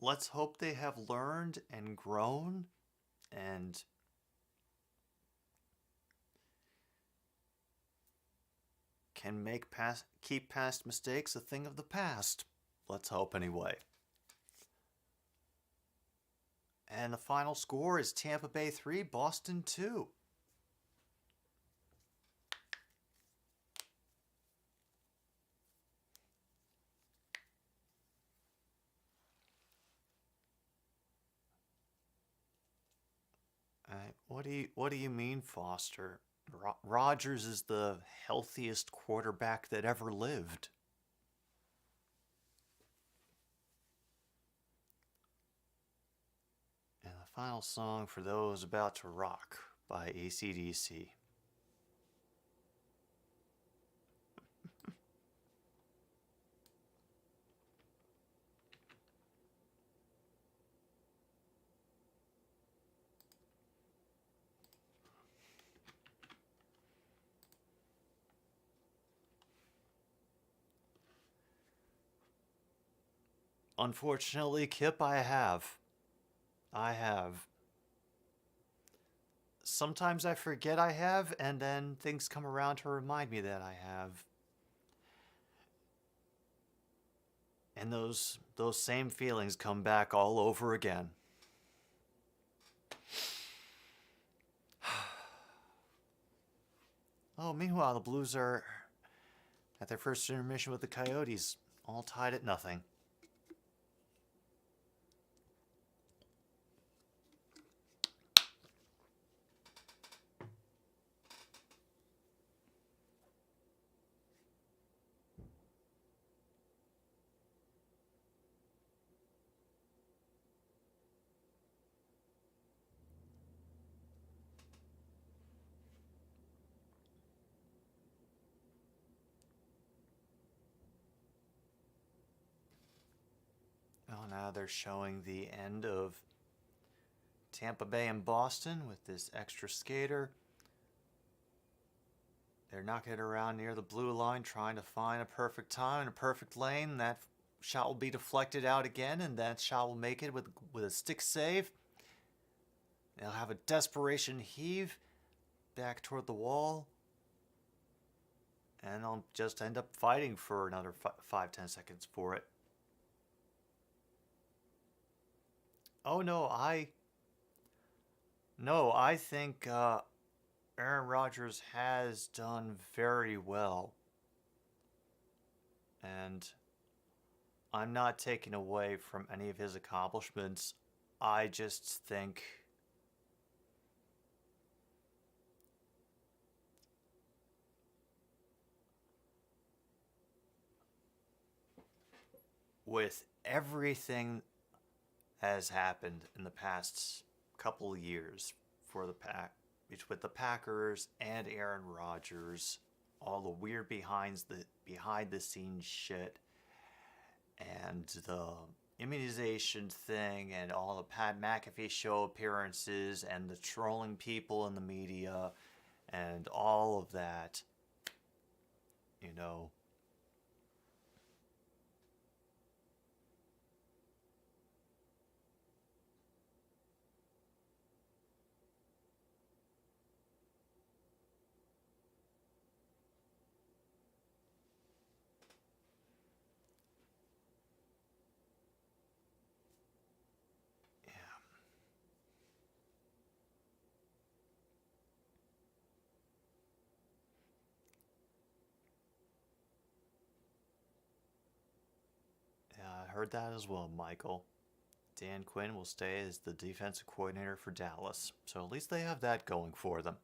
Speaker 2: Let's hope they have learned and grown and can keep past mistakes a thing of the past. Let's hope anyway. And the final score is Tampa Bay 3, Boston 2. What do you mean, Foster? Rodgers is the healthiest quarterback that ever lived. And the final song for those about to rock by AC/DC. Unfortunately, Kip, I have. I have. Sometimes I forget I have, and then things come around to remind me that I have. And those same feelings come back all over again. Oh, meanwhile, the Blues are at their first intermission with the Coyotes, all tied at nothing. Oh, now they're showing the end of Tampa Bay and Boston with this extra skater. They're knocking it around near the blue line, trying to find a perfect time and a perfect lane. That shot will be deflected out again, and that shot will make it with a stick save. They'll have a desperation heave back toward the wall. And I'll just end up fighting for another 5-10 seconds for it. Oh no, I think Aaron Rodgers has done very well. And I'm not taking away from any of his accomplishments. I just think with everything that has happened in the past couple of years for the with the Packers and Aaron Rodgers, all the weird behind the scenes shit, and the immunization thing, and all the Pat McAfee show appearances, and the trolling people in the media, and all of that, you know. I heard that as well, Michael. Dan Quinn will stay as the defensive coordinator for Dallas, so at least they have that going for them.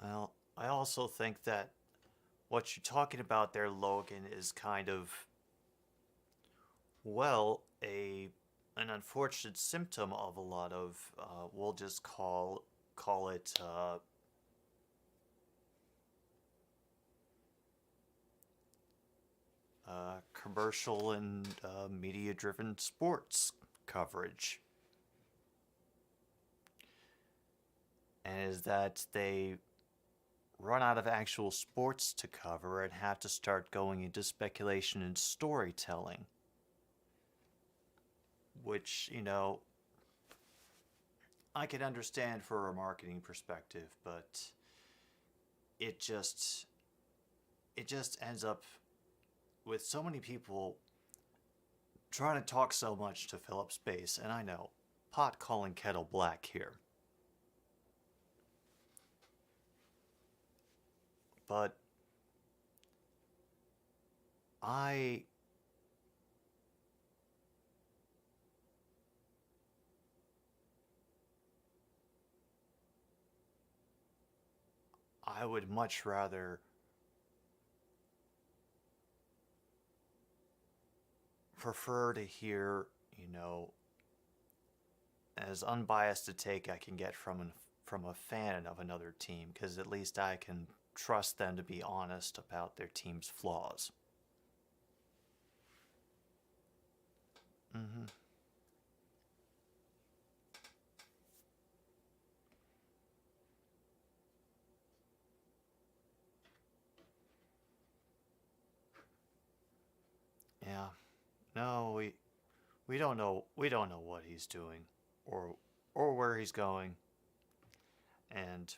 Speaker 2: Well, I also think that what you're talking about there, Logan, is kind of, well, an unfortunate symptom of a lot of, we'll just call it commercial and media-driven sports coverage. And is that they run out of actual sports to cover and have to start going into speculation and storytelling. Which, you know, I can understand for a marketing perspective, but it just ends up with so many people trying to talk so much to fill up space, and I know, pot calling kettle black here. But I would much rather prefer to hear, you know, as unbiased a take I can get from a fan of another team, because at least I can trust them to be honest about their team's flaws. Mm-hmm. Yeah. No, we don't know what he's doing or where he's going. And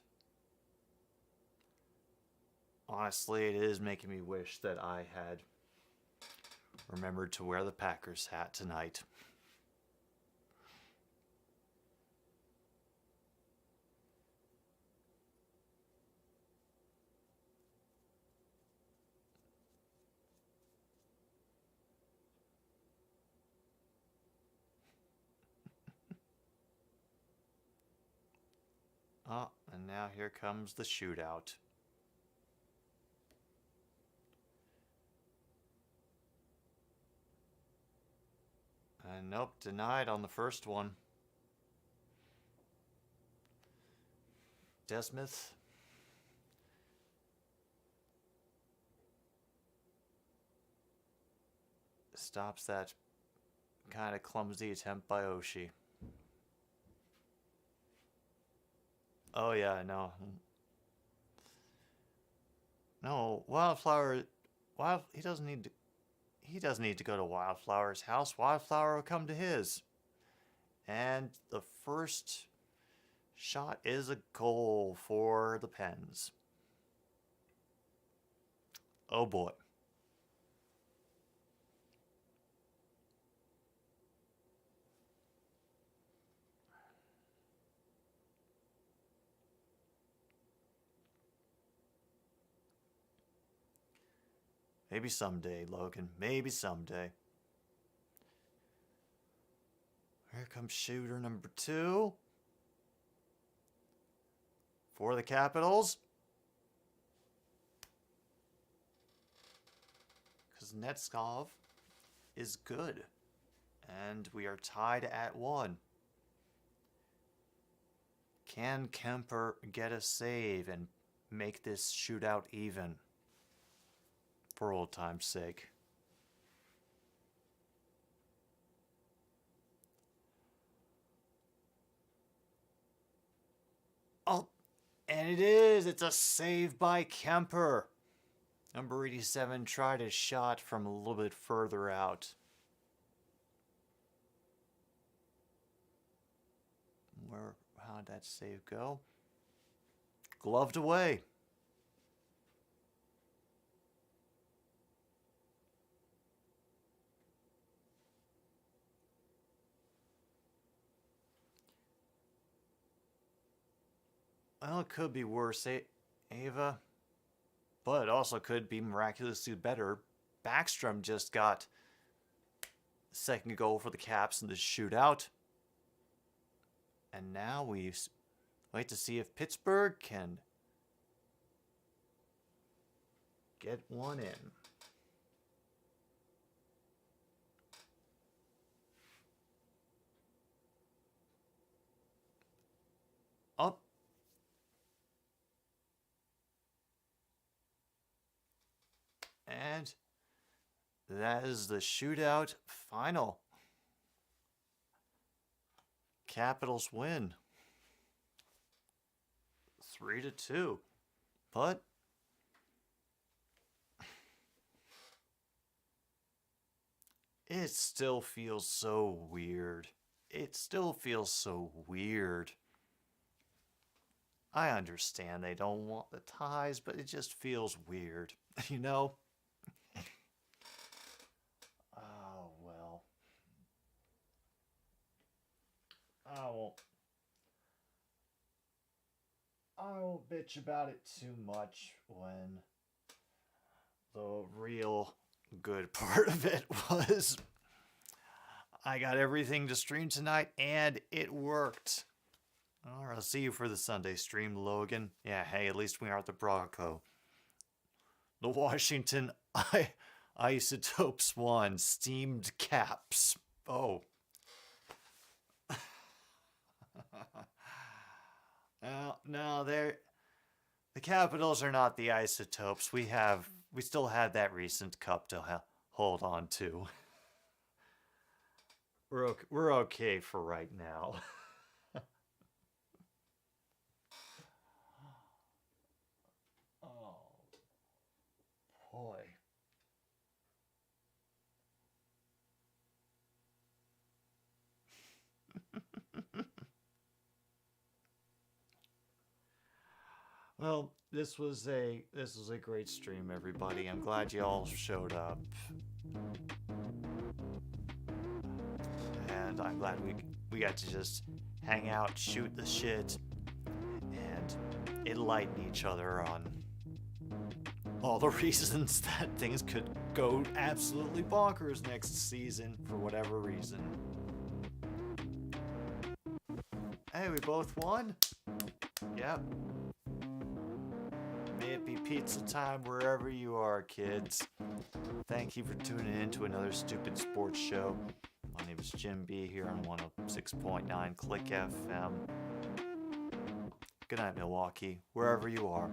Speaker 2: honestly, it is making me wish that I had remembered to wear the Packers hat tonight. Oh, and now here comes the shootout. And nope, denied on the first one. Desmith. Stops that kind of clumsy attempt by Oshi. Oh yeah, no. No, Wildflower... he doesn't need to go to Wildflower's house. Wildflower will come to his. And the first shot is a goal for the Pens. Oh boy. Maybe someday, Logan. Maybe someday. Here comes shooter number 2. For the Capitals. Because Netskov is good. And we are tied at 1. Can Kemper get a save and make this shootout even? For old time's sake. Oh, and it is! It's a save by Kemper. Number 87 tried a shot from a little bit further out. How'd that save go? Gloved away. Well, it could be worse, Ava. But it also could be miraculously better. Backstrom just got the second goal for the Caps in the shootout. And now we wait to see if Pittsburgh can get one in. Up. And that is the shootout final. Capitals win 3-2. But it still feels so weird. It still feels so weird. I understand they don't want the ties, but it just feels weird, you know? Oh, well. I won't bitch about it too much when the real good part of it was I got everything to stream tonight and it worked. Alright, I'll see you for the Sunday stream, Logan. Yeah, hey, at least we aren't the Bronco. The Washington Isotopes won. Steamed Caps. Oh. No, the Capitals are not the Isotopes. We still have that recent cup to hold on to. We're okay for right now. Oh boy. Well, this was a great stream, everybody. I'm glad you all showed up. And I'm glad we got to just hang out, shoot the shit, and enlighten each other on all the reasons that things could go absolutely bonkers next season for whatever reason. Hey, we both won? Yep. May it be pizza time wherever you are, kids. Thank you for tuning in to another stupid sports show. My name is Jim B here on 106.9 Click FM. Good night, Milwaukee, wherever you are.